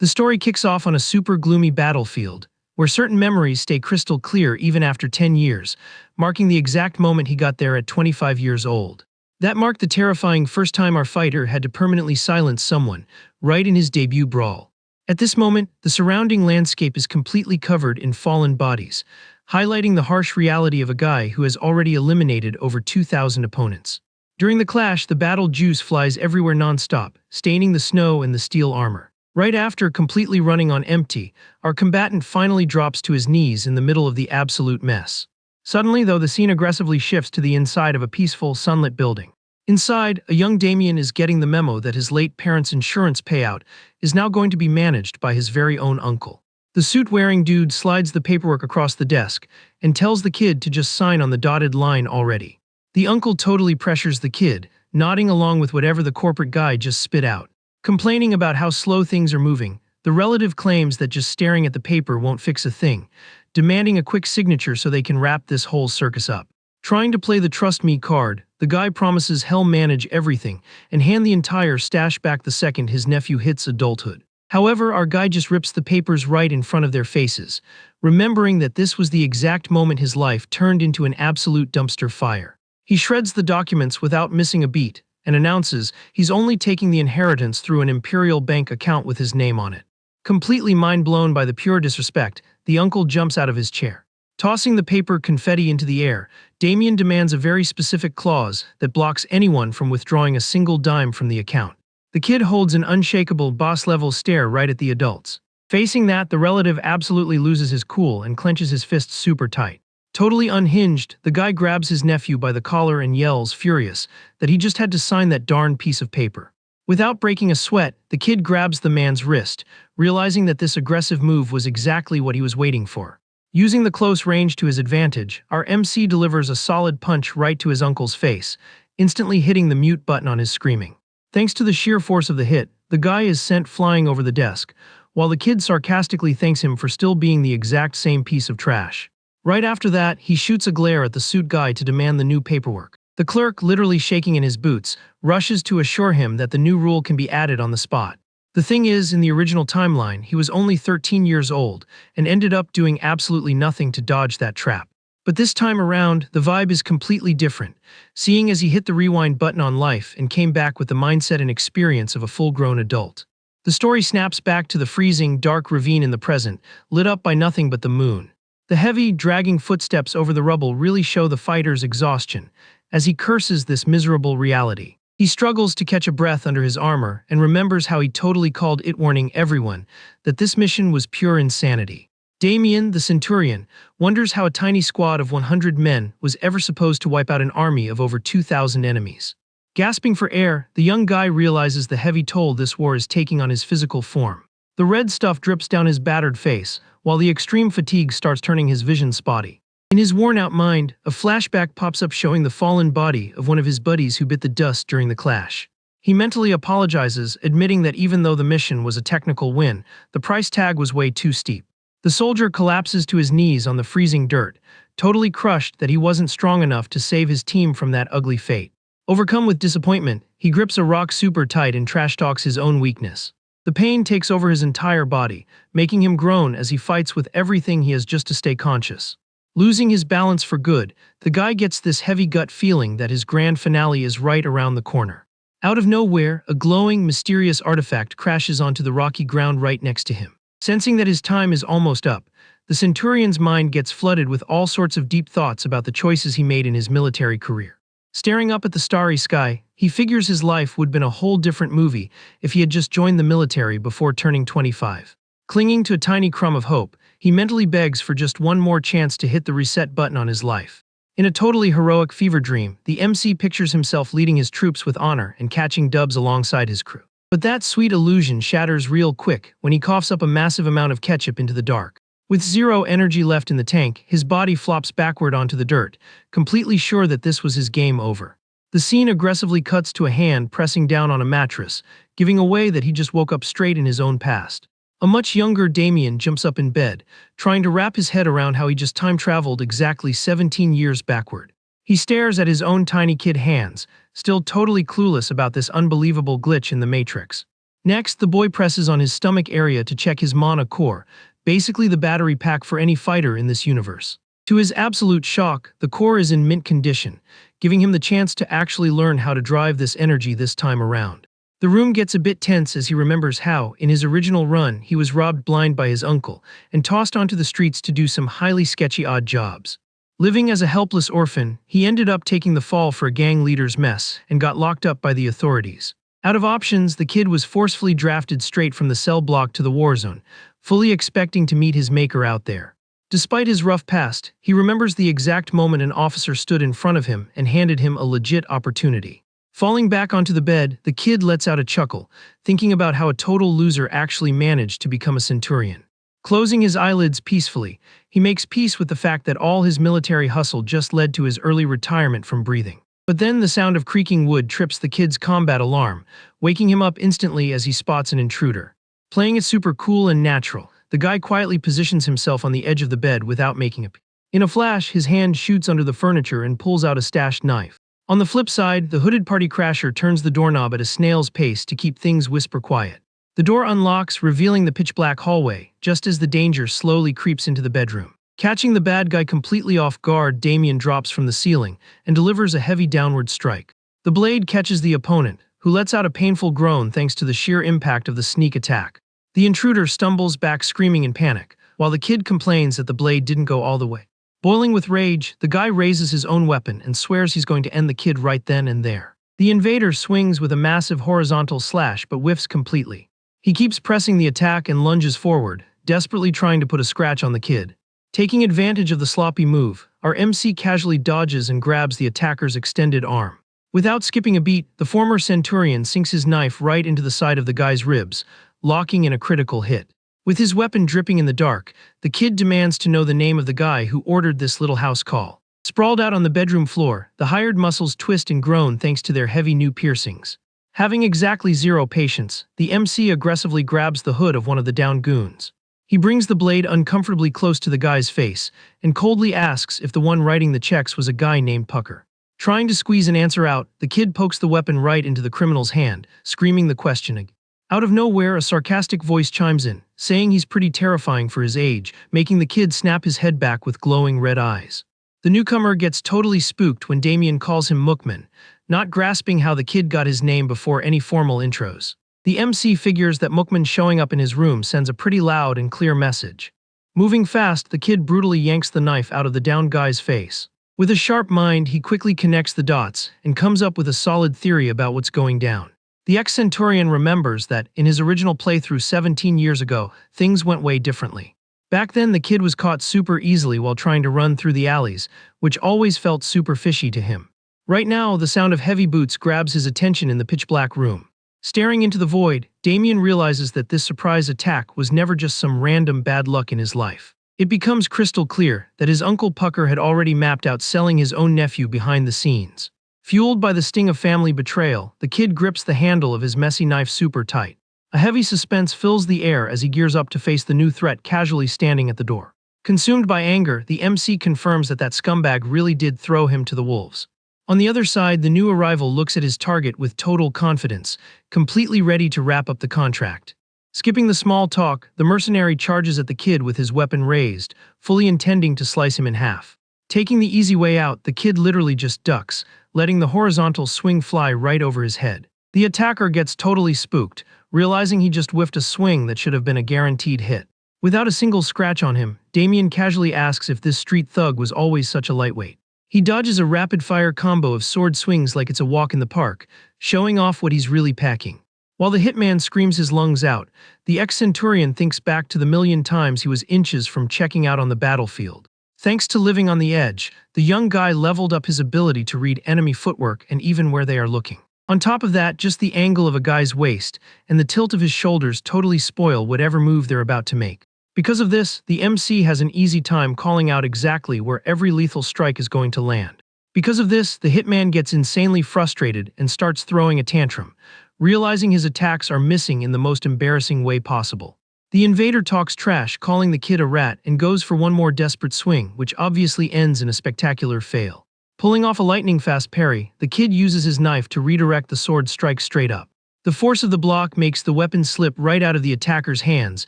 The story kicks off on a super gloomy battlefield, where certain memories stay crystal clear even after 10 years, marking the exact moment he got there at 25 years old. That marked the terrifying first time our fighter had to permanently silence someone, right in his debut brawl. At this moment, the surrounding landscape is completely covered in fallen bodies, highlighting the harsh reality of a guy who has already eliminated over 2,000 opponents. During the clash, the battle juice flies everywhere non-stop, staining the snow and the steel armor. Right after completely running on empty, our combatant finally drops to his knees in the middle of the absolute mess. Suddenly, though, the scene aggressively shifts to the inside of a peaceful, sunlit building. Inside, a young Damien is getting the memo that his late parents' insurance payout is now going to be managed by his very own uncle. The suit-wearing dude slides the paperwork across the desk and tells the kid to just sign on the dotted line already. The uncle totally pressures the kid, nodding along with whatever the corporate guy just spit out. Complaining about how slow things are moving, the relative claims that just staring at the paper won't fix a thing, demanding a quick signature so they can wrap this whole circus up. Trying to play the trust me card, the guy promises he'll manage everything and hand the entire stash back the second his nephew hits adulthood. However, our guy just rips the papers right in front of their faces, remembering that this was the exact moment his life turned into an absolute dumpster fire. He shreds the documents without missing a beat and announces he's only taking the inheritance through an Imperial Bank account with his name on it. Completely mind-blown by the pure disrespect, the uncle jumps out of his chair. Tossing the paper confetti into the air, Damien demands a very specific clause that blocks anyone from withdrawing a single dime from the account. The kid holds an unshakable boss-level stare right at the adults. Facing that, the relative absolutely loses his cool and clenches his fists super tight. Totally unhinged, the guy grabs his nephew by the collar and yells, furious, that he just had to sign that darn piece of paper. Without breaking a sweat, the kid grabs the man's wrist, realizing that this aggressive move was exactly what he was waiting for. Using the close range to his advantage, our MC delivers a solid punch right to his uncle's face, instantly hitting the mute button on his screaming. Thanks to the sheer force of the hit, the guy is sent flying over the desk, while the kid sarcastically thanks him for still being the exact same piece of trash. Right after that, he shoots a glare at the suit guy to demand the new paperwork. The clerk, literally shaking in his boots, rushes to assure him that the new rule can be added on the spot. The thing is, in the original timeline, he was only 13 years old and ended up doing absolutely nothing to dodge that trap. But this time around, the vibe is completely different, seeing as he hit the rewind button on life and came back with the mindset and experience of a full-grown adult. The story snaps back to the freezing, dark ravine in the present, lit up by nothing but the moon. The heavy, dragging footsteps over the rubble really show the fighter's exhaustion, as he curses this miserable reality. He struggles to catch a breath under his armor and remembers how he totally called it, warning everyone that this mission was pure insanity. Damien, the Centurion, wonders how a tiny squad of 100 men was ever supposed to wipe out an army of over 2,000 enemies. Gasping for air, the young guy realizes the heavy toll this war is taking on his physical form. The red stuff drips down his battered face, while the extreme fatigue starts turning his vision spotty. In his worn-out mind, a flashback pops up showing the fallen body of one of his buddies who bit the dust during the clash. He mentally apologizes, admitting that even though the mission was a technical win, the price tag was way too steep. The soldier collapses to his knees on the freezing dirt, totally crushed that he wasn't strong enough to save his team from that ugly fate. Overcome with disappointment, he grips a rock super tight and trash talks his own weakness. The pain takes over his entire body, making him groan as he fights with everything he has just to stay conscious. Losing his balance for good, the guy gets this heavy gut feeling that his grand finale is right around the corner. Out of nowhere, a glowing, mysterious artifact crashes onto the rocky ground right next to him. Sensing that his time is almost up, the Centurion's mind gets flooded with all sorts of deep thoughts about the choices he made in his military career. Staring up at the starry sky, he figures his life would have been a whole different movie if he had just joined the military before turning 25. Clinging to a tiny crumb of hope, he mentally begs for just one more chance to hit the reset button on his life. In a totally heroic fever dream, the MC pictures himself leading his troops with honor and catching dubs alongside his crew. But that sweet illusion shatters real quick when he coughs up a massive amount of ketchup into the dark. With zero energy left in the tank, his body flops backward onto the dirt, completely sure that this was his game over. The scene aggressively cuts to a hand pressing down on a mattress, giving away that he just woke up straight in his own past. A much younger Damien jumps up in bed, trying to wrap his head around how he just time-traveled exactly 17 years backward. He stares at his own tiny kid hands, still totally clueless about this unbelievable glitch in the Matrix. Next, the boy presses on his stomach area to check his mana core, basically the battery pack for any fighter in this universe. To his absolute shock, the core is in mint condition, giving him the chance to actually learn how to drive this energy this time around. The room gets a bit tense as he remembers how, in his original run, he was robbed blind by his uncle and tossed onto the streets to do some highly sketchy odd jobs. Living as a helpless orphan, he ended up taking the fall for a gang leader's mess and got locked up by the authorities. Out of options, the kid was forcefully drafted straight from the cell block to the war zone, fully expecting to meet his maker out there. Despite his rough past, he remembers the exact moment an officer stood in front of him and handed him a legit opportunity. Falling back onto the bed, the kid lets out a chuckle, thinking about how a total loser actually managed to become a centurion. Closing his eyelids peacefully, he makes peace with the fact that all his military hustle just led to his early retirement from breathing. But then the sound of creaking wood trips the kid's combat alarm, waking him up instantly as he spots an intruder. Playing it super cool and natural, the guy quietly positions himself on the edge of the bed without making a peep. In a flash, his hand shoots under the furniture and pulls out a stashed knife. On the flip side, the hooded party crasher turns the doorknob at a snail's pace to keep things whisper quiet. The door unlocks, revealing the pitch-black hallway, just as the danger slowly creeps into the bedroom. Catching the bad guy completely off guard, Damien drops from the ceiling and delivers a heavy downward strike. The blade catches the opponent, who lets out a painful groan thanks to the sheer impact of the sneak attack. The intruder stumbles back screaming in panic, while the kid complains that the blade didn't go all the way. Boiling with rage, the guy raises his own weapon and swears he's going to end the kid right then and there. The invader swings with a massive horizontal slash but whiffs completely. He keeps pressing the attack and lunges forward, desperately trying to put a scratch on the kid. Taking advantage of the sloppy move, our MC casually dodges and grabs the attacker's extended arm. Without skipping a beat, the former centurion sinks his knife right into the side of the guy's ribs, locking in a critical hit. With his weapon dripping in the dark, the kid demands to know the name of the guy who ordered this little house call. Sprawled out on the bedroom floor, the hired muscles twist and groan thanks to their heavy new piercings. Having exactly zero patience, the MC aggressively grabs the hood of one of the downed goons. He brings the blade uncomfortably close to the guy's face and coldly asks if the one writing the checks was a guy named Pucker. Trying to squeeze an answer out, the kid pokes the weapon right into the criminal's hand, screaming the question again. Out of nowhere, a sarcastic voice chimes in, saying he's pretty terrifying for his age, making the kid snap his head back with glowing red eyes. The newcomer gets totally spooked when Damien calls him Mookman, not grasping how the kid got his name before any formal intros. The MC figures that Mookman showing up in his room sends a pretty loud and clear message. Moving fast, the kid brutally yanks the knife out of the downed guy's face. With a sharp mind, he quickly connects the dots and comes up with a solid theory about what's going down. The ex-Centurion remembers that, in his original playthrough 17 years ago, things went way differently. Back then, the kid was caught super easily while trying to run through the alleys, which always felt super fishy to him. Right now, the sound of heavy boots grabs his attention in the pitch-black room. Staring into the void, Damien realizes that this surprise attack was never just some random bad luck in his life. It becomes crystal clear that his uncle Pucker had already mapped out selling his own nephew behind the scenes. Fueled by the sting of family betrayal, the kid grips the handle of his messy knife super tight. A heavy suspense fills the air as he gears up to face the new threat casually standing at the door. Consumed by anger, the MC confirms that scumbag really did throw him to the wolves. On the other side, the new arrival looks at his target with total confidence, completely ready to wrap up the contract. Skipping the small talk, the mercenary charges at the kid with his weapon raised, fully intending to slice him in half. Taking the easy way out, the kid literally just ducks, letting the horizontal swing fly right over his head. The attacker gets totally spooked, realizing he just whiffed a swing that should have been a guaranteed hit. Without a single scratch on him, Damien casually asks if this street thug was always such a lightweight. He dodges a rapid-fire combo of sword swings like it's a walk in the park, showing off what he's really packing. While the hitman screams his lungs out, the ex-Centurion thinks back to the million times he was inches from checking out on the battlefield. Thanks to living on the edge, the young guy leveled up his ability to read enemy footwork and even where they are looking. On top of that, just the angle of a guy's waist and the tilt of his shoulders totally spoil whatever move they're about to make. Because of this, the MC has an easy time calling out exactly where every lethal strike is going to land. Because of this, the hitman gets insanely frustrated and starts throwing a tantrum, realizing his attacks are missing in the most embarrassing way possible. The invader talks trash, calling the kid a rat, and goes for one more desperate swing, which obviously ends in a spectacular fail. Pulling off a lightning-fast parry, the kid uses his knife to redirect the sword strike straight up. The force of the block makes the weapon slip right out of the attacker's hands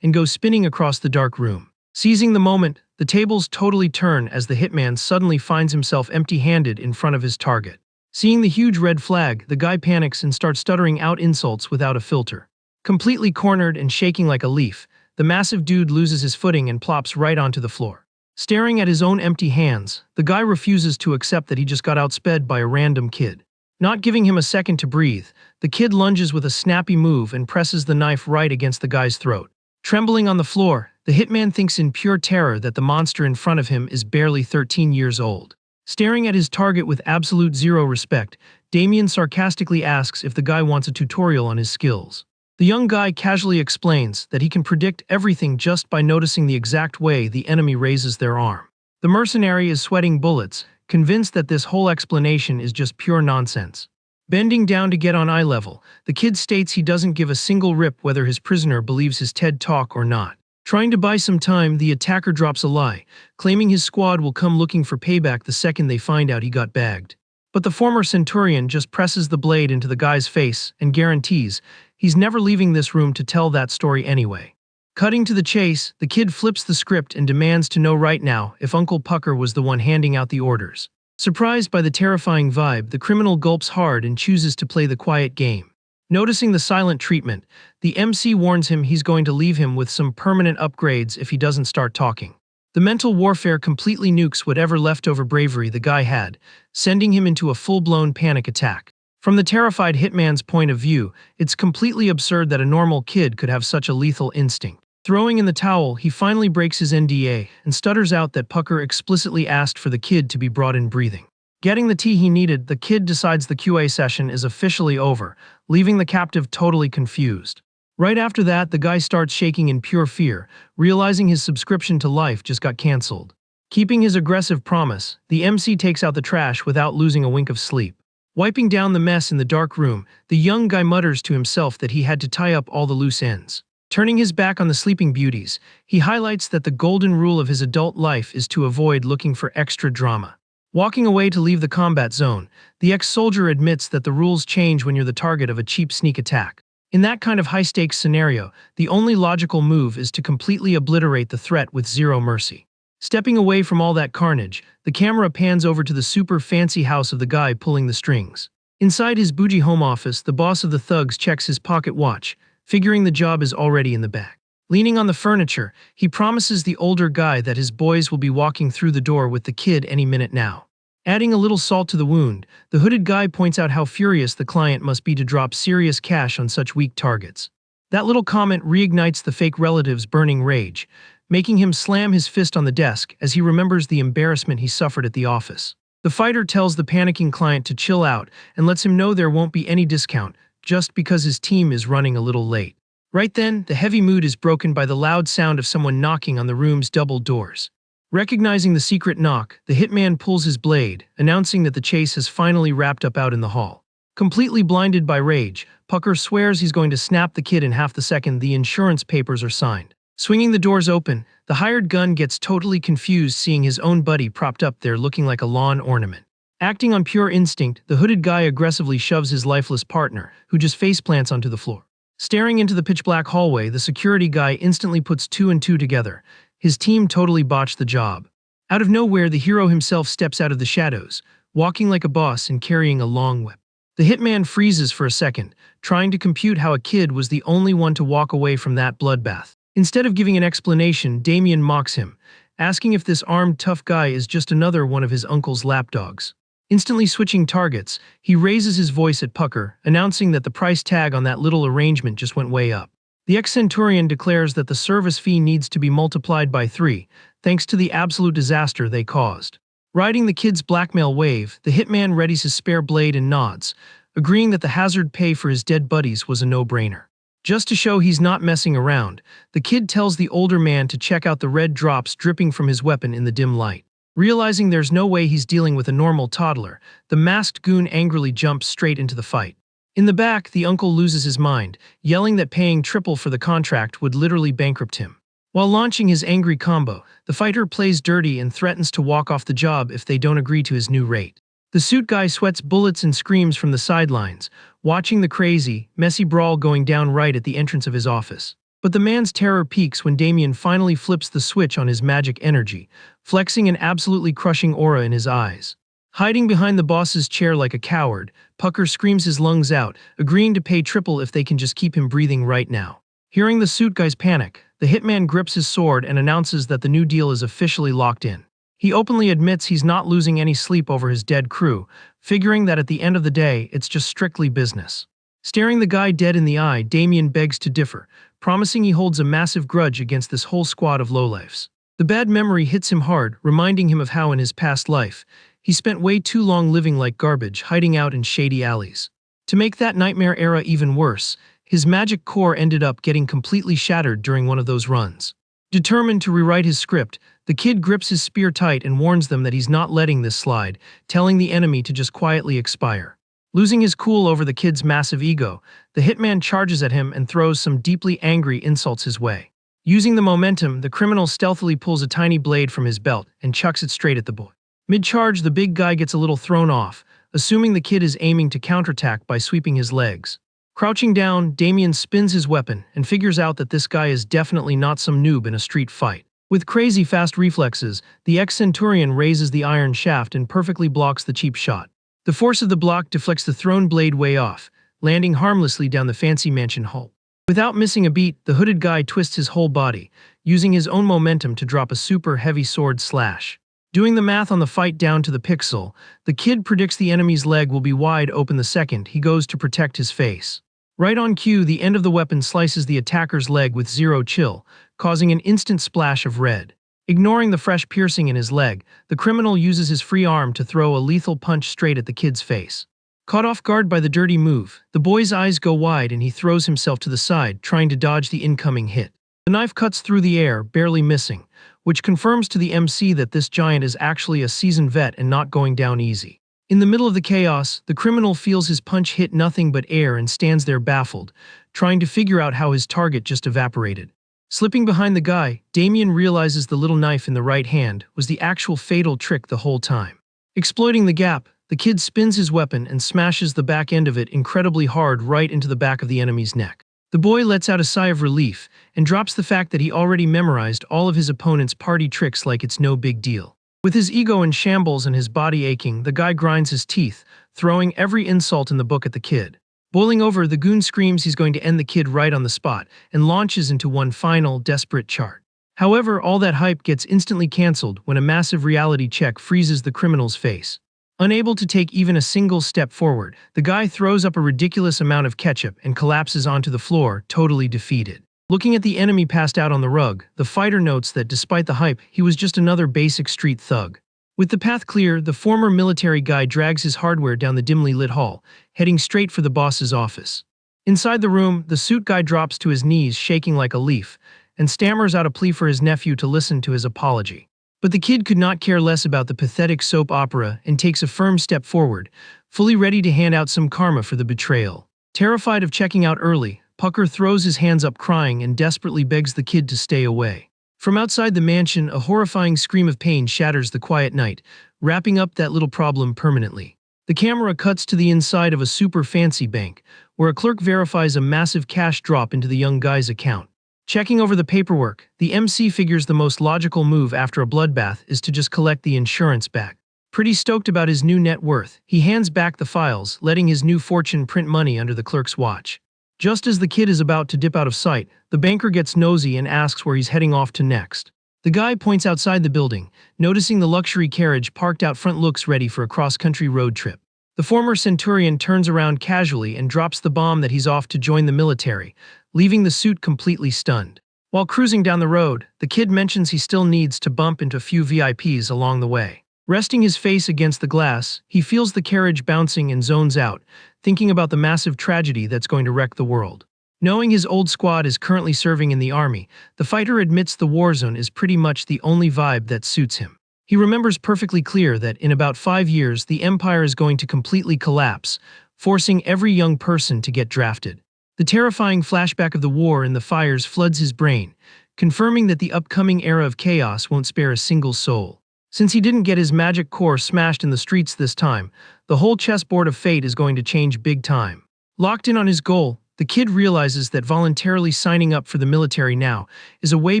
and go spinning across the dark room. Seizing the moment, the tables totally turn as the hitman suddenly finds himself empty-handed in front of his target. Seeing the huge red flag, the guy panics and starts stuttering out insults without a filter. Completely cornered and shaking like a leaf, the massive dude loses his footing and plops right onto the floor. Staring at his own empty hands, the guy refuses to accept that he just got outsped by a random kid. Not giving him a second to breathe, the kid lunges with a snappy move and presses the knife right against the guy's throat. Trembling on the floor, the hitman thinks in pure terror that the monster in front of him is barely 13 years old. Staring at his target with absolute zero respect, Damien sarcastically asks if the guy wants a tutorial on his skills. The young guy casually explains that he can predict everything just by noticing the exact way the enemy raises their arm. The mercenary is sweating bullets, convinced that this whole explanation is just pure nonsense. Bending down to get on eye level, the kid states he doesn't give a single rip whether his prisoner believes his TED talk or not. Trying to buy some time, the attacker drops a lie, claiming his squad will come looking for payback the second they find out he got bagged. But the former Centurion just presses the blade into the guy's face and guarantees he's never leaving this room to tell that story anyway. Cutting to the chase, the kid flips the script and demands to know right now if Uncle Pucker was the one handing out the orders. Surprised by the terrifying vibe, the criminal gulps hard and chooses to play the quiet game. Noticing the silent treatment, the MC warns him he's going to leave him with some permanent upgrades if he doesn't start talking. The mental warfare completely nukes whatever leftover bravery the guy had, sending him into a full-blown panic attack. From the terrified hitman's point of view, it's completely absurd that a normal kid could have such a lethal instinct. Throwing in the towel, he finally breaks his NDA and stutters out that Pucker explicitly asked for the kid to be brought in breathing. Getting the tea he needed, the kid decides the QA session is officially over, leaving the captive totally confused. Right after that, the guy starts shaking in pure fear, realizing his subscription to life just got cancelled. Keeping his aggressive promise, the MC takes out the trash without losing a wink of sleep. Wiping down the mess in the dark room, the young guy mutters to himself that he had to tie up all the loose ends. Turning his back on the sleeping beauties, he highlights that the golden rule of his adult life is to avoid looking for extra drama. Walking away to leave the combat zone, the ex-soldier admits that the rules change when you're the target of a cheap sneak attack. In that kind of high-stakes scenario, the only logical move is to completely obliterate the threat with zero mercy. Stepping away from all that carnage, the camera pans over to the super fancy house of the guy pulling the strings. Inside his bougie home office, the boss of the thugs checks his pocket watch, figuring the job is already in the bag. Leaning on the furniture, he promises the older guy that his boys will be walking through the door with the kid any minute now. Adding a little salt to the wound, the hooded guy points out how furious the client must be to drop serious cash on such weak targets. That little comment reignites the fake relative's burning rage, making him slam his fist on the desk as he remembers the embarrassment he suffered at the office. The fighter tells the panicking client to chill out and lets him know there won't be any discount, just because his team is running a little late. Right then, the heavy mood is broken by the loud sound of someone knocking on the room's double doors. Recognizing the secret knock, the hitman pulls his blade, announcing that the chase has finally wrapped up out in the hall. Completely blinded by rage, Pucker swears he's going to snap the kid in half the second the insurance papers are signed. Swinging the doors open, the hired gun gets totally confused seeing his own buddy propped up there looking like a lawn ornament. Acting on pure instinct, the hooded guy aggressively shoves his lifeless partner, who just faceplants onto the floor. Staring into the pitch-black hallway, the security guy instantly puts two and two together. His team totally botched the job. Out of nowhere, the hero himself steps out of the shadows, walking like a boss and carrying a long whip. The hitman freezes for a second, trying to compute how a kid was the only one to walk away from that bloodbath. Instead of giving an explanation, Damien mocks him, asking if this armed tough guy is just another one of his uncle's lapdogs. Instantly switching targets, he raises his voice at Pucker, announcing that the price tag on that little arrangement just went way up. The ex-Centurion declares that the service fee needs to be multiplied by 3, thanks to the absolute disaster they caused. Riding the kid's blackmail wave, the hitman readies his spare blade and nods, agreeing that the hazard pay for his dead buddies was a no-brainer. Just to show he's not messing around, the kid tells the older man to check out the red drops dripping from his weapon in the dim light. Realizing there's no way he's dealing with a normal toddler, the masked goon angrily jumps straight into the fight. In the back, the uncle loses his mind, yelling that paying triple for the contract would literally bankrupt him. While launching his angry combo, the fighter plays dirty and threatens to walk off the job if they don't agree to his new rate. The suit guy sweats bullets and screams from the sidelines, watching the crazy, messy brawl going down right at the entrance of his office. But the man's terror peaks when Damien finally flips the switch on his magic energy, flexing an absolutely crushing aura in his eyes. Hiding behind the boss's chair like a coward, Pucker screams his lungs out, agreeing to pay triple if they can just keep him breathing right now. Hearing the suit guy's panic, the hitman grips his sword and announces that the new deal is officially locked in. He openly admits he's not losing any sleep over his dead crew, figuring that at the end of the day, it's just strictly business. Staring the guy dead in the eye, Damien begs to differ, promising he holds a massive grudge against this whole squad of lowlifes. The bad memory hits him hard, reminding him of how in his past life, he spent way too long living like garbage, hiding out in shady alleys. To make that nightmare era even worse, his magic core ended up getting completely shattered during one of those runs. Determined to rewrite his script, the kid grips his spear tight and warns them that he's not letting this slide, telling the enemy to just quietly expire. Losing his cool over the kid's massive ego, the hitman charges at him and throws some deeply angry insults his way. Using the momentum, the criminal stealthily pulls a tiny blade from his belt and chucks it straight at the boy. Mid-charge, the big guy gets a little thrown off, assuming the kid is aiming to counterattack by sweeping his legs. Crouching down, Damien spins his weapon and figures out that this guy is definitely not some noob in a street fight. With crazy fast reflexes, the ex-centurion raises the iron shaft and perfectly blocks the cheap shot. The force of the block deflects the thrown blade way off, landing harmlessly down the fancy mansion hall. Without missing a beat, the hooded guy twists his whole body, using his own momentum to drop a super heavy sword slash. Doing the math on the fight down to the pixel, the kid predicts the enemy's leg will be wide open the second he goes to protect his face. Right on cue, the end of the weapon slices the attacker's leg with zero chill, causing an instant splash of red. Ignoring the fresh piercing in his leg, the criminal uses his free arm to throw a lethal punch straight at the kid's face. Caught off guard by the dirty move, the boy's eyes go wide and he throws himself to the side, trying to dodge the incoming hit. The knife cuts through the air, barely missing, which confirms to the MC that this giant is actually a seasoned vet and not going down easy. In the middle of the chaos, the criminal feels his punch hit nothing but air and stands there baffled, trying to figure out how his target just evaporated. Slipping behind the guy, Damien realizes the little knife in the right hand was the actual fatal trick the whole time. Exploiting the gap, the kid spins his weapon and smashes the back end of it incredibly hard right into the back of the enemy's neck. The boy lets out a sigh of relief and drops the fact that he already memorized all of his opponent's party tricks like it's no big deal. With his ego in shambles and his body aching, the guy grinds his teeth, throwing every insult in the book at the kid. Boiling over, the goon screams he's going to end the kid right on the spot and launches into one final, desperate charge. However, all that hype gets instantly cancelled when a massive reality check freezes the criminal's face. Unable to take even a single step forward, the guy throws up a ridiculous amount of ketchup and collapses onto the floor, totally defeated. Looking at the enemy passed out on the rug, the fighter notes that despite the hype, he was just another basic street thug. With the path clear, the former military guy drags his hardware down the dimly lit hall, heading straight for the boss's office. Inside the room, the suit guy drops to his knees, shaking like a leaf, and stammers out a plea for his nephew to listen to his apology. But the kid could not care less about the pathetic soap opera and takes a firm step forward, fully ready to hand out some karma for the betrayal. Terrified of checking out early, Pucker throws his hands up crying and desperately begs the kid to stay away. From outside the mansion, a horrifying scream of pain shatters the quiet night, wrapping up that little problem permanently. The camera cuts to the inside of a super fancy bank, where a clerk verifies a massive cash drop into the young guy's account. Checking over the paperwork, the MC figures the most logical move after a bloodbath is to just collect the insurance back. Pretty stoked about his new net worth, he hands back the files, letting his new fortune print money under the clerk's watch. Just as the kid is about to dip out of sight, the banker gets nosy and asks where he's heading off to next. The guy points outside the building, noticing the luxury carriage parked out front looks ready for a cross-country road trip. The former centurion turns around casually and drops the bomb that he's off to join the military, leaving the suit completely stunned. While cruising down the road, the kid mentions he still needs to bump into a few VIPs along the way. Resting his face against the glass, he feels the carriage bouncing and zones out, thinking about the massive tragedy that's going to wreck the world. Knowing his old squad is currently serving in the army, the fighter admits the war zone is pretty much the only vibe that suits him. He remembers perfectly clear that in about 5 years the empire is going to completely collapse, forcing every young person to get drafted. The terrifying flashback of the war and the fires floods his brain, confirming that the upcoming era of chaos won't spare a single soul. Since he didn't get his magic core smashed in the streets this time, the whole chessboard of fate is going to change big time. Locked in on his goal, the kid realizes that voluntarily signing up for the military now is a way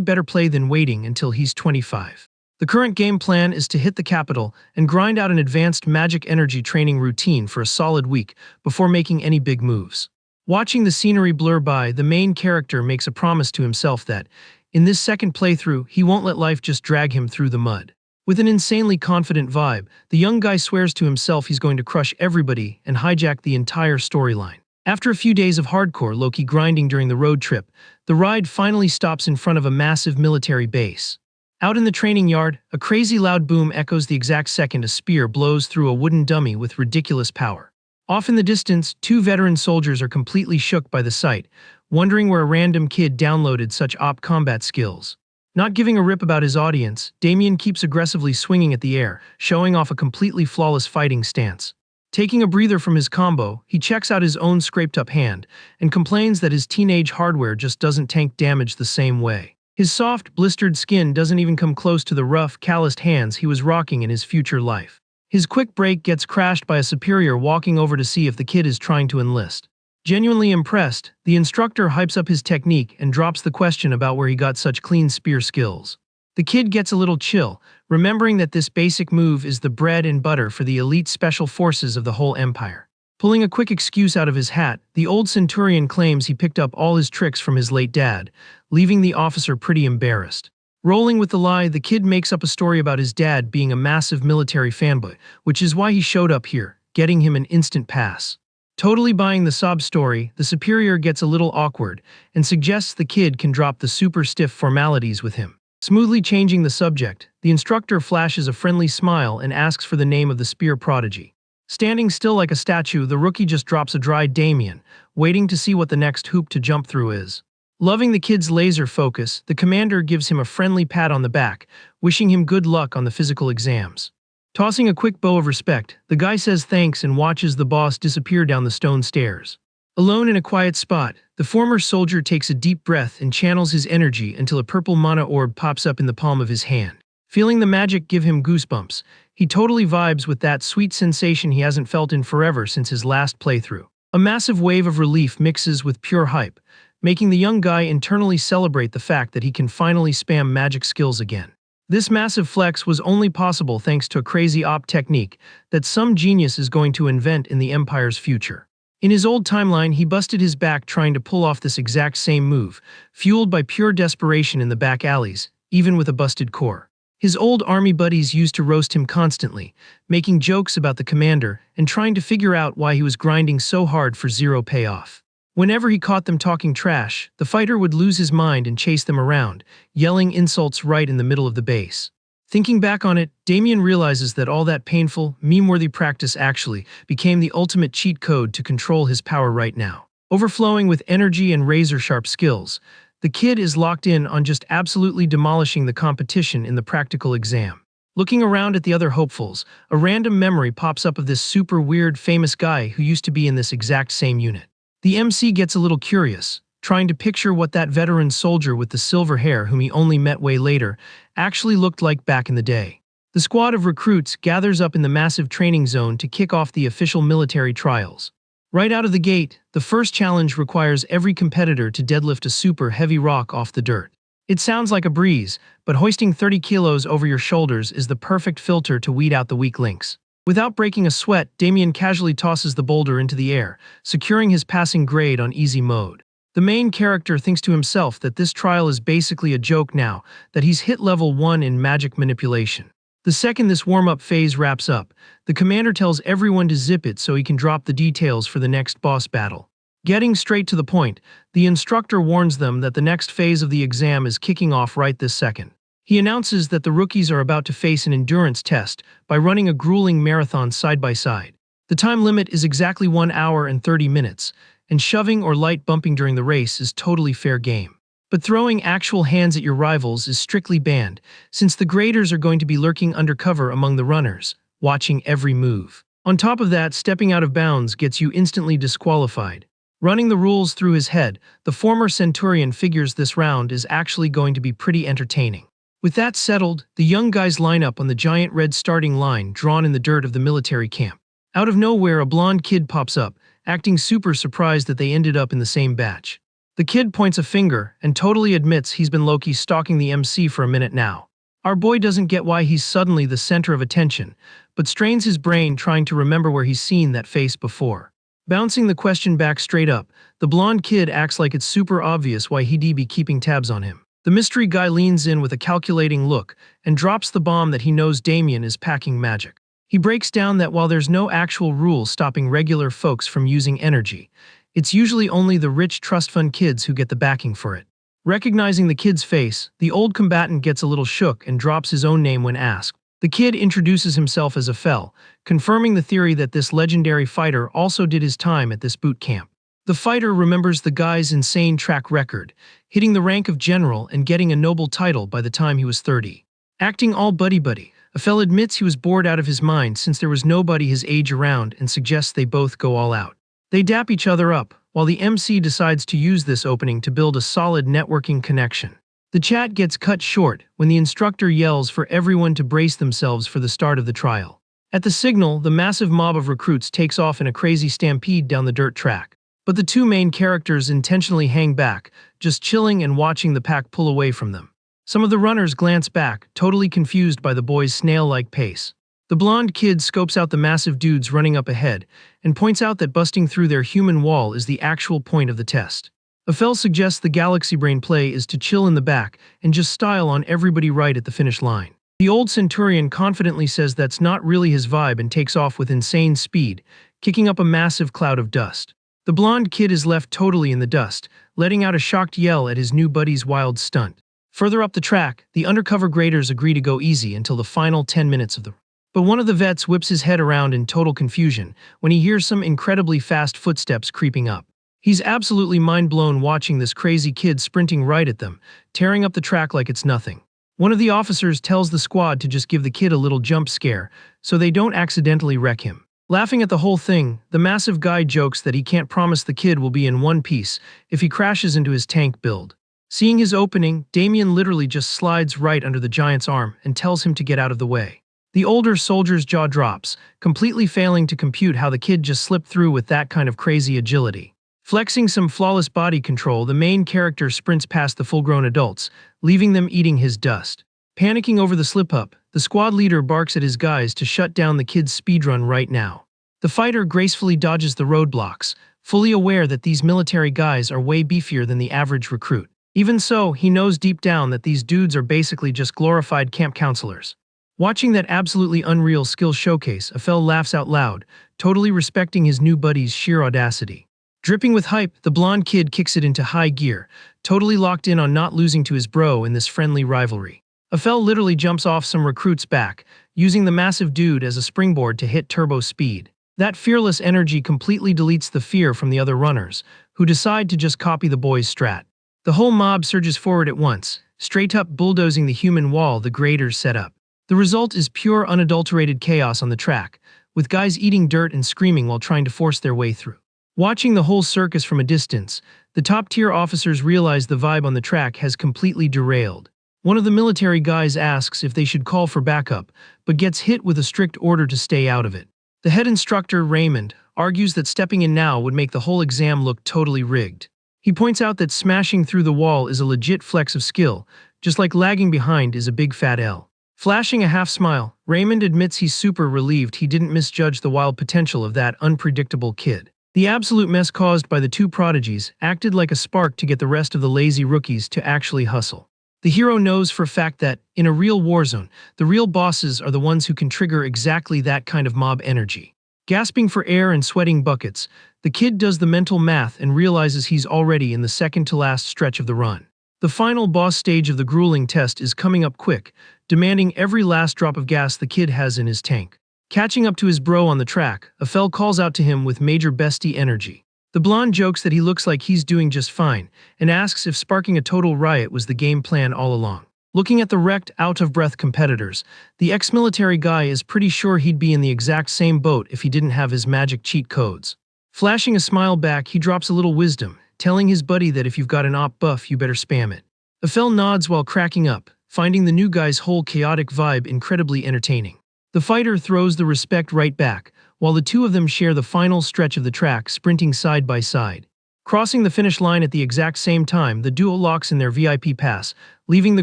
better play than waiting until he's 25. The current game plan is to hit the capital and grind out an advanced magic energy training routine for a solid week before making any big moves. Watching the scenery blur by, the main character makes a promise to himself that, in this second playthrough, he won't let life just drag him through the mud. With an insanely confident vibe, the young guy swears to himself he's going to crush everybody and hijack the entire storyline. After a few days of hardcore low-key grinding during the road trip, the ride finally stops in front of a massive military base. Out in the training yard, a crazy loud boom echoes the exact second a spear blows through a wooden dummy with ridiculous power. Off in the distance, two veteran soldiers are completely shook by the sight, wondering where a random kid downloaded such op combat skills. Not giving a rip about his audience, Damien keeps aggressively swinging at the air, showing off a completely flawless fighting stance. Taking a breather from his combo, he checks out his own scraped-up hand and complains that his teenage hardware just doesn't tank damage the same way. His soft, blistered skin doesn't even come close to the rough, calloused hands he was rocking in his future life. His quick break gets crashed by a superior walking over to see if the kid is trying to enlist. Genuinely impressed, the instructor hypes up his technique and drops the question about where he got such clean spear skills. The kid gets a little chill, remembering that this basic move is the bread and butter for the elite special forces of the whole empire. Pulling a quick excuse out of his hat, the old centurion claims he picked up all his tricks from his late dad, leaving the officer pretty embarrassed. Rolling with the lie, the kid makes up a story about his dad being a massive military fanboy, which is why he showed up here, getting him an instant pass. Totally buying the sob story, the superior gets a little awkward and suggests the kid can drop the super stiff formalities with him. Smoothly changing the subject, the instructor flashes a friendly smile and asks for the name of the spear prodigy. Standing still like a statue, the rookie just drops a dry Damien, waiting to see what the next hoop to jump through is. Loving the kid's laser focus, the commander gives him a friendly pat on the back, wishing him good luck on the physical exams. Tossing a quick bow of respect, the guy says thanks and watches the boss disappear down the stone stairs. Alone in a quiet spot, the former soldier takes a deep breath and channels his energy until a purple mana orb pops up in the palm of his hand. Feeling the magic give him goosebumps, he totally vibes with that sweet sensation he hasn't felt in forever since his last playthrough. A massive wave of relief mixes with pure hype, making the young guy internally celebrate the fact that he can finally spam magic skills again. This massive flex was only possible thanks to a crazy op technique that some genius is going to invent in the Empire's future. In his old timeline, he busted his back trying to pull off this exact same move, fueled by pure desperation in the back alleys, even with a busted core. His old army buddies used to roast him constantly, making jokes about the commander and trying to figure out why he was grinding so hard for zero payoff. Whenever he caught them talking trash, the fighter would lose his mind and chase them around, yelling insults right in the middle of the base. Thinking back on it, Damien realizes that all that painful, meme-worthy practice actually became the ultimate cheat code to control his power right now. Overflowing with energy and razor-sharp skills, the kid is locked in on just absolutely demolishing the competition in the practical exam. Looking around at the other hopefuls, a random memory pops up of this super weird famous guy who used to be in this exact same unit. The MC gets a little curious, trying to picture what that veteran soldier with the silver hair whom he only met way later actually looked like back in the day. The squad of recruits gathers up in the massive training zone to kick off the official military trials. Right out of the gate, the first challenge requires every competitor to deadlift a super heavy rock off the dirt. It sounds like a breeze, but hoisting 30 kilos over your shoulders is the perfect filter to weed out the weak links. Without breaking a sweat, Damien casually tosses the boulder into the air, securing his passing grade on easy mode. The main character thinks to himself that this trial is basically a joke now that he's hit level 1 in magic manipulation. The second this warm-up phase wraps up, the commander tells everyone to zip it so he can drop the details for the next boss battle. Getting straight to the point, the instructor warns them that the next phase of the exam is kicking off right this second. He announces that the rookies are about to face an endurance test by running a grueling marathon side by side. The time limit is exactly 1 hour and 30 minutes, and shoving or light bumping during the race is totally fair game. But throwing actual hands at your rivals is strictly banned, since the graders are going to be lurking undercover among the runners, watching every move. On top of that, stepping out of bounds gets you instantly disqualified. Running the rules through his head, the former Centurion figures this round is actually going to be pretty entertaining. With that settled, the young guys line up on the giant red starting line drawn in the dirt of the military camp. Out of nowhere, a blonde kid pops up, acting super surprised that they ended up in the same batch. The kid points a finger and totally admits he's been low-key stalking the MC for a minute now. Our boy doesn't get why he's suddenly the center of attention, but strains his brain trying to remember where he's seen that face before. Bouncing the question back straight up, the blonde kid acts like it's super obvious why he'd be keeping tabs on him. The mystery guy leans in with a calculating look and drops the bomb that he knows Damien is packing magic. He breaks down that while there's no actual rule stopping regular folks from using energy, it's usually only the rich trust fund kids who get the backing for it. Recognizing the kid's face, the old combatant gets a little shook and drops his own name when asked. The kid introduces himself as Yahello, confirming the theory that this legendary fighter also did his time at this boot camp. The fighter remembers the guy's insane track record, hitting the rank of general and getting a noble title by the time he was 30. Acting all buddy-buddy, Yahello admits he was bored out of his mind since there was nobody his age around and suggests they both go all out. They dap each other up, while the MC decides to use this opening to build a solid networking connection. The chat gets cut short when the instructor yells for everyone to brace themselves for the start of the trial. At the signal, the massive mob of recruits takes off in a crazy stampede down the dirt track. But the two main characters intentionally hang back, just chilling and watching the pack pull away from them. Some of the runners glance back, totally confused by the boys' snail-like pace. The blonde kid scopes out the massive dudes running up ahead and points out that busting through their human wall is the actual point of the test. Yahello suggests the Galaxy Brain play is to chill in the back and just style on everybody right at the finish line. The old Centurion confidently says that's not really his vibe and takes off with insane speed, kicking up a massive cloud of dust. The blonde kid is left totally in the dust, letting out a shocked yell at his new buddy's wild stunt. Further up the track, the undercover graders agree to go easy until the final 10 minutes of the But one of the vets whips his head around in total confusion when he hears some incredibly fast footsteps creeping up. He's absolutely mind-blown watching this crazy kid sprinting right at them, tearing up the track like it's nothing. One of the officers tells the squad to just give the kid a little jump scare so they don't accidentally wreck him. Laughing at the whole thing, the massive guy jokes that he can't promise the kid will be in one piece if he crashes into his tank build. Seeing his opening, Damien literally just slides right under the giant's arm and tells him to get out of the way. The older soldier's jaw drops, completely failing to compute how the kid just slipped through with that kind of crazy agility. Flexing some flawless body control, the main character sprints past the full-grown adults, leaving them eating his dust. Panicking over the slip-up, the squad leader barks at his guys to shut down the kid's speedrun right now. The fighter gracefully dodges the roadblocks, fully aware that these military guys are way beefier than the average recruit. Even so, he knows deep down that these dudes are basically just glorified camp counselors. Watching that absolutely unreal skill showcase, Yahello laughs out loud, totally respecting his new buddy's sheer audacity. Dripping with hype, the blonde kid kicks it into high gear, totally locked in on not losing to his bro in this friendly rivalry. Yahello literally jumps off some recruit's back, using the massive dude as a springboard to hit turbo speed. That fearless energy completely deletes the fear from the other runners, who decide to just copy the boy's strat. The whole mob surges forward at once, straight up bulldozing the human wall the graders set up. The result is pure unadulterated chaos on the track, with guys eating dirt and screaming while trying to force their way through. Watching the whole circus from a distance, the top-tier officers realize the vibe on the track has completely derailed. One of the military guys asks if they should call for backup, but gets hit with a strict order to stay out of it. The head instructor, Raymond, argues that stepping in now would make the whole exam look totally rigged. He points out that smashing through the wall is a legit flex of skill, just like lagging behind is a big fat L. Flashing a half smile, Raymond admits he's super relieved he didn't misjudge the wild potential of that unpredictable kid. The absolute mess caused by the two prodigies acted like a spark to get the rest of the lazy rookies to actually hustle. The hero knows for a fact that, in a real war zone, the real bosses are the ones who can trigger exactly that kind of mob energy. Gasping for air and sweating buckets, the kid does the mental math and realizes he's already in the second-to-last stretch of the run. The final boss stage of the grueling test is coming up quick, demanding every last drop of gas the kid has in his tank. Catching up to his bro on the track, Yahello calls out to him with major bestie energy. The blonde jokes that he looks like he's doing just fine, and asks if sparking a total riot was the game plan all along. Looking at the wrecked, out-of-breath competitors, the ex-military guy is pretty sure he'd be in the exact same boat if he didn't have his magic cheat codes. Flashing a smile back, he drops a little wisdom, telling his buddy that if you've got an op buff, you better spam it. Yahello nods while cracking up, finding the new guy's whole chaotic vibe incredibly entertaining. The fighter throws the respect right back, while the two of them share the final stretch of the track, sprinting side by side. Crossing the finish line at the exact same time, the duo locks in their VIP pass, leaving the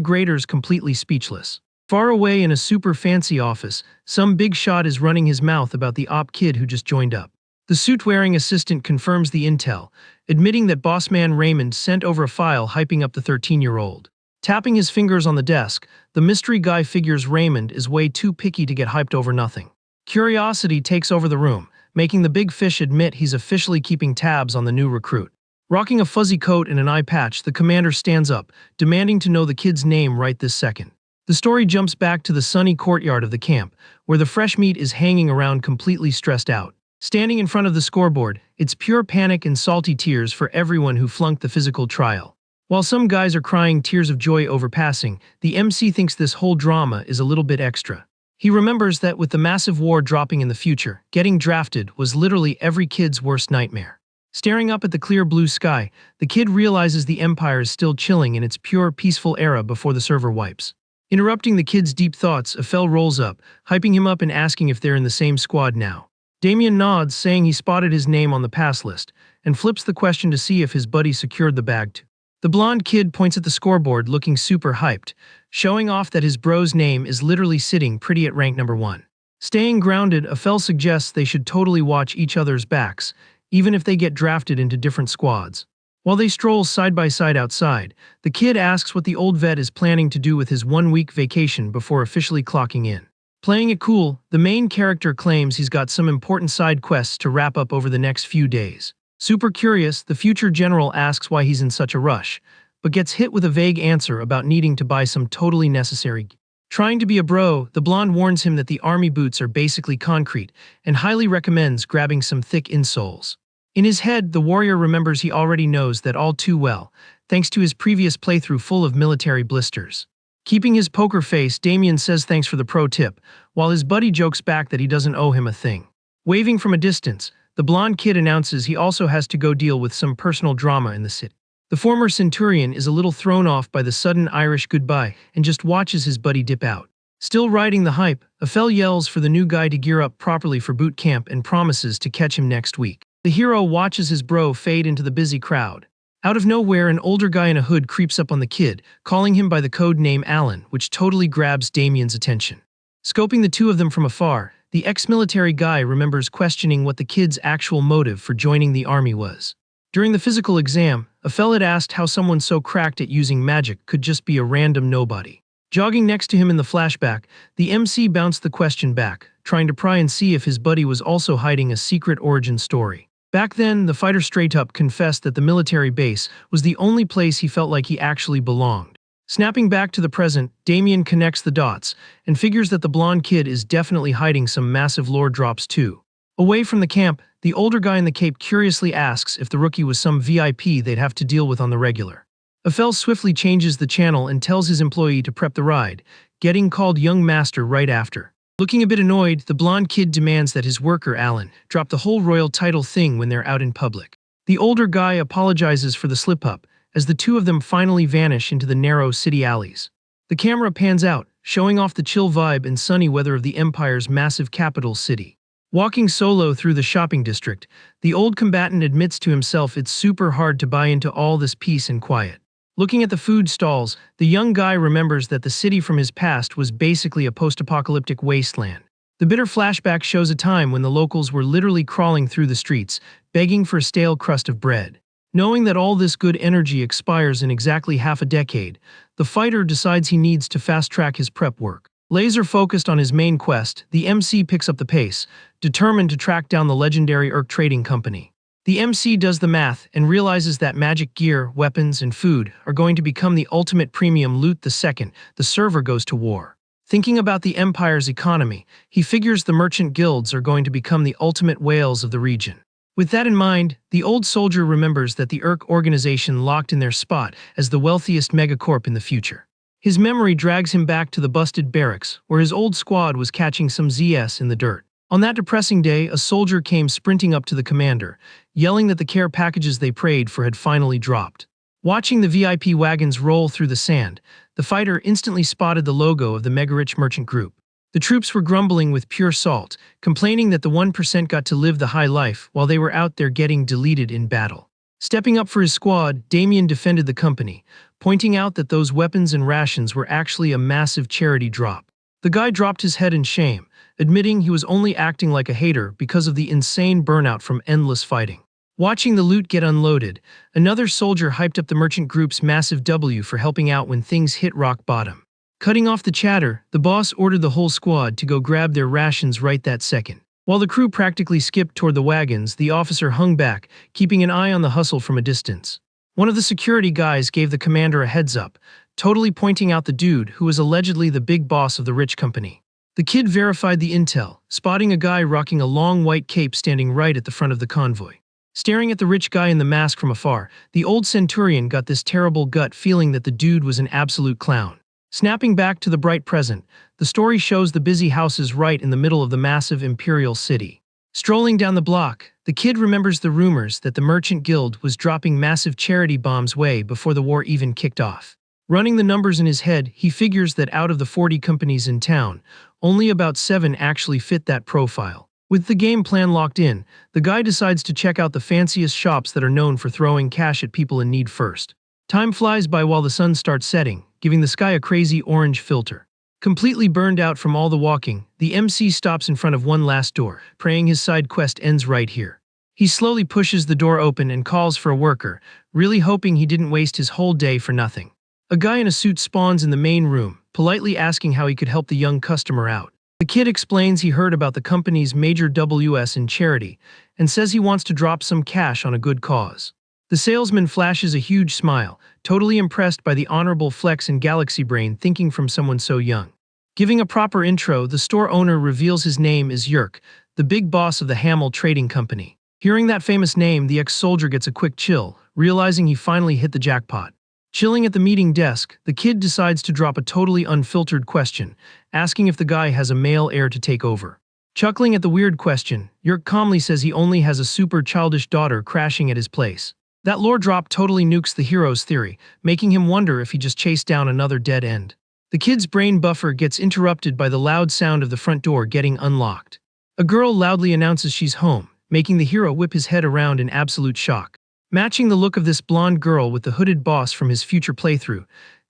graders completely speechless. Far away in a super fancy office, some big shot is running his mouth about the op kid who just joined up. The suit-wearing assistant confirms the intel, admitting that bossman Raymond sent over a file hyping up the 13-year-old. Tapping his fingers on the desk, the mystery guy figures Raymond is way too picky to get hyped over nothing. Curiosity takes over the room, making the big fish admit he's officially keeping tabs on the new recruit. Rocking a fuzzy coat and an eye patch, the commander stands up, demanding to know the kid's name right this second. The story jumps back to the sunny courtyard of the camp, where the fresh meat is hanging around completely stressed out. Standing in front of the scoreboard, it's pure panic and salty tears for everyone who flunked the physical trial. While some guys are crying tears of joy over passing, the MC thinks this whole drama is a little bit extra. He remembers that with the massive war dropping in the future, getting drafted was literally every kid's worst nightmare. Staring up at the clear blue sky, the kid realizes the Empire is still chilling in its pure, peaceful era before the server wipes. Interrupting the kid's deep thoughts, Aphel rolls up, hyping him up and asking if they're in the same squad now. Damien nods, saying he spotted his name on the pass list, and flips the question to see if his buddy secured the bag too. The blonde kid points at the scoreboard looking super hyped, showing off that his bro's name is literally sitting pretty at rank number 1. Staying grounded, Aphel suggests they should totally watch each other's backs, even if they get drafted into different squads. While they stroll side by side outside, the kid asks what the old vet is planning to do with his 1-week vacation before officially clocking in. Playing it cool, the main character claims he's got some important side quests to wrap up over the next few days. Super curious, the future general asks why he's in such a rush, but gets hit with a vague answer about needing to buy some totally necessary gear. Trying to be a bro, the blonde warns him that the army boots are basically concrete and highly recommends grabbing some thick insoles. In his head, the warrior remembers he already knows that all too well, thanks to his previous playthrough full of military blisters. Keeping his poker face, Damien says thanks for the pro tip, while his buddy jokes back that he doesn't owe him a thing. Waving from a distance, the blonde kid announces he also has to go deal with some personal drama in the city. The former centurion is a little thrown off by the sudden Irish goodbye and just watches his buddy dip out. Still riding the hype, Aphel yells for the new guy to gear up properly for boot camp and promises to catch him next week. The hero watches his bro fade into the busy crowd. Out of nowhere, an older guy in a hood creeps up on the kid, calling him by the code name Alan, which totally grabs Damien's attention. Scoping the two of them from afar, the ex-military guy remembers questioning what the kid's actual motive for joining the army was. During the physical exam, Aphel had asked how someone so cracked at using magic could just be a random nobody. Jogging next to him in the flashback, the MC bounced the question back, trying to pry and see if his buddy was also hiding a secret origin story. Back then, the fighter straight up confessed that the military base was the only place he felt like he actually belonged. Snapping back to the present, Damien connects the dots and figures that the blonde kid is definitely hiding some massive lore drops too. Away from the camp, the older guy in the cape curiously asks if the rookie was some VIP they'd have to deal with on the regular. Aphel swiftly changes the channel and tells his employee to prep the ride, getting called young master right after. Looking a bit annoyed, the blonde kid demands that his worker, Alan, drop the whole royal title thing when they're out in public. The older guy apologizes for the slip-up, as the two of them finally vanish into the narrow city alleys. The camera pans out, showing off the chill vibe and sunny weather of the Empire's massive capital city. Walking solo through the shopping district, the old combatant admits to himself it's super hard to buy into all this peace and quiet. Looking at the food stalls, the young guy remembers that the city from his past was basically a post-apocalyptic wasteland. The bitter flashback shows a time when the locals were literally crawling through the streets, begging for a stale crust of bread. Knowing that all this good energy expires in exactly half a decade, the fighter decides he needs to fast-track his prep work. Laser-focused on his main quest, the MC picks up the pace, determined to track down the legendary Urk Trading Company. The MC does the math and realizes that magic gear, weapons, and food are going to become the ultimate premium loot the second the server goes to war. Thinking about the Empire's economy, he figures the merchant guilds are going to become the ultimate whales of the region. With that in mind, the old soldier remembers that the Urk organization locked in their spot as the wealthiest megacorp in the future. His memory drags him back to the busted barracks, where his old squad was catching some ZS in the dirt. On that depressing day, a soldier came sprinting up to the commander, yelling that the care packages they prayed for had finally dropped. Watching the VIP wagons roll through the sand, the fighter instantly spotted the logo of the mega-rich merchant group. The troops were grumbling with pure salt, complaining that the 1% got to live the high life while they were out there getting deleted in battle. Stepping up for his squad, Damien defended the company, pointing out that those weapons and rations were actually a massive charity drop. The guy dropped his head in shame, admitting he was only acting like a hater because of the insane burnout from endless fighting. Watching the loot get unloaded, another soldier hyped up the merchant group's massive W for helping out when things hit rock bottom. Cutting off the chatter, the boss ordered the whole squad to go grab their rations right that second. While the crew practically skipped toward the wagons, the officer hung back, keeping an eye on the hustle from a distance. One of the security guys gave the commander a heads up, totally pointing out the dude who was allegedly the big boss of the rich company. The kid verified the intel, spotting a guy rocking a long white cape standing right at the front of the convoy. Staring at the rich guy in the mask from afar, the old centurion got this terrible gut feeling that the dude was an absolute clown. Snapping back to the bright present, the story shows the busy houses right in the middle of the massive imperial city. Strolling down the block, the kid remembers the rumors that the merchant guild was dropping massive charity bombs way before the war even kicked off. Running the numbers in his head, he figures that out of the 40 companies in town, only about 7 actually fit that profile. With the game plan locked in, the guy decides to check out the fanciest shops that are known for throwing cash at people in need first. Time flies by while the sun starts setting, giving the sky a crazy orange filter. Completely burned out from all the walking, the MC stops in front of one last door, praying his side quest ends right here. He slowly pushes the door open and calls for a worker, really hoping he didn't waste his whole day for nothing. A guy in a suit spawns in the main room, politely asking how he could help the young customer out. The kid explains he heard about the company's major WS in charity and says he wants to drop some cash on a good cause. The salesman flashes a huge smile, totally impressed by the honorable flex and galaxy brain thinking from someone so young. Giving a proper intro, the store owner reveals his name is Yerk, the big boss of the Hamel Trading Company. Hearing that famous name, the ex-soldier gets a quick chill, realizing he finally hit the jackpot. Chilling at the meeting desk, the kid decides to drop a totally unfiltered question, asking if the guy has a male heir to take over. Chuckling at the weird question, Yerk calmly says he only has a super childish daughter crashing at his place. That lore drop totally nukes the hero's theory, making him wonder if he just chased down another dead end. The kid's brain buffer gets interrupted by the loud sound of the front door getting unlocked. A girl loudly announces she's home, making the hero whip his head around in absolute shock. Matching the look of this blonde girl with the hooded boss from his future playthrough,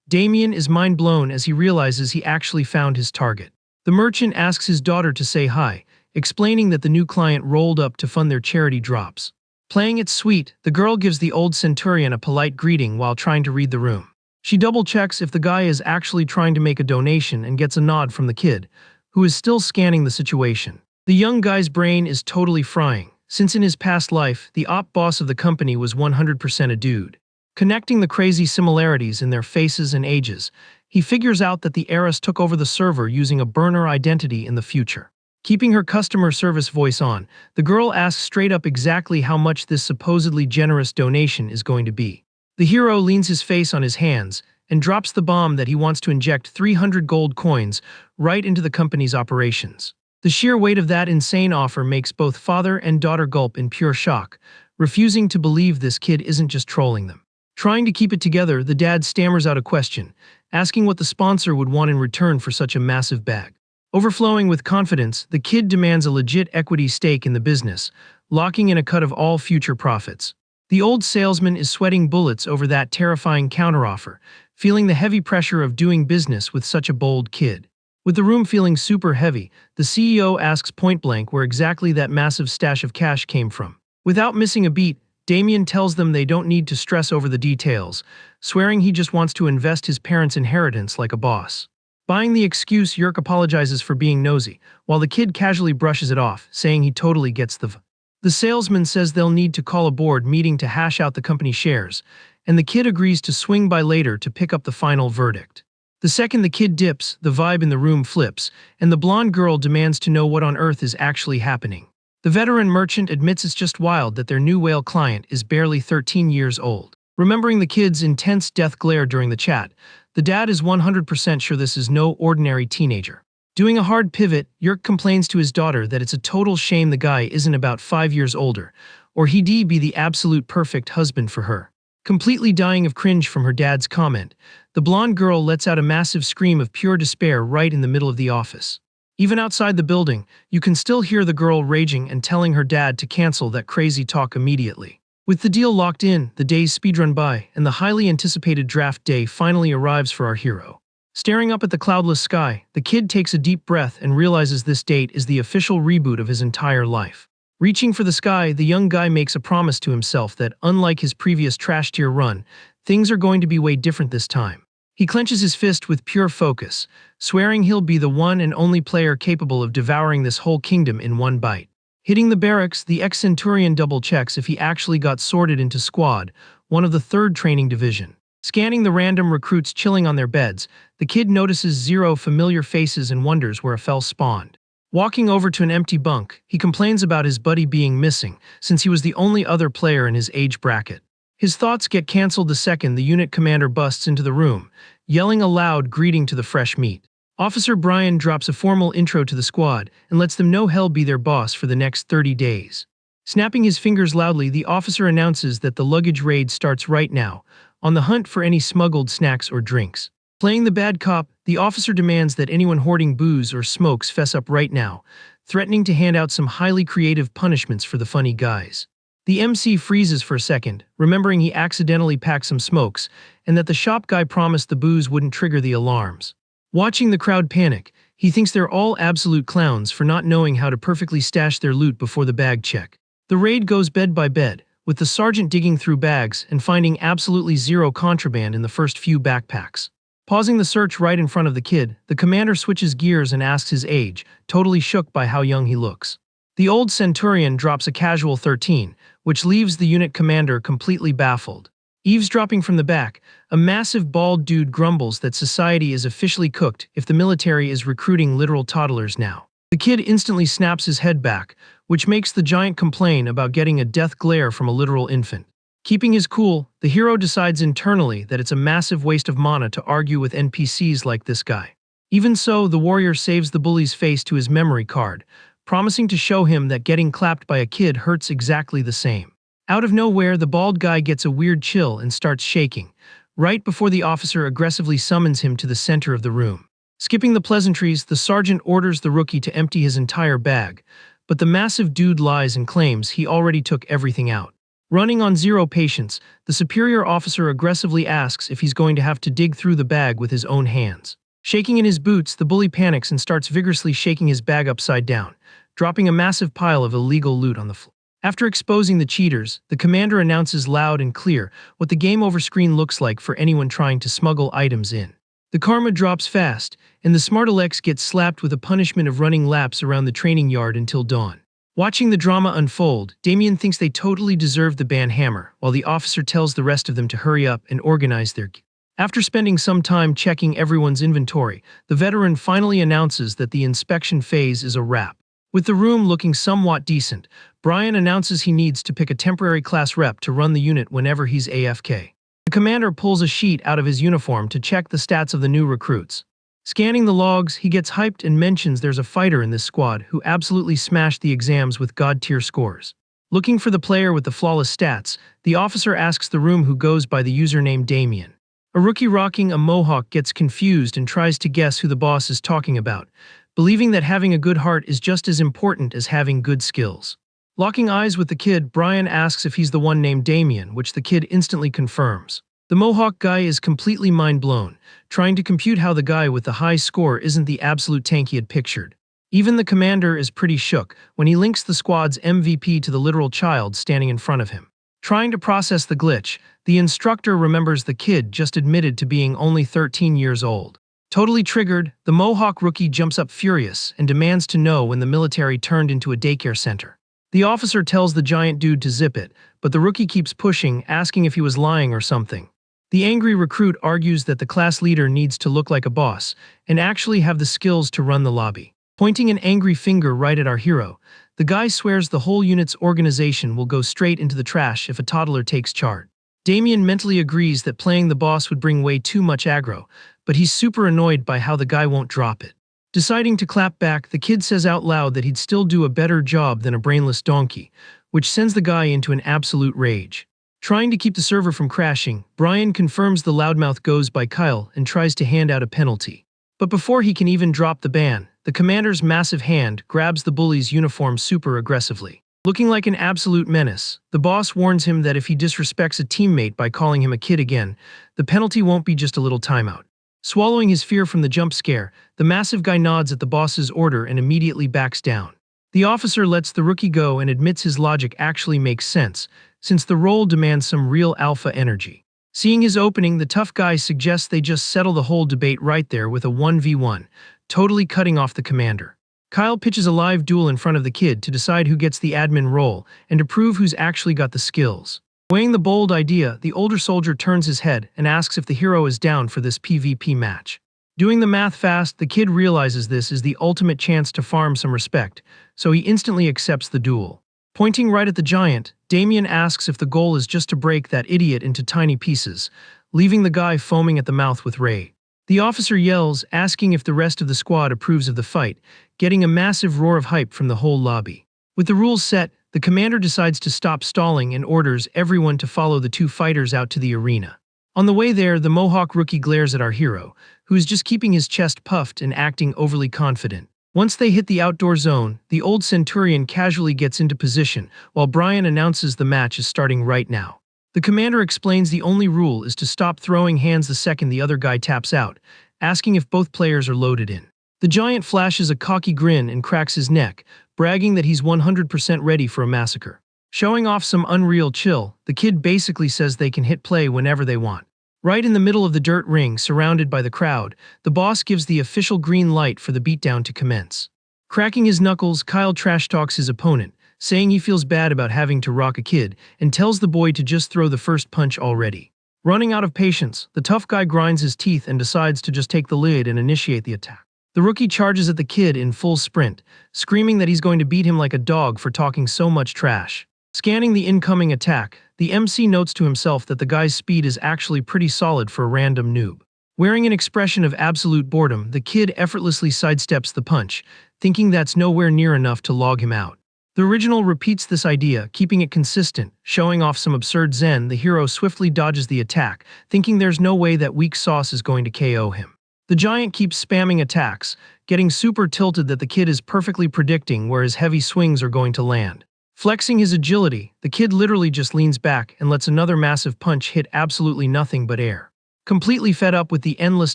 Damien is mind blown as he realizes he actually found his target. The merchant asks his daughter to say hi, explaining that the new client rolled up to fund their charity drops. Playing it sweet, the girl gives the old centurion a polite greeting while trying to read the room. She double-checks if the guy is actually trying to make a donation and gets a nod from the kid, who is still scanning the situation. The young guy's brain is totally frying, since in his past life, the op boss of the company was 100% a dude. Connecting the crazy similarities in their faces and ages, he figures out that the heiress took over the server using a burner identity in the future. Keeping her customer service voice on, the girl asks straight up exactly how much this supposedly generous donation is going to be. The hero leans his face on his hands and drops the bomb that he wants to inject 300 gold coins right into the company's operations. The sheer weight of that insane offer makes both father and daughter gulp in pure shock, refusing to believe this kid isn't just trolling them. Trying to keep it together, the dad stammers out a question, asking what the sponsor would want in return for such a massive bag. Overflowing with confidence, the kid demands a legit equity stake in the business, locking in a cut of all future profits. The old salesman is sweating bullets over that terrifying counteroffer, feeling the heavy pressure of doing business with such a bold kid. With the room feeling super heavy, the CEO asks point-blank where exactly that massive stash of cash came from. Without missing a beat, Damien tells them they don't need to stress over the details, swearing he just wants to invest his parents' inheritance like a boss. Buying the excuse, Yerk apologizes for being nosy, while the kid casually brushes it off, saying he totally gets the v. The salesman says they'll need to call a board meeting to hash out the company shares, and the kid agrees to swing by later to pick up the final verdict. The second the kid dips, the vibe in the room flips, and the blonde girl demands to know what on earth is actually happening. The veteran merchant admits it's just wild that their new whale client is barely 13 years old. Remembering the kid's intense death glare during the chat, the dad is 100% sure this is no ordinary teenager. Doing a hard pivot, Yerk complains to his daughter that it's a total shame the guy isn't about 5 years older, or he'd be the absolute perfect husband for her. Completely dying of cringe from her dad's comment, the blonde girl lets out a massive scream of pure despair right in the middle of the office. Even outside the building, you can still hear the girl raging and telling her dad to cancel that crazy talk immediately. With the deal locked in, the days speedrun by, and the highly anticipated draft day finally arrives for our hero. Staring up at the cloudless sky, the kid takes a deep breath and realizes this date is the official reboot of his entire life. Reaching for the sky, the young guy makes a promise to himself that, unlike his previous trash tier run, things are going to be way different this time. He clenches his fist with pure focus, swearing he'll be the one and only player capable of devouring this whole kingdom in one bite. Hitting the barracks, the ex-Centurion double-checks if he actually got sorted into Squad, one of the 3rd Training Division. Scanning the random recruits chilling on their beds, the kid notices 0 familiar faces and wonders where a fell spawned. Walking over to an empty bunk, he complains about his buddy being missing, since he was the only other player in his age bracket. His thoughts get cancelled the second the unit commander busts into the room, yelling a loud greeting to the fresh meat. Officer Brian drops a formal intro to the squad and lets them know he'll be their boss for the next 30 days. Snapping his fingers loudly, the officer announces that the luggage raid starts right now, on the hunt for any smuggled snacks or drinks. Playing the bad cop, the officer demands that anyone hoarding booze or smokes fess up right now, threatening to hand out some highly creative punishments for the funny guys. The MC freezes for a second, remembering he accidentally packed some smokes, and that the shop guy promised the booze wouldn't trigger the alarms. Watching the crowd panic, he thinks they're all absolute clowns for not knowing how to perfectly stash their loot before the bag check. The raid goes bed by bed, with the sergeant digging through bags and finding absolutely 0 contraband in the first few backpacks. Pausing the search right in front of the kid, the commander switches gears and asks his age, totally shook by how young he looks. The old Centurion drops a casual 13, which leaves the unit commander completely baffled. Eavesdropping from the back, a massive bald dude grumbles that society is officially cooked if the military is recruiting literal toddlers now. The kid instantly snaps his head back, which makes the giant complain about getting a death glare from a literal infant. Keeping his cool, the hero decides internally that it's a massive waste of mana to argue with NPCs like this guy. Even so, the warrior saves the bully's face to his memory card, promising to show him that getting clapped by a kid hurts exactly the same. Out of nowhere, the bald guy gets a weird chill and starts shaking, right before the officer aggressively summons him to the center of the room. Skipping the pleasantries, the sergeant orders the rookie to empty his entire bag, but the massive dude lies and claims he already took everything out. Running on 0 patience, the superior officer aggressively asks if he's going to have to dig through the bag with his own hands. Shaking in his boots, the bully panics and starts vigorously shaking his bag upside down, dropping a massive pile of illegal loot on the floor. After exposing the cheaters, the commander announces loud and clear what the game over screen looks like for anyone trying to smuggle items in. The karma drops fast, and the smart Alex gets slapped with a punishment of running laps around the training yard until dawn. Watching the drama unfold, Damien thinks they totally deserve the ban hammer, while the officer tells the rest of them to hurry up and organize their gear. After spending some time checking everyone's inventory, the veteran finally announces that the inspection phase is a wrap. With the room looking somewhat decent, Brian announces he needs to pick a temporary class rep to run the unit whenever he's AFK. The commander pulls a sheet out of his uniform to check the stats of the new recruits. Scanning the logs, he gets hyped and mentions there's a fighter in this squad who absolutely smashed the exams with god-tier scores. Looking for the player with the flawless stats, the officer asks the room who goes by the username Damien. A rookie rocking a mohawk gets confused and tries to guess who the boss is talking about, believing that having a good heart is just as important as having good skills. Locking eyes with the kid, Brian asks if he's the one named Damien, which the kid instantly confirms. The mohawk guy is completely mind-blown, trying to compute how the guy with the high score isn't the absolute tank he had pictured. Even the commander is pretty shook when he links the squad's MVP to the literal child standing in front of him. Trying to process the glitch, the instructor remembers the kid just admitted to being only 13 years old. Totally triggered, the mohawk rookie jumps up furious and demands to know when the military turned into a daycare center. The officer tells the giant dude to zip it, but the rookie keeps pushing, asking if he was lying or something. The angry recruit argues that the class leader needs to look like a boss and actually have the skills to run the lobby. Pointing an angry finger right at our hero, the guy swears the whole unit's organization will go straight into the trash if a toddler takes charge. Damien mentally agrees that playing the boss would bring way too much aggro, but he's super annoyed by how the guy won't drop it. Deciding to clap back, the kid says out loud that he'd still do a better job than a brainless donkey, which sends the guy into an absolute rage. Trying to keep the server from crashing, Brian confirms the loudmouth goes by Kyle and tries to hand out a penalty. But before he can even drop the ban, the commander's massive hand grabs the bully's uniform super aggressively. Looking like an absolute menace, the boss warns him that if he disrespects a teammate by calling him a kid again, the penalty won't be just a little timeout. Swallowing his fear from the jump scare, the massive guy nods at the boss's order and immediately backs down. The officer lets the rookie go and admits his logic actually makes sense, since the role demands some real alpha energy. Seeing his opening, the tough guy suggests they just settle the whole debate right there with a 1v1, totally cutting off the commander. Kyle pitches a live duel in front of the kid to decide who gets the admin role and to prove who's actually got the skills. Weighing the bold idea, the older soldier turns his head and asks if the hero is down for this PvP match. Doing the math fast, the kid realizes this is the ultimate chance to farm some respect, so he instantly accepts the duel. Pointing right at the giant, Damien asks if the goal is just to break that idiot into tiny pieces, leaving the guy foaming at the mouth with rage. The officer yells, asking if the rest of the squad approves of the fight, getting a massive roar of hype from the whole lobby. With the rules set, the commander decides to stop stalling and orders everyone to follow the two fighters out to the arena. On the way there, the Mohawk rookie glares at our hero, who is just keeping his chest puffed and acting overly confident. Once they hit the outdoor zone, the old Centurion casually gets into position, while Brian announces the match is starting right now. The commander explains the only rule is to stop throwing hands the second the other guy taps out, asking if both players are loaded in. The giant flashes a cocky grin and cracks his neck, bragging that he's 100% ready for a massacre. Showing off some unreal chill, the kid basically says they can hit play whenever they want. Right in the middle of the dirt ring, surrounded by the crowd, the boss gives the official green light for the beatdown to commence. Cracking his knuckles, Kyle trash talks his opponent, saying he feels bad about having to rock a kid, and tells the boy to just throw the first punch already. Running out of patience, the tough guy grinds his teeth and decides to just take the lead and initiate the attack. The rookie charges at the kid in full sprint, screaming that he's going to beat him like a dog for talking so much trash. Scanning the incoming attack, the MC notes to himself that the guy's speed is actually pretty solid for a random noob. Wearing an expression of absolute boredom, the kid effortlessly sidesteps the punch, thinking that's nowhere near enough to log him out. The original repeats this idea, keeping it consistent, showing off some absurd zen. The hero swiftly dodges the attack, thinking there's no way that weak sauce is going to KO him. The giant keeps spamming attacks, getting super tilted that the kid is perfectly predicting where his heavy swings are going to land. Flexing his agility, the kid literally just leans back and lets another massive punch hit absolutely nothing but air. Completely fed up with the endless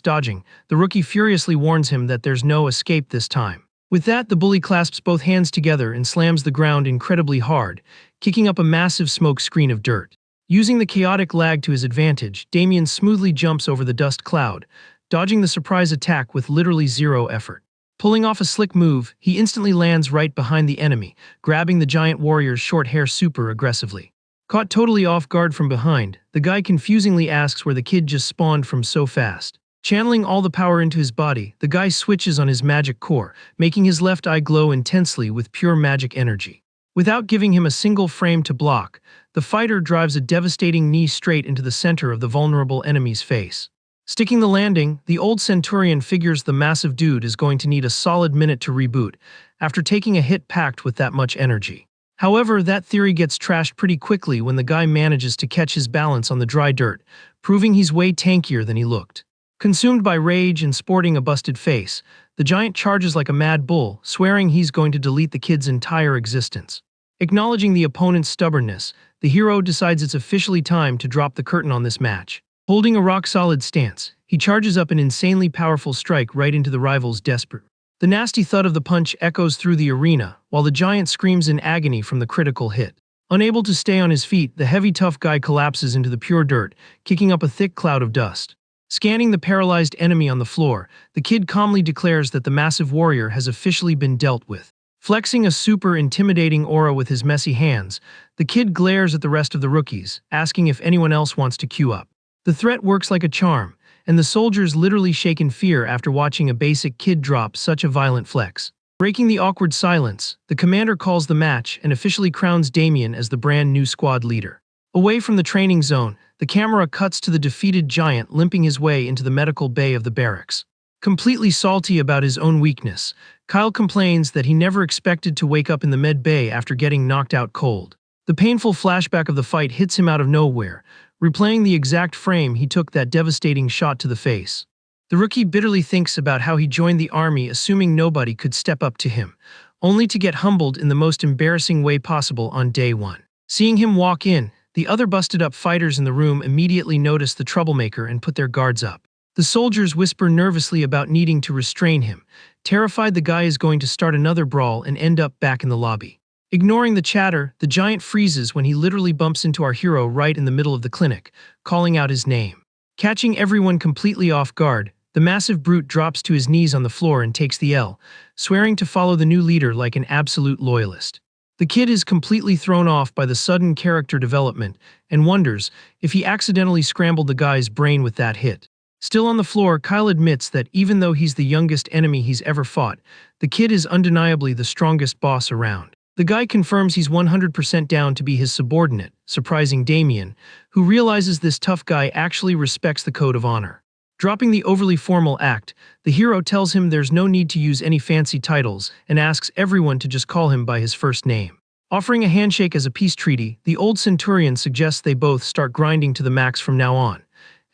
dodging, the rookie furiously warns him that there's no escape this time. With that, the bully clasps both hands together and slams the ground incredibly hard, kicking up a massive smoke screen of dirt. Using the chaotic lag to his advantage, Damien smoothly jumps over the dust cloud, dodging the surprise attack with literally zero effort. Pulling off a slick move, he instantly lands right behind the enemy, grabbing the giant warrior's short hair super aggressively. Caught totally off guard from behind, the guy confusingly asks where the kid just spawned from so fast. Channeling all the power into his body, the guy switches on his magic core, making his left eye glow intensely with pure magic energy. Without giving him a single frame to block, the fighter drives a devastating knee straight into the center of the vulnerable enemy's face. Sticking the landing, the old Centurion figures the massive dude is going to need a solid minute to reboot, after taking a hit packed with that much energy. However, that theory gets trashed pretty quickly when the guy manages to catch his balance on the dry dirt, proving he's way tankier than he looked. Consumed by rage and sporting a busted face, the giant charges like a mad bull, swearing he's going to delete the kid's entire existence. Acknowledging the opponent's stubbornness, the hero decides it's officially time to drop the curtain on this match. Holding a rock-solid stance, he charges up an insanely powerful strike right into the rival's desperate. The nasty thud of the punch echoes through the arena, while the giant screams in agony from the critical hit. Unable to stay on his feet, the heavy tough guy collapses into the pure dirt, kicking up a thick cloud of dust. Scanning the paralyzed enemy on the floor, the kid calmly declares that the massive warrior has officially been dealt with. Flexing a super intimidating aura with his messy hands, the kid glares at the rest of the rookies, asking if anyone else wants to queue up. The threat works like a charm, and the soldiers literally shake in fear after watching a basic kid drop such a violent flex. Breaking the awkward silence, the commander calls the match and officially crowns Damien as the brand new squad leader. Away from the training zone, the camera cuts to the defeated giant limping his way into the medical bay of the barracks. Completely salty about his own weakness, Kyle complains that he never expected to wake up in the med bay after getting knocked out cold. The painful flashback of the fight hits him out of nowhere, replaying the exact frame he took that devastating shot to the face. The rookie bitterly thinks about how he joined the army assuming nobody could step up to him, only to get humbled in the most embarrassing way possible on day one. Seeing him walk in, the other busted-up fighters in the room immediately notice the troublemaker and put their guards up. The soldiers whisper nervously about needing to restrain him, terrified the guy is going to start another brawl and end up back in the lobby. Ignoring the chatter, the giant freezes when he literally bumps into our hero right in the middle of the clinic, calling out his name. Catching everyone completely off guard, the massive brute drops to his knees on the floor and takes the L, swearing to follow the new leader like an absolute loyalist. The kid is completely thrown off by the sudden character development and wonders if he accidentally scrambled the guy's brain with that hit. Still on the floor, Kyle admits that even though he's the youngest enemy he's ever fought, the kid is undeniably the strongest boss around. The guy confirms he's 100% down to be his subordinate, surprising Damien, who realizes this tough guy actually respects the code of honor. Dropping the overly formal act, the hero tells him there's no need to use any fancy titles and asks everyone to just call him by his first name. Offering a handshake as a peace treaty, the old centurion suggests they both start grinding to the max from now on,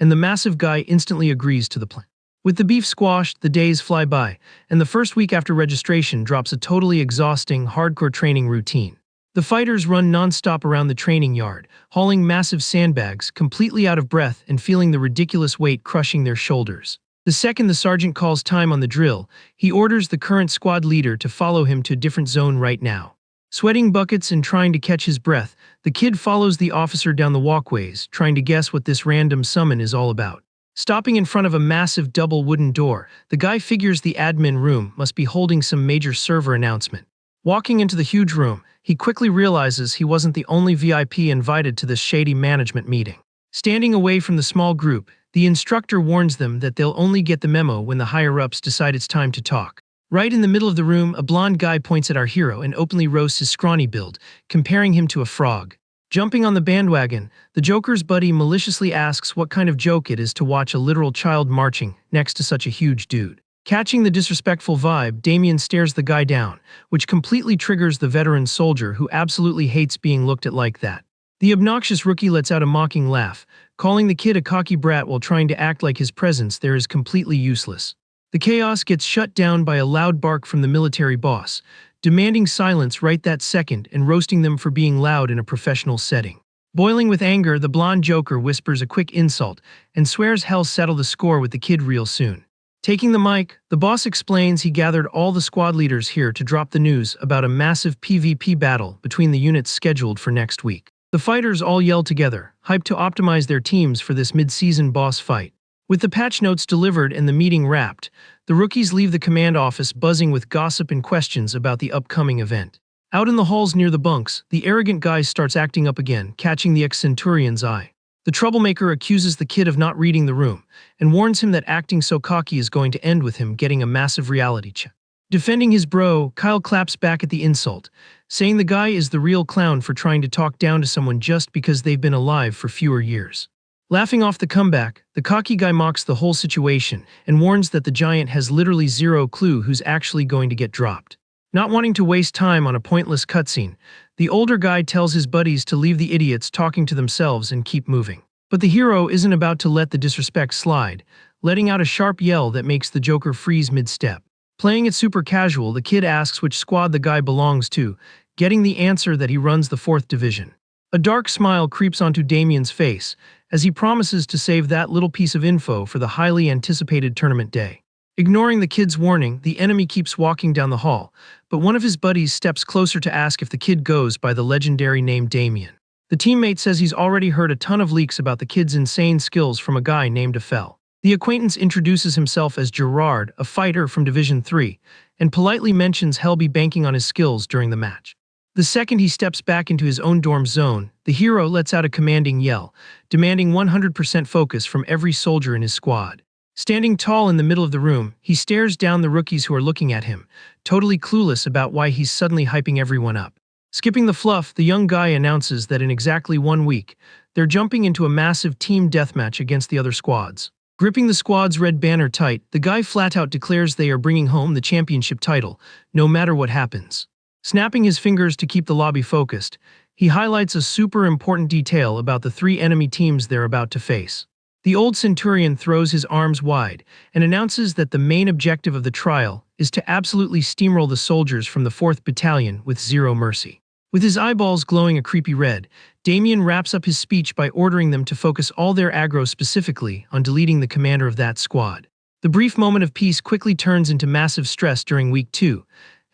and the massive guy instantly agrees to the plan. With the beef squashed, the days fly by, and the first week after registration drops a totally exhausting, hardcore training routine. The fighters run non-stop around the training yard, hauling massive sandbags, completely out of breath and feeling the ridiculous weight crushing their shoulders. The second the sergeant calls time on the drill, he orders the current squad leader to follow him to a different zone right now. Sweating buckets and trying to catch his breath, the kid follows the officer down the walkways, trying to guess what this random summon is all about. Stopping in front of a massive double wooden door, the guy figures the admin room must be holding some major server announcement. Walking into the huge room, he quickly realizes he wasn't the only VIP invited to this shady management meeting. Standing away from the small group, the instructor warns them that they'll only get the memo when the higher-ups decide it's time to talk. Right in the middle of the room, a blonde guy points at our hero and openly roasts his scrawny build, comparing him to a frog. Jumping on the bandwagon, the Joker's buddy maliciously asks what kind of joke it is to watch a literal child marching next to such a huge dude. Catching the disrespectful vibe, Damien stares the guy down, which completely triggers the veteran soldier who absolutely hates being looked at like that. The obnoxious rookie lets out a mocking laugh, calling the kid a cocky brat while trying to act like his presence there is completely useless. The chaos gets shut down by a loud bark from the military boss, demanding silence right that second and roasting them for being loud in a professional setting. Boiling with anger, the blonde Joker whispers a quick insult and swears he'll settle the score with the kid real soon. Taking the mic, the boss explains he gathered all the squad leaders here to drop the news about a massive PvP battle between the units scheduled for next week. The fighters all yell together, hyped to optimize their teams for this mid-season boss fight. With the patch notes delivered and the meeting wrapped, the rookies leave the command office buzzing with gossip and questions about the upcoming event. Out in the halls near the bunks, the arrogant guy starts acting up again, catching the ex-centurion's eye. The troublemaker accuses the kid of not reading the room and warns him that acting so cocky is going to end with him getting a massive reality check. Defending his bro, Kyle claps back at the insult, saying the guy is the real clown for trying to talk down to someone just because they've been alive for fewer years. Laughing off the comeback, the cocky guy mocks the whole situation and warns that the giant has literally zero clue who's actually going to get dropped. Not wanting to waste time on a pointless cutscene, the older guy tells his buddies to leave the idiots talking to themselves and keep moving. But the hero isn't about to let the disrespect slide, letting out a sharp yell that makes the Joker freeze mid-step. Playing it super casual, the kid asks which squad the guy belongs to, getting the answer that he runs the 4th Division. A dark smile creeps onto Damien's face as he promises to save that little piece of info for the highly anticipated tournament day. Ignoring the kid's warning, the enemy keeps walking down the hall, but one of his buddies steps closer to ask if the kid goes by the legendary name Damien. The teammate says he's already heard a ton of leaks about the kid's insane skills from a guy named Yahello. The acquaintance introduces himself as Gerard, a fighter from Division 3, and politely mentions he'll be banking on his skills during the match. The second he steps back into his own dorm zone, the hero lets out a commanding yell, demanding 100% focus from every soldier in his squad. Standing tall in the middle of the room, he stares down the rookies who are looking at him, totally clueless about why he's suddenly hyping everyone up. Skipping the fluff, the young guy announces that in exactly 1 week, they're jumping into a massive team deathmatch against the other squads. Gripping the squad's red banner tight, the guy flat out declares they are bringing home the championship title, no matter what happens. Snapping his fingers to keep the lobby focused, He highlights a super important detail about the three enemy teams they're about to face. The old centurion throws his arms wide and announces that the main objective of the trial is to absolutely steamroll the soldiers from the 4th Battalion with zero mercy. With his eyeballs glowing a creepy red, Damien wraps up his speech by ordering them to focus all their aggro specifically on deleting the commander of that squad. The brief moment of peace quickly turns into massive stress during week 2,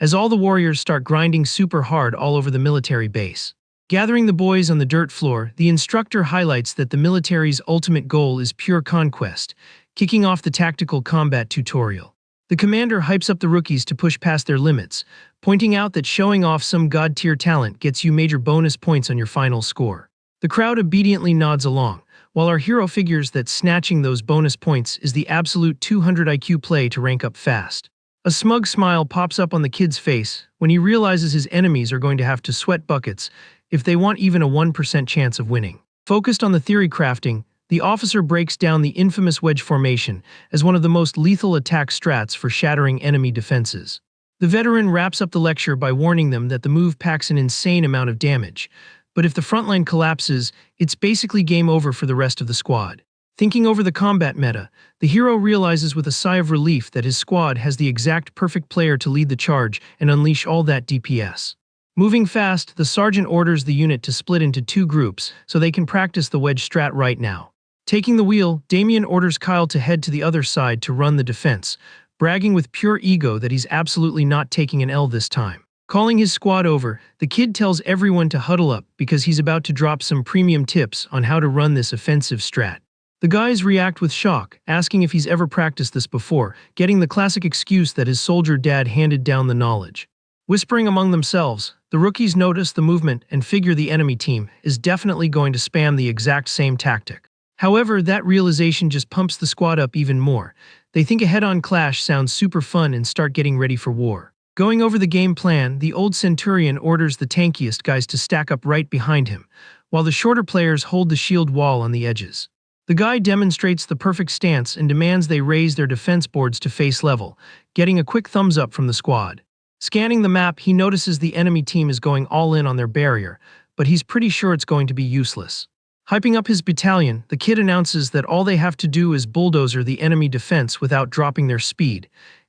as all the warriors start grinding super hard all over the military base. Gathering the boys on the dirt floor, the instructor highlights that the military's ultimate goal is pure conquest, kicking off the tactical combat tutorial. The commander hypes up the rookies to push past their limits, pointing out that showing off some god-tier talent gets you major bonus points on your final score. The crowd obediently nods along, while our hero figures that snatching those bonus points is the absolute 200 IQ play to rank up fast. A smug smile pops up on the kid's face when he realizes his enemies are going to have to sweat buckets if they want even a 1% chance of winning. Focused on the theory crafting, the officer breaks down the infamous wedge formation as one of the most lethal attack strats for shattering enemy defenses. The veteran wraps up the lecture by warning them that the move packs an insane amount of damage, but if the frontline collapses, it's basically game over for the rest of the squad. Thinking over the combat meta, the hero realizes with a sigh of relief that his squad has the exact perfect player to lead the charge and unleash all that DPS. Moving fast, the sergeant orders the unit to split into 2 groups so they can practice the wedge strat right now. Taking the wheel, Damien orders Kyle to head to the other side to run the defense, bragging with pure ego that he's absolutely not taking an L this time. Calling his squad over, the kid tells everyone to huddle up because he's about to drop some premium tips on how to run this offensive strat. The guys react with shock, asking if he's ever practiced this before, getting the classic excuse that his soldier dad handed down the knowledge. Whispering among themselves, the rookies notice the movement and figure the enemy team is definitely going to spam the exact same tactic. However, that realization just pumps the squad up even more. They think a head-on clash sounds super fun and start getting ready for war. Going over the game plan, the old centurion orders the tankiest guys to stack up right behind him, while the shorter players hold the shield wall on the edges. The guy demonstrates the perfect stance and demands they raise their defense boards to face level, getting a quick thumbs up from the squad. Scanning the map, he notices the enemy team is going all in on their barrier, but he's pretty sure it's going to be useless. Hyping up his battalion, the kid announces that all they have to do is bulldozer the enemy defense without dropping their speed,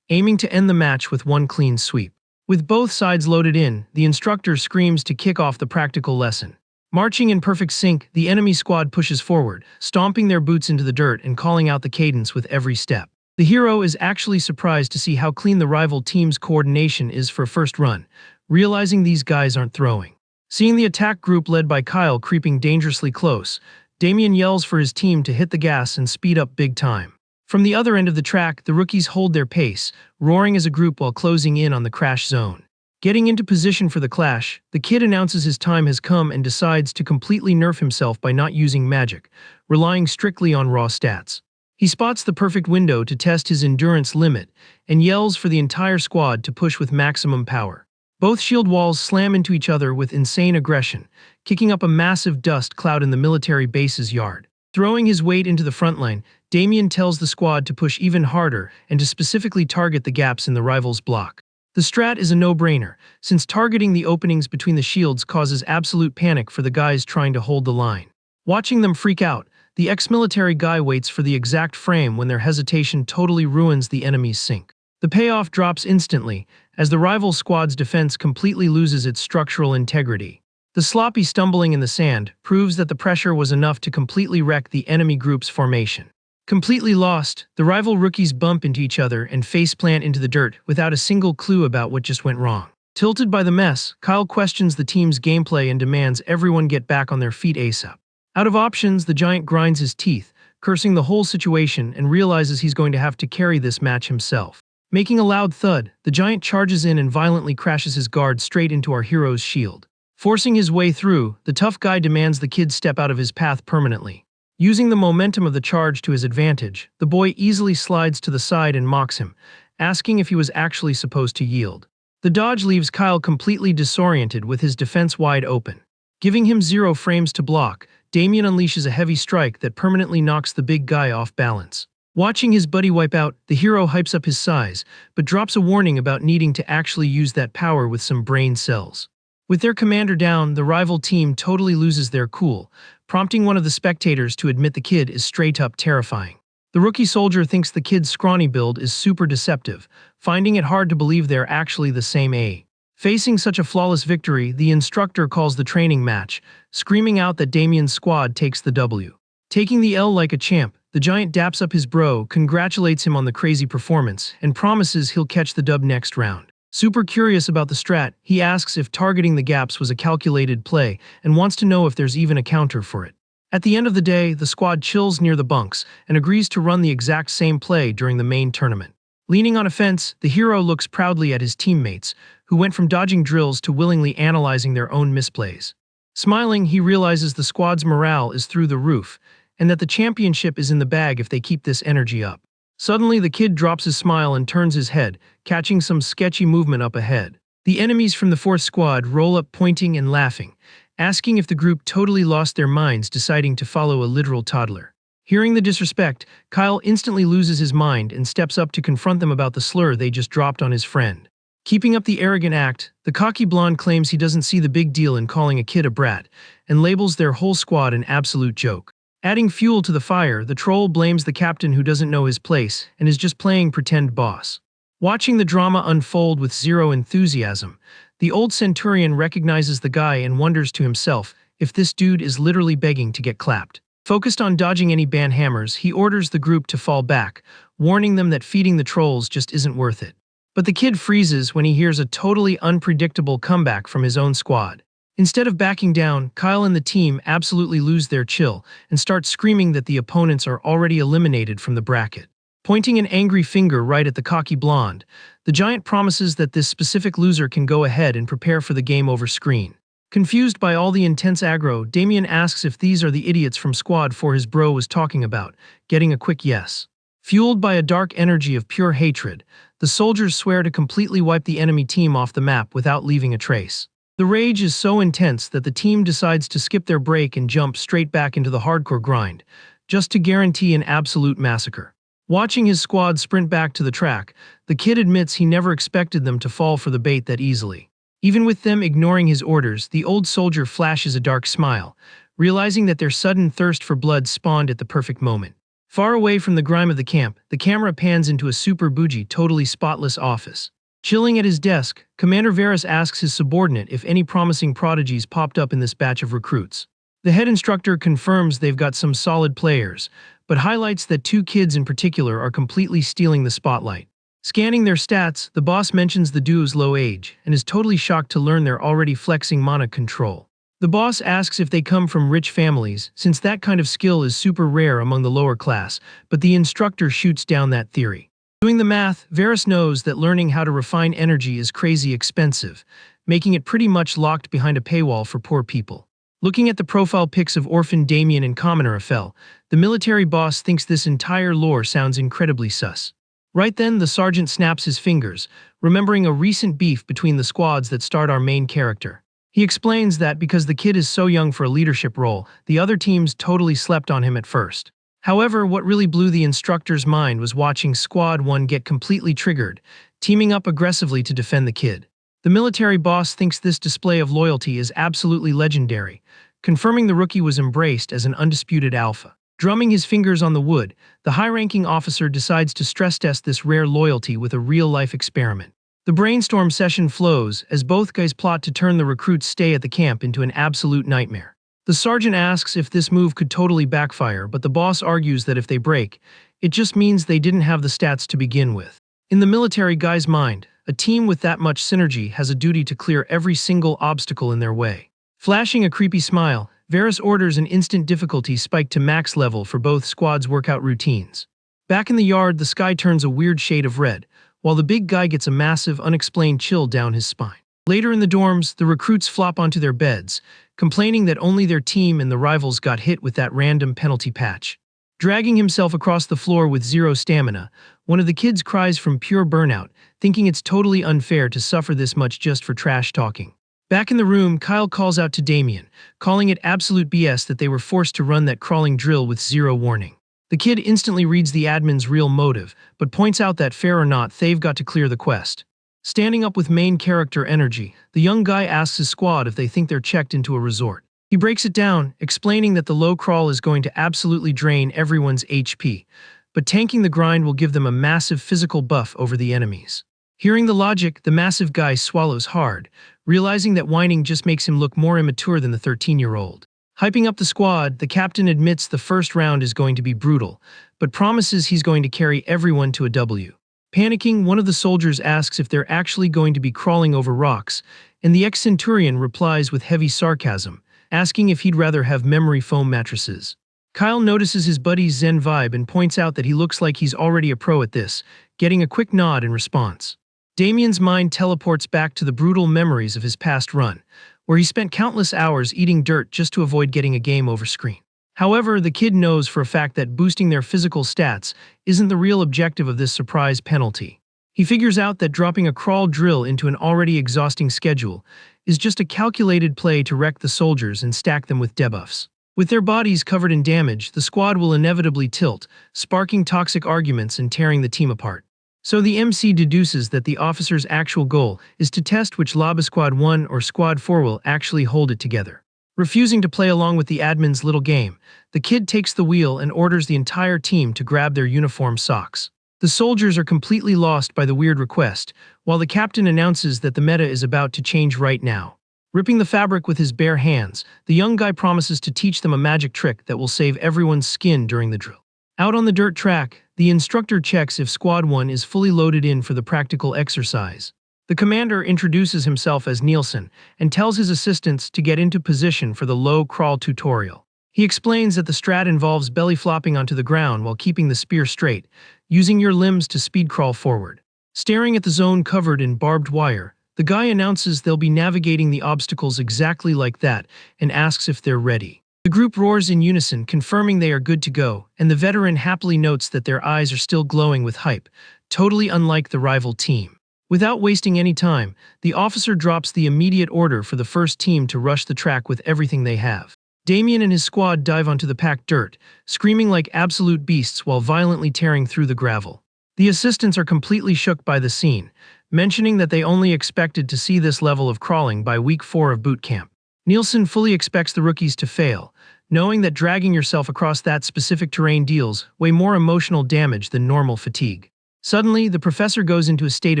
aiming to end the match with one clean sweep. With both sides loaded in, the instructor screams to kick off the practical lesson. Marching in perfect sync, the enemy squad pushes forward, stomping their boots into the dirt and calling out the cadence with every step. The hero is actually surprised to see how clean the rival team's coordination is for a first run, realizing these guys aren't throwing. Seeing the attack group led by Kyle creeping dangerously close, Damien yells for his team to hit the gas and speed up big time. From the other end of the track, the rookies hold their pace, roaring as a group while closing in on the crash zone. Getting into position for the clash, the kid announces his time has come and decides to completely nerf himself by not using magic, relying strictly on raw stats. He spots the perfect window to test his endurance limit and yells for the entire squad to push with maximum power. Both shield walls slam into each other with insane aggression, kicking up a massive dust cloud in the military base's yard. Throwing his weight into the front line, Damien tells the squad to push even harder and to specifically target the gaps in the rival's block. The strat is a no-brainer, since targeting the openings between the shields causes absolute panic for the guys trying to hold the line. Watching them freak out, the ex-military guy waits for the exact frame when their hesitation totally ruins the enemy's sync. The payoff drops instantly, as the rival squad's defense completely loses its structural integrity. The sloppy stumbling in the sand proves that the pressure was enough to completely wreck the enemy group's formation. Completely lost, the rival rookies bump into each other and faceplant into the dirt without a single clue about what just went wrong. Tilted by the mess, Kyle questions the team's gameplay and demands everyone get back on their feet ASAP. Out of options, the giant grinds his teeth, cursing the whole situation and realizes he's going to have to carry this match himself. Making a loud thud, the giant charges in and violently crashes his guard straight into our hero's shield. Forcing his way through, the tough guy demands the kid step out of his path permanently. Using the momentum of the charge to his advantage, the boy easily slides to the side and mocks him, asking if he was actually supposed to yield. The dodge leaves Kyle completely disoriented with his defense wide open. Giving him 0 frames to block, Damien unleashes a heavy strike that permanently knocks the big guy off balance. Watching his buddy wipe out, the hero hypes up his size, but drops a warning about needing to actually use that power with some brain cells. With their commander down, the rival team totally loses their cool, prompting one of the spectators to admit the kid is straight up terrifying. The rookie soldier thinks the kid's scrawny build is super deceptive, finding it hard to believe they're actually the same age. Facing such a flawless victory, the instructor calls the training match, screaming out that Damien's squad takes the W. Taking the L like a champ, the giant daps up his bro, congratulates him on the crazy performance, and promises he'll catch the dub next round. Super curious about the strat, he asks if targeting the gaps was a calculated play and wants to know if there's even a counter for it. At the end of the day, the squad chills near the bunks and agrees to run the exact same play during the main tournament. Leaning on a fence, the hero looks proudly at his teammates, who went from dodging drills to willingly analyzing their own misplays. Smiling, he realizes the squad's morale is through the roof, and that the championship is in the bag if they keep this energy up. Suddenly, the kid drops his smile and turns his head, catching some sketchy movement up ahead. The enemies from the fourth squad roll up pointing and laughing, asking if the group totally lost their minds deciding to follow a literal toddler. Hearing the disrespect, Kyle instantly loses his mind and steps up to confront them about the slur they just dropped on his friend. Keeping up the arrogant act, the cocky blonde claims he doesn't see the big deal in calling a kid a brat, and labels their whole squad an absolute joke. Adding fuel to the fire, the troll blames the captain who doesn't know his place and is just playing pretend boss. Watching the drama unfold with zero enthusiasm, the old centurion recognizes the guy and wonders to himself if this dude is literally begging to get clapped. Focused on dodging any ban hammers, he orders the group to fall back, warning them that feeding the trolls just isn't worth it. But the kid freezes when he hears a totally unpredictable comeback from his own squad. Instead of backing down, Kyle and the team absolutely lose their chill and start screaming that the opponents are already eliminated from the bracket. Pointing an angry finger right at the cocky blonde, the giant promises that this specific loser can go ahead and prepare for the game over screen. Confused by all the intense aggro, Damien asks if these are the idiots from Squad 4 his bro was talking about, getting a quick yes. Fueled by a dark energy of pure hatred, the soldiers swear to completely wipe the enemy team off the map without leaving a trace. The rage is so intense that the team decides to skip their break and jump straight back into the hardcore grind, just to guarantee an absolute massacre. Watching his squad sprint back to the track, the kid admits he never expected them to fall for the bait that easily. Even with them ignoring his orders, the old soldier flashes a dark smile, realizing that their sudden thirst for blood spawned at the perfect moment. Far away from the grime of the camp, the camera pans into a super bougie, totally spotless office. Chilling at his desk, Commander Varys asks his subordinate if any promising prodigies popped up in this batch of recruits. The head instructor confirms they've got some solid players, but highlights that two kids in particular are completely stealing the spotlight. Scanning their stats, the boss mentions the duo's low age and is totally shocked to learn they're already flexing mana control. The boss asks if they come from rich families, since that kind of skill is super rare among the lower class, but the instructor shoots down that theory. Doing the math, Varys knows that learning how to refine energy is crazy expensive, making it pretty much locked behind a paywall for poor people. Looking at the profile pics of Orphan Damien and Commoner Aphel, the military boss thinks this entire lore sounds incredibly sus. Right then, the sergeant snaps his fingers, remembering a recent beef between the squads that starred our main character. He explains that because the kid is so young for a leadership role, the other teams totally slept on him at first. However, what really blew the instructor's mind was watching Squad 1 get completely triggered, teaming up aggressively to defend the kid. The military boss thinks this display of loyalty is absolutely legendary, confirming the rookie was embraced as an undisputed alpha. Drumming his fingers on the wood, the high-ranking officer decides to stress test this rare loyalty with a real-life experiment. The brainstorm session flows as both guys plot to turn the recruits' stay at the camp into an absolute nightmare. The sergeant asks if this move could totally backfire, but the boss argues that if they break, it just means they didn't have the stats to begin with. In the military guy's mind, a team with that much synergy has a duty to clear every single obstacle in their way. Flashing a creepy smile, Varys orders an instant difficulty spike to max level for both squads' workout routines. Back in the yard, the sky turns a weird shade of red, while the big guy gets a massive, unexplained chill down his spine. Later in the dorms, the recruits flop onto their beds, complaining that only their team and the rivals got hit with that random penalty patch. Dragging himself across the floor with zero stamina, one of the kids cries from pure burnout, thinking it's totally unfair to suffer this much just for trash talking. Back in the room, Kyle calls out to Damien, calling it absolute BS that they were forced to run that crawling drill with zero warning. The kid instantly reads the admin's real motive, but points out that fair or not, they've got to clear the quest. Standing up with main character energy, the young guy asks his squad if they think they're checked into a resort. He breaks it down, explaining that the low crawl is going to absolutely drain everyone's HP, but tanking the grind will give them a massive physical buff over the enemies. Hearing the logic, the massive guy swallows hard, realizing that whining just makes him look more immature than the 13-year-old. Hyping up the squad, the captain admits the first round is going to be brutal, but promises he's going to carry everyone to a W. Panicking, one of the soldiers asks if they're actually going to be crawling over rocks, and the ex-centurion replies with heavy sarcasm, asking if he'd rather have memory foam mattresses. Kyle notices his buddy's zen vibe and points out that he looks like he's already a pro at this, getting a quick nod in response. Damien's mind teleports back to the brutal memories of his past run, where he spent countless hours eating dirt just to avoid getting a game over screen. However, the kid knows for a fact that boosting their physical stats isn't the real objective of this surprise penalty. He figures out that dropping a crawl drill into an already exhausting schedule is just a calculated play to wreck the soldiers and stack them with debuffs. With their bodies covered in damage, the squad will inevitably tilt, sparking toxic arguments and tearing the team apart. So the MC deduces that the officer's actual goal is to test which Lava Squad 1 or Squad 4 will actually hold it together. Refusing to play along with the admin's little game, the kid takes the wheel and orders the entire team to grab their uniform socks. The soldiers are completely lost by the weird request, while the captain announces that the meta is about to change right now. Ripping the fabric with his bare hands, the young guy promises to teach them a magic trick that will save everyone's skin during the drill. Out on the dirt track, the instructor checks if Squad 1 is fully loaded in for the practical exercise. The commander introduces himself as Nielsen and tells his assistants to get into position for the low crawl tutorial. He explains that the strat involves belly flopping onto the ground while keeping the spear straight, using your limbs to speed crawl forward. Staring at the zone covered in barbed wire, the guy announces they'll be navigating the obstacles exactly like that and asks if they're ready. The group roars in unison, confirming they are good to go, and the veteran happily notes that their eyes are still glowing with hype, totally unlike the rival team. Without wasting any time, the officer drops the immediate order for the first team to rush the track with everything they have. Damien and his squad dive onto the packed dirt, screaming like absolute beasts while violently tearing through the gravel. The assistants are completely shook by the scene, mentioning that they only expected to see this level of crawling by week 4 of boot camp. Nielsen fully expects the rookies to fail, knowing that dragging yourself across that specific terrain deals way more emotional damage than normal fatigue. Suddenly, the professor goes into a state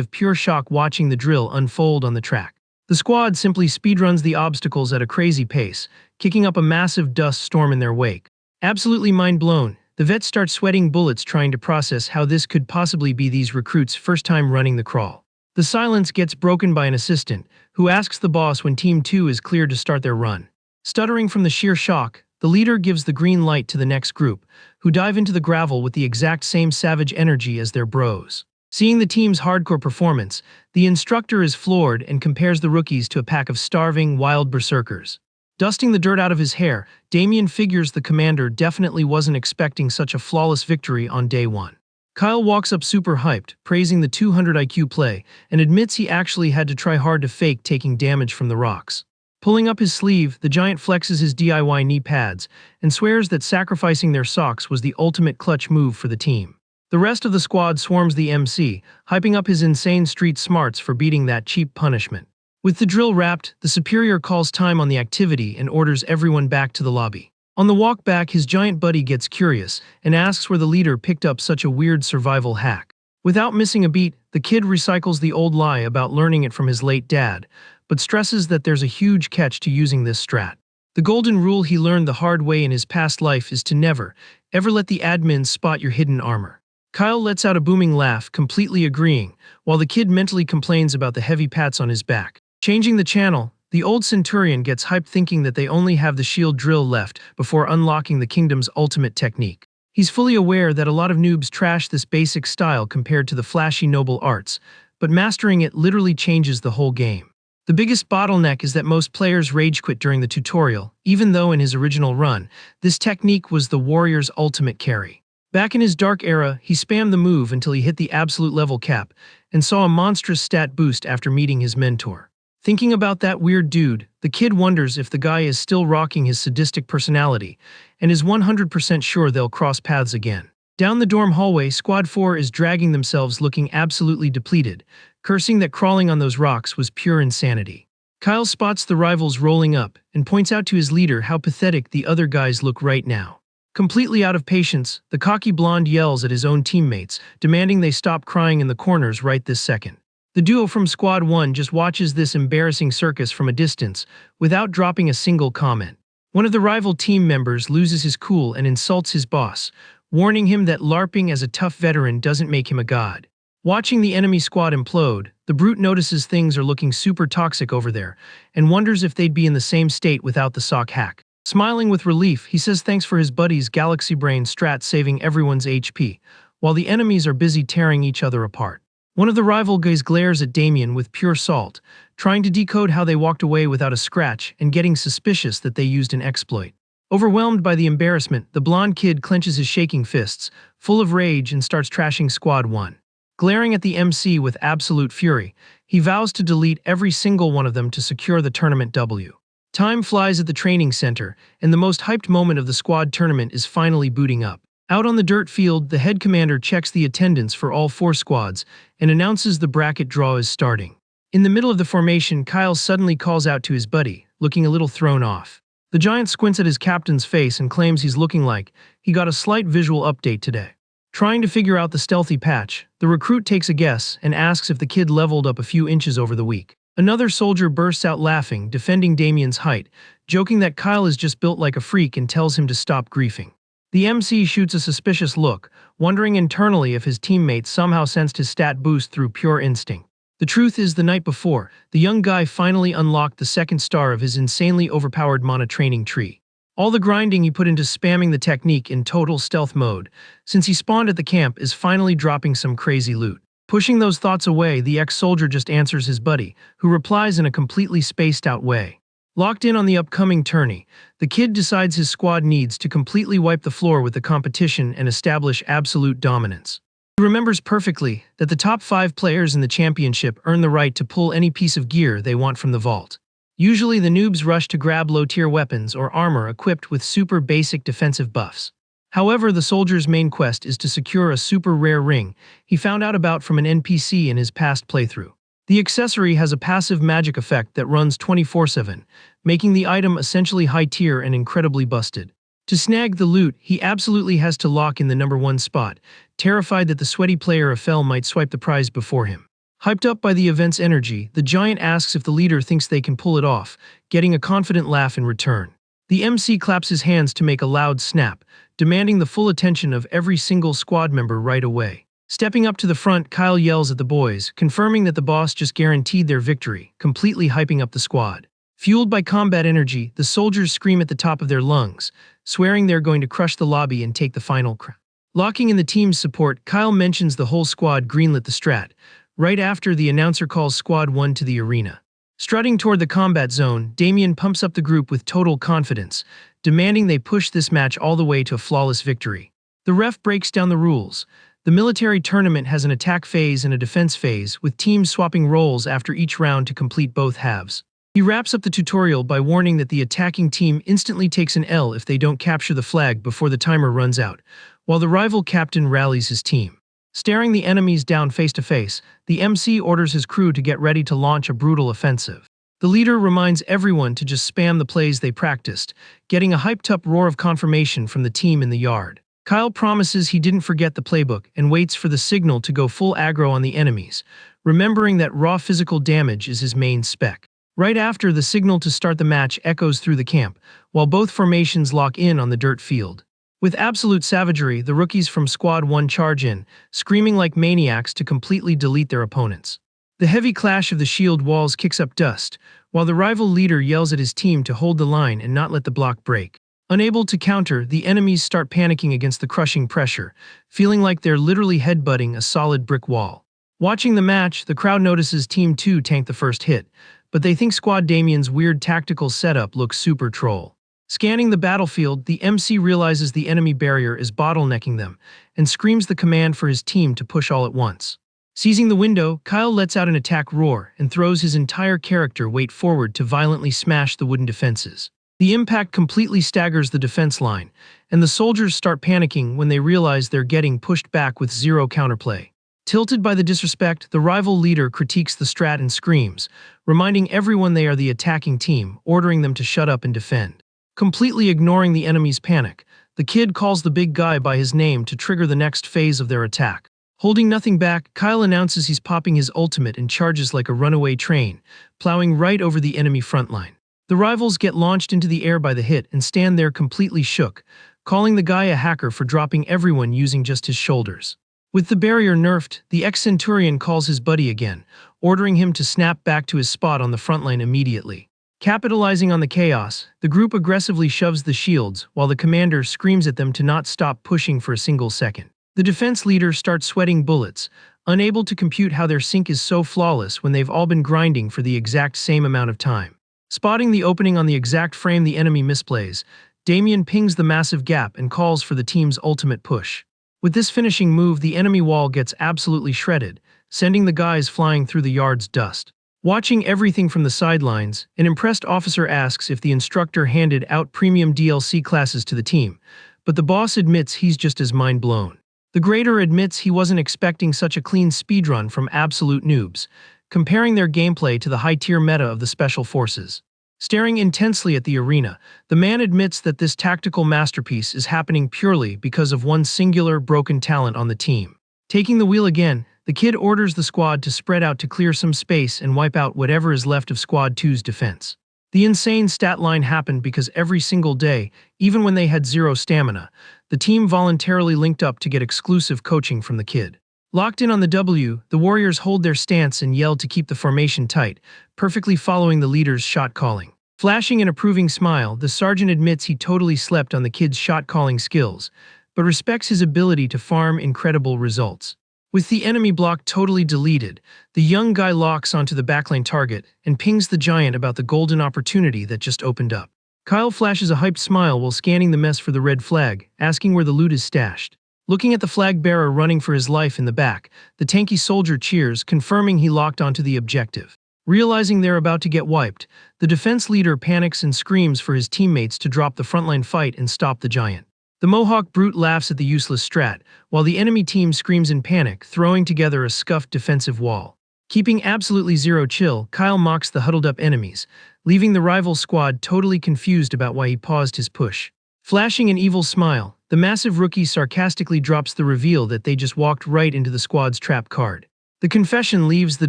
of pure shock watching the drill unfold on the track. The squad simply speedruns the obstacles at a crazy pace, kicking up a massive dust storm in their wake. Absolutely mind-blown, the vets start sweating bullets trying to process how this could possibly be these recruits' first time running the crawl. The silence gets broken by an assistant, who asks the boss when Team 2 is cleared to start their run. Stuttering from the sheer shock, the leader gives the green light to the next group, who dive into the gravel with the exact same savage energy as their bros. Seeing the team's hardcore performance, the instructor is floored and compares the rookies to a pack of starving, wild berserkers. Dusting the dirt out of his hair, Damien figures the commander definitely wasn't expecting such a flawless victory on day 1. Kyle walks up super hyped, praising the 200 IQ play, and admits he actually had to try hard to fake taking damage from the rocks. Pulling up his sleeve, the giant flexes his DIY knee pads and swears that sacrificing their socks was the ultimate clutch move for the team. The rest of the squad swarms the MC, hyping up his insane street smarts for beating that cheap punishment. With the drill wrapped, the superior calls time on the activity and orders everyone back to the lobby. On the walk back, his giant buddy gets curious and asks where the leader picked up such a weird survival hack. Without missing a beat, the kid recycles the old lie about learning it from his late dad, but stresses that there's a huge catch to using this strat. The golden rule he learned the hard way in his past life is to never, ever let the admins spot your hidden armor. Kyle lets out a booming laugh, completely agreeing, while the kid mentally complains about the heavy pats on his back. Changing the channel, the old centurion gets hyped thinking that they only have the shield drill left before unlocking the kingdom's ultimate technique. He's fully aware that a lot of noobs trash this basic style compared to the flashy noble arts, but mastering it literally changes the whole game. The biggest bottleneck is that most players rage quit during the tutorial, even though in his original run, this technique was the warrior's ultimate carry. Back in his dark era, he spammed the move until he hit the absolute level cap and saw a monstrous stat boost after meeting his mentor. Thinking about that weird dude, the kid wonders if the guy is still rocking his sadistic personality and is 100% sure they'll cross paths again. Down the dorm hallway, Squad 4 is dragging themselves looking absolutely depleted, cursing that crawling on those rocks was pure insanity. Kyle spots the rivals rolling up and points out to his leader how pathetic the other guys look right now. Completely out of patience, the cocky blonde yells at his own teammates, demanding they stop crying in the corners right this second. The duo from Squad 1 just watches this embarrassing circus from a distance, without dropping a single comment. One of the rival team members loses his cool and insults his boss, warning him that LARPing as a tough veteran doesn't make him a god. Watching the enemy squad implode, the brute notices things are looking super toxic over there, and wonders if they'd be in the same state without the sock hack. Smiling with relief, he says thanks for his buddy's Galaxy Brain strat saving everyone's HP, while the enemies are busy tearing each other apart. One of the rival guys glares at Damien with pure salt, trying to decode how they walked away without a scratch and getting suspicious that they used an exploit. Overwhelmed by the embarrassment, the blonde kid clenches his shaking fists, full of rage, and starts trashing Squad 1. Glaring at the MC with absolute fury, he vows to delete every single one of them to secure the tournament W. Time flies at the training center, and the most hyped moment of the squad tournament is finally booting up. Out on the dirt field, the head commander checks the attendance for all 4 squads and announces the bracket draw is starting. In the middle of the formation, Kyle suddenly calls out to his buddy, looking a little thrown off. The giant squints at his captain's face and claims he's looking like he got a slight visual update today. Trying to figure out the stealthy patch, the recruit takes a guess and asks if the kid leveled up a few inches over the week. Another soldier bursts out laughing, defending Damien's height, joking that Kyle is just built like a freak and tells him to stop griefing. The MC shoots a suspicious look, wondering internally if his teammates somehow sensed his stat boost through pure instinct. The truth is, the night before, the young guy finally unlocked the second star of his insanely overpowered mana training tree. All the grinding he put into spamming the technique in total stealth mode, since he spawned at the camp, is finally dropping some crazy loot. Pushing those thoughts away, the ex-soldier just answers his buddy, who replies in a completely spaced-out way. Locked in on the upcoming tourney, the kid decides his squad needs to completely wipe the floor with the competition and establish absolute dominance. He remembers perfectly that the top 5 players in the championship earn the right to pull any piece of gear they want from the vault. Usually the noobs rush to grab low-tier weapons or armor equipped with super basic defensive buffs. However, the soldier's main quest is to secure a super rare ring he found out about from an NPC in his past playthrough. The accessory has a passive magic effect that runs 24/7, making the item essentially high-tier and incredibly busted. To snag the loot, he absolutely has to lock in the number 1 spot, terrified that the sweaty player of Fell might swipe the prize before him. Hyped up by the event's energy, the giant asks if the leader thinks they can pull it off, getting a confident laugh in return. The MC claps his hands to make a loud snap, demanding the full attention of every single squad member right away. Stepping up to the front, Kyle yells at the boys, confirming that the boss just guaranteed their victory, completely hyping up the squad. Fueled by combat energy, the soldiers scream at the top of their lungs, swearing they're going to crush the lobby and take the final crown. Locking in the team's support, Kyle mentions the whole squad greenlit the strat, right after the announcer calls Squad 1 to the arena. Strutting toward the combat zone, Damien pumps up the group with total confidence, demanding they push this match all the way to a flawless victory. The ref breaks down the rules. The military tournament has an attack phase and a defense phase, with teams swapping roles after each round to complete both halves. He wraps up the tutorial by warning that the attacking team instantly takes an L if they don't capture the flag before the timer runs out, while the rival captain rallies his team. Staring the enemies down face to face, the MC orders his crew to get ready to launch a brutal offensive. The leader reminds everyone to just spam the plays they practiced, getting a hyped-up roar of confirmation from the team in the yard. Kyle promises he didn't forget the playbook and waits for the signal to go full aggro on the enemies, remembering that raw physical damage is his main spec. Right after, the signal to start the match echoes through the camp, while both formations lock in on the dirt field. With absolute savagery, the rookies from Squad 1 charge in, screaming like maniacs to completely delete their opponents. The heavy clash of the shield walls kicks up dust, while the rival leader yells at his team to hold the line and not let the block break. Unable to counter, the enemies start panicking against the crushing pressure, feeling like they're literally headbutting a solid brick wall. Watching the match, the crowd notices Team 2 tank the first hit, but they think Squad Damien's weird tactical setup looks super troll. Scanning the battlefield, the MC realizes the enemy barrier is bottlenecking them and screams the command for his team to push all at once. Seizing the window, Kyle lets out an attack roar and throws his entire character weight forward to violently smash the wooden defenses. The impact completely staggers the defense line, and the soldiers start panicking when they realize they're getting pushed back with zero counterplay. Tilted by the disrespect, the rival leader critiques the strat and screams, reminding everyone they are the attacking team, ordering them to shut up and defend. Completely ignoring the enemy's panic, the kid calls the big guy by his name to trigger the next phase of their attack. Holding nothing back, Kyle announces he's popping his ultimate and charges like a runaway train, plowing right over the enemy front line. The rivals get launched into the air by the hit and stand there completely shook, calling the guy a hacker for dropping everyone using just his shoulders. With the barrier nerfed, the ex-Centurion calls his buddy again, ordering him to snap back to his spot on the front line immediately. Capitalizing on the chaos, the group aggressively shoves the shields while the commander screams at them to not stop pushing for a single second. The defense leader starts sweating bullets, unable to compute how their sync is so flawless when they've all been grinding for the exact same amount of time. Spotting the opening on the exact frame the enemy misplays, Damien pings the massive gap and calls for the team's ultimate push. With this finishing move, the enemy wall gets absolutely shredded, sending the guys flying through the yard's dust. Watching everything from the sidelines, an impressed officer asks if the instructor handed out premium DLC classes to the team, but the boss admits he's just as mind blown. The grader admits he wasn't expecting such a clean speedrun from absolute noobs, comparing their gameplay to the high-tier meta of the Special Forces. Staring intensely at the arena, the man admits that this tactical masterpiece is happening purely because of one singular broken talent on the team. Taking the wheel again, the kid orders the squad to spread out to clear some space and wipe out whatever is left of Squad 2's defense. The insane stat line happened because every single day, even when they had zero stamina, the team voluntarily linked up to get exclusive coaching from the kid. Locked in on the W, the Warriors hold their stance and yell to keep the formation tight, perfectly following the leader's shot calling. Flashing an approving smile, the sergeant admits he totally slept on the kid's shot calling skills, but respects his ability to farm incredible results. With the enemy block totally deleted, the young guy locks onto the backline target and pings the giant about the golden opportunity that just opened up. Kyle flashes a hyped smile while scanning the mess for the red flag, asking where the loot is stashed. Looking at the flag bearer running for his life in the back, the tanky soldier cheers, confirming he locked onto the objective. Realizing they're about to get wiped, the defense leader panics and screams for his teammates to drop the frontline fight and stop the giant. The Mohawk brute laughs at the useless strat, while the enemy team screams in panic, throwing together a scuffed defensive wall. Keeping absolutely zero chill, Kyle mocks the huddled-up enemies, leaving the rival squad totally confused about why he paused his push. Flashing an evil smile, the massive rookie sarcastically drops the reveal that they just walked right into the squad's trap card. The confession leaves the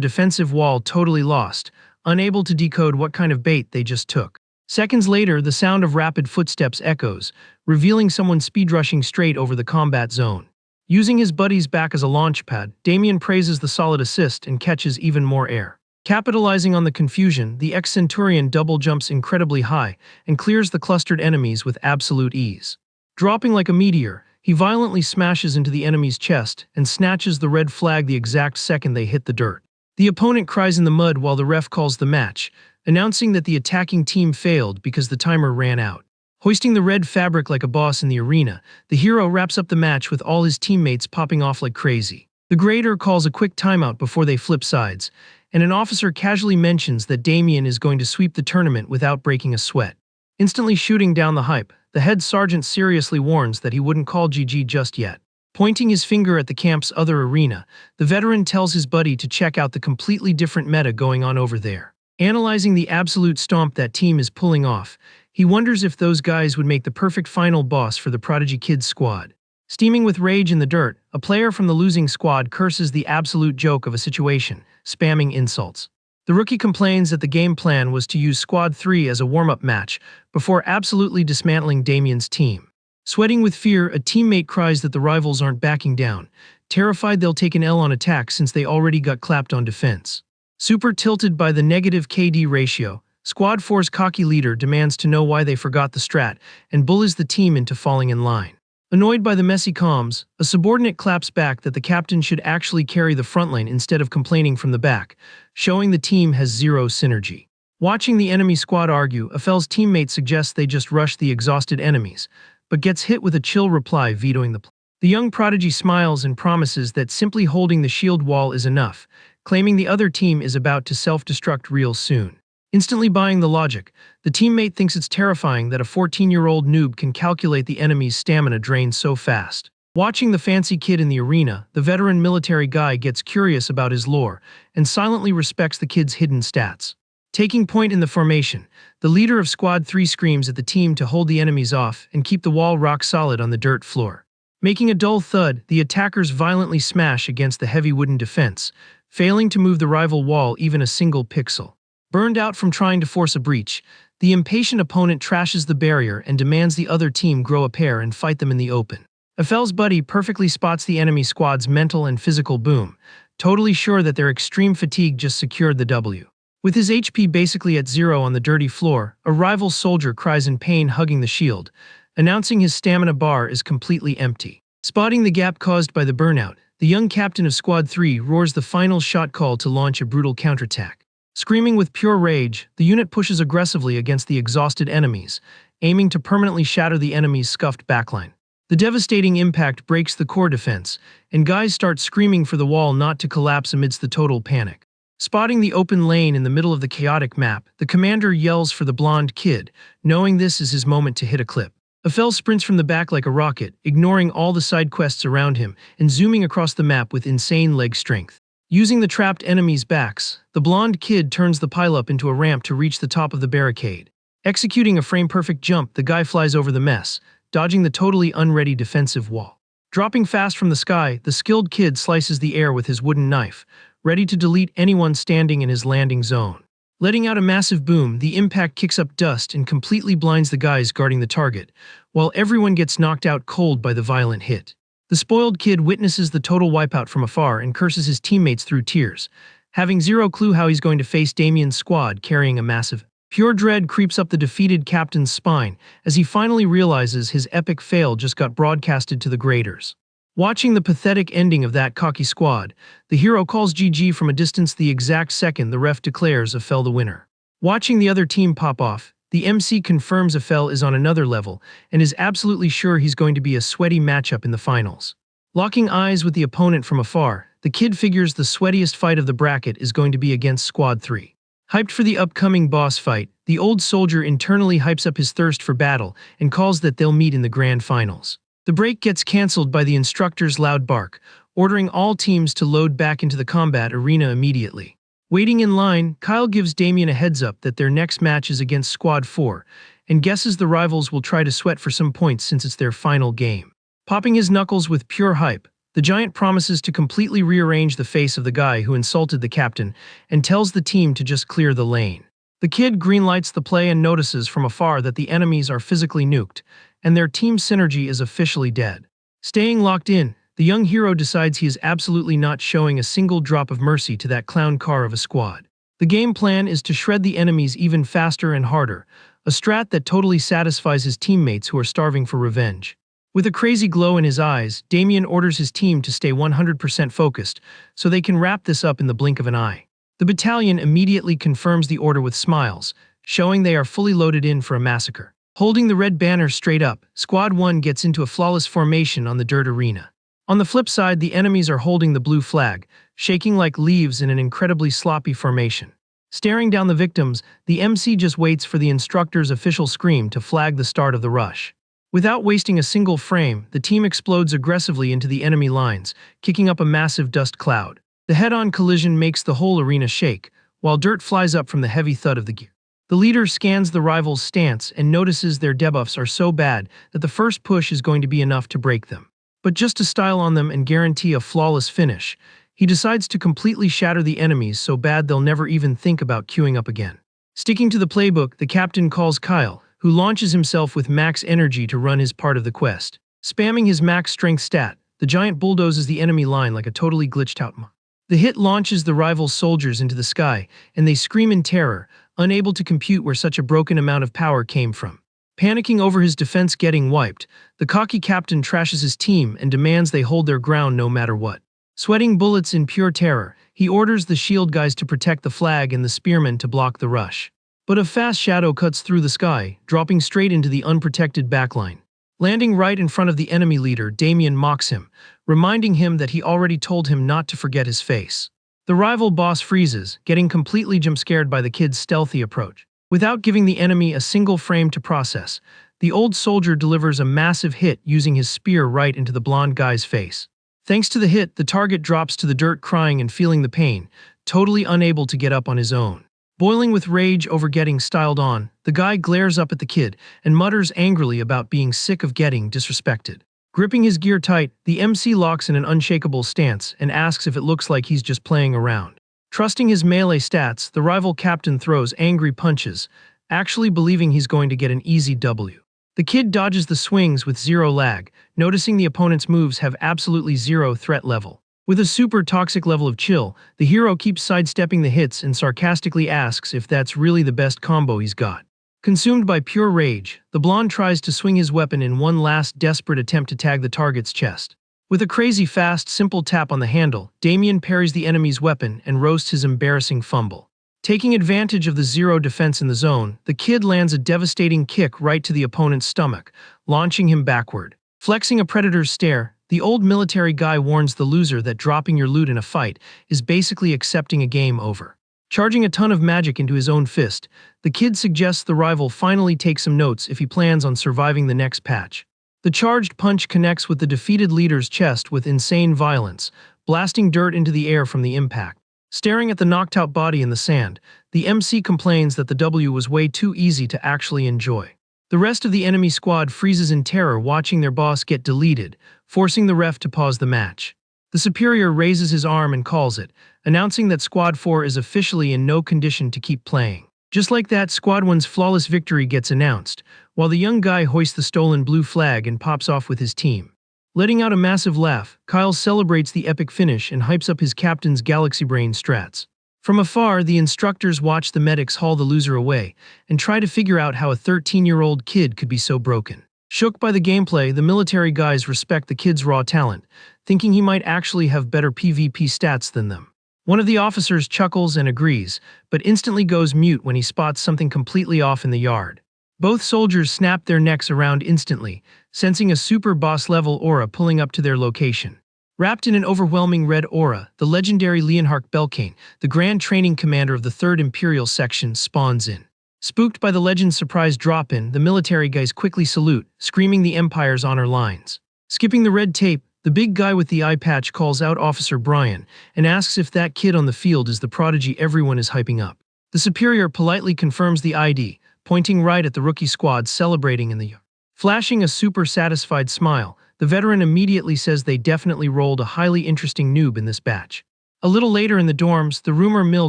defensive wall totally lost, unable to decode what kind of bait they just took. Seconds later, the sound of rapid footsteps echoes, revealing someone speed-rushing straight over the combat zone. Using his buddy's back as a launchpad, Damien praises the solid assist and catches even more air. Capitalizing on the confusion, the ex-Centurion double jumps incredibly high and clears the clustered enemies with absolute ease. Dropping like a meteor, he violently smashes into the enemy's chest and snatches the red flag the exact second they hit the dirt. The opponent cries in the mud while the ref calls the match, announcing that the attacking team failed because the timer ran out. Hoisting the red fabric like a boss in the arena, the hero wraps up the match with all his teammates popping off like crazy. The grader calls a quick timeout before they flip sides, and an officer casually mentions that Damien is going to sweep the tournament without breaking a sweat. Instantly shooting down the hype, the head sergeant seriously warns that he wouldn't call GG just yet. Pointing his finger at the camp's other arena, the veteran tells his buddy to check out the completely different meta going on over there. Analyzing the absolute stomp that team is pulling off, he wonders if those guys would make the perfect final boss for the Prodigy Kids squad. Steaming with rage in the dirt, a player from the losing squad curses the absolute joke of a situation, spamming insults. The rookie complains that the game plan was to use Squad 3 as a warm-up match before absolutely dismantling Damien's team. Sweating with fear, a teammate cries that the rivals aren't backing down, terrified they'll take an L on attack since they already got clapped on defense. Super tilted by the negative KD ratio, Squad 4's cocky leader demands to know why they forgot the strat and bullies the team into falling in line. Annoyed by the messy comms, a subordinate claps back that the captain should actually carry the frontline instead of complaining from the back, showing the team has zero synergy. Watching the enemy squad argue, Afel's teammate suggests they just rush the exhausted enemies, but gets hit with a chill reply vetoing the plan. The young prodigy smiles and promises that simply holding the shield wall is enough, claiming the other team is about to self-destruct real soon. Instantly buying the logic, the teammate thinks it's terrifying that a 14-year-old noob can calculate the enemy's stamina drain so fast. Watching the fancy kid in the arena, the veteran military guy gets curious about his lore and silently respects the kid's hidden stats. Taking point in the formation, the leader of Squad 3 screams at the team to hold the enemies off and keep the wall rock solid on the dirt floor. Making a dull thud, the attackers violently smash against the heavy wooden defense, failing to move the rival wall even a single pixel. Burned out from trying to force a breach, the impatient opponent trashes the barrier and demands the other team grow a pair and fight them in the open. Afel's buddy perfectly spots the enemy squad's mental and physical boom, totally sure that their extreme fatigue just secured the W. With his HP basically at zero on the dirty floor, a rival soldier cries in pain hugging the shield, announcing his stamina bar is completely empty. Spotting the gap caused by the burnout, the young captain of Squad 3 roars the final shot call to launch a brutal counterattack. Screaming with pure rage, the unit pushes aggressively against the exhausted enemies, aiming to permanently shatter the enemy's scuffed backline. The devastating impact breaks the core defense, and guys start screaming for the wall not to collapse amidst the total panic. Spotting the open lane in the middle of the chaotic map, the commander yells for the blonde kid, knowing this is his moment to hit a clip. Afel sprints from the back like a rocket, ignoring all the side quests around him and zooming across the map with insane leg strength. Using the trapped enemies' backs, the blonde kid turns the pileup into a ramp to reach the top of the barricade. Executing a frame-perfect jump, the guy flies over the mess, dodging the totally unready defensive wall. Dropping fast from the sky, the skilled kid slices the air with his wooden knife, ready to delete anyone standing in his landing zone. Letting out a massive boom, the impact kicks up dust and completely blinds the guys guarding the target, while everyone gets knocked out cold by the violent hit. The spoiled kid witnesses the total wipeout from afar and curses his teammates through tears, having zero clue how he's going to face Damien's squad carrying a massive. Pure dread creeps up the defeated captain's spine as he finally realizes his epic fail just got broadcasted to the graders. Watching the pathetic ending of that cocky squad, the hero calls GG from a distance the exact second the ref declares Afel the winner. Watching the other team pop off, the MC confirms Afel is on another level and is absolutely sure he's going to be a sweaty matchup in the finals. Locking eyes with the opponent from afar, the kid figures the sweatiest fight of the bracket is going to be against Squad 3. Hyped for the upcoming boss fight, the old soldier internally hypes up his thirst for battle and calls that they'll meet in the grand finals. The break gets cancelled by the instructor's loud bark, ordering all teams to load back into the combat arena immediately. Waiting in line, Kyle gives Damien a heads up that their next match is against Squad 4, and guesses the rivals will try to sweat for some points since it's their final game. Popping his knuckles with pure hype, the giant promises to completely rearrange the face of the guy who insulted the captain and tells the team to just clear the lane. The kid greenlights the play and notices from afar that the enemies are physically nuked, and their team synergy is officially dead. Staying locked in, the young hero decides he is absolutely not showing a single drop of mercy to that clown car of a squad. The game plan is to shred the enemies even faster and harder, a strat that totally satisfies his teammates who are starving for revenge. With a crazy glow in his eyes, Damien orders his team to stay 100% focused so they can wrap this up in the blink of an eye. The battalion immediately confirms the order with smiles, showing they are fully loaded in for a massacre. Holding the red banner straight up, Squad 1 gets into a flawless formation on the dirt arena. On the flip side, the enemies are holding the blue flag, shaking like leaves in an incredibly sloppy formation. Staring down the victims, the MC just waits for the instructor's official scream to flag the start of the rush. Without wasting a single frame, the team explodes aggressively into the enemy lines, kicking up a massive dust cloud. The head-on collision makes the whole arena shake, while dirt flies up from the heavy thud of the gear. The leader scans the rivals' stance and notices their debuffs are so bad that the first push is going to be enough to break them. But just to style on them and guarantee a flawless finish, he decides to completely shatter the enemies so bad they'll never even think about queuing up again. Sticking to the playbook, the captain calls Kyle, who launches himself with max energy to run his part of the quest. Spamming his max strength stat, the giant bulldozes the enemy line like a totally glitched out monk. The hit launches the rival soldiers into the sky, and they scream in terror, unable to compute where such a broken amount of power came from. Panicking over his defense getting wiped, the cocky captain trashes his team and demands they hold their ground no matter what. Sweating bullets in pure terror, he orders the shield guys to protect the flag and the spearman to block the rush. But a fast shadow cuts through the sky, dropping straight into the unprotected backline. Landing right in front of the enemy leader, Damien mocks him, reminding him that he already told him not to forget his face. The rival boss freezes, getting completely jump-scared by the kid's stealthy approach. Without giving the enemy a single frame to process, the old soldier delivers a massive hit using his spear right into the blonde guy's face. Thanks to the hit, the target drops to the dirt crying and feeling the pain, totally unable to get up on his own. Boiling with rage over getting styled on, the guy glares up at the kid and mutters angrily about being sick of getting disrespected. Gripping his gear tight, the MC locks in an unshakable stance and asks if it looks like he's just playing around. Trusting his melee stats, the rival captain throws angry punches, actually believing he's going to get an easy W. The kid dodges the swings with zero lag, noticing the opponent's moves have absolutely zero threat level. With a super toxic level of chill, the hero keeps sidestepping the hits and sarcastically asks if that's really the best combo he's got. Consumed by pure rage, the blonde tries to swing his weapon in one last desperate attempt to tag the target's chest. With a crazy fast, simple tap on the handle, Damien parries the enemy's weapon and roasts his embarrassing fumble. Taking advantage of the zero defense in the zone, the kid lands a devastating kick right to the opponent's stomach, launching him backward. Flexing a predator's stare, the old military guy warns the loser that dropping your loot in a fight is basically accepting a game over. Charging a ton of magic into his own fist, the kid suggests the rival finally take some notes if he plans on surviving the next patch. The charged punch connects with the defeated leader's chest with insane violence, blasting dirt into the air from the impact. Staring at the knocked-out body in the sand, the MC complains that the W was way too easy to actually enjoy. The rest of the enemy squad freezes in terror watching their boss get deleted, forcing the ref to pause the match. The superior raises his arm and calls it, announcing that Squad 4 is officially in no condition to keep playing. Just like that, Squad 1's flawless victory gets announced, while the young guy hoists the stolen blue flag and pops off with his team. Letting out a massive laugh, Kyle celebrates the epic finish and hypes up his captain's Galaxy Brain strats. From afar, the instructors watch the medics haul the loser away and try to figure out how a 13-year-old kid could be so broken. Shook by the gameplay, the military guys respect the kid's raw talent, thinking he might actually have better PvP stats than them. One of the officers chuckles and agrees, but instantly goes mute when he spots something completely off in the yard. Both soldiers snap their necks around instantly, sensing a super boss-level aura pulling up to their location. Wrapped in an overwhelming red aura, the legendary Leonhardt Belkane, the Grand Training Commander of the 3rd Imperial Section, spawns in. Spooked by the legend's surprise drop-in, the military guys quickly salute, screaming the Empire's honor lines. Skipping the red tape, the big guy with the eye patch calls out Officer Brian and asks if that kid on the field is the prodigy everyone is hyping up. The superior politely confirms the ID, pointing right at the rookie squad celebrating in the yard. Flashing a super satisfied smile, the veteran immediately says they definitely rolled a highly interesting noob in this batch. A little later in the dorms, the rumor mill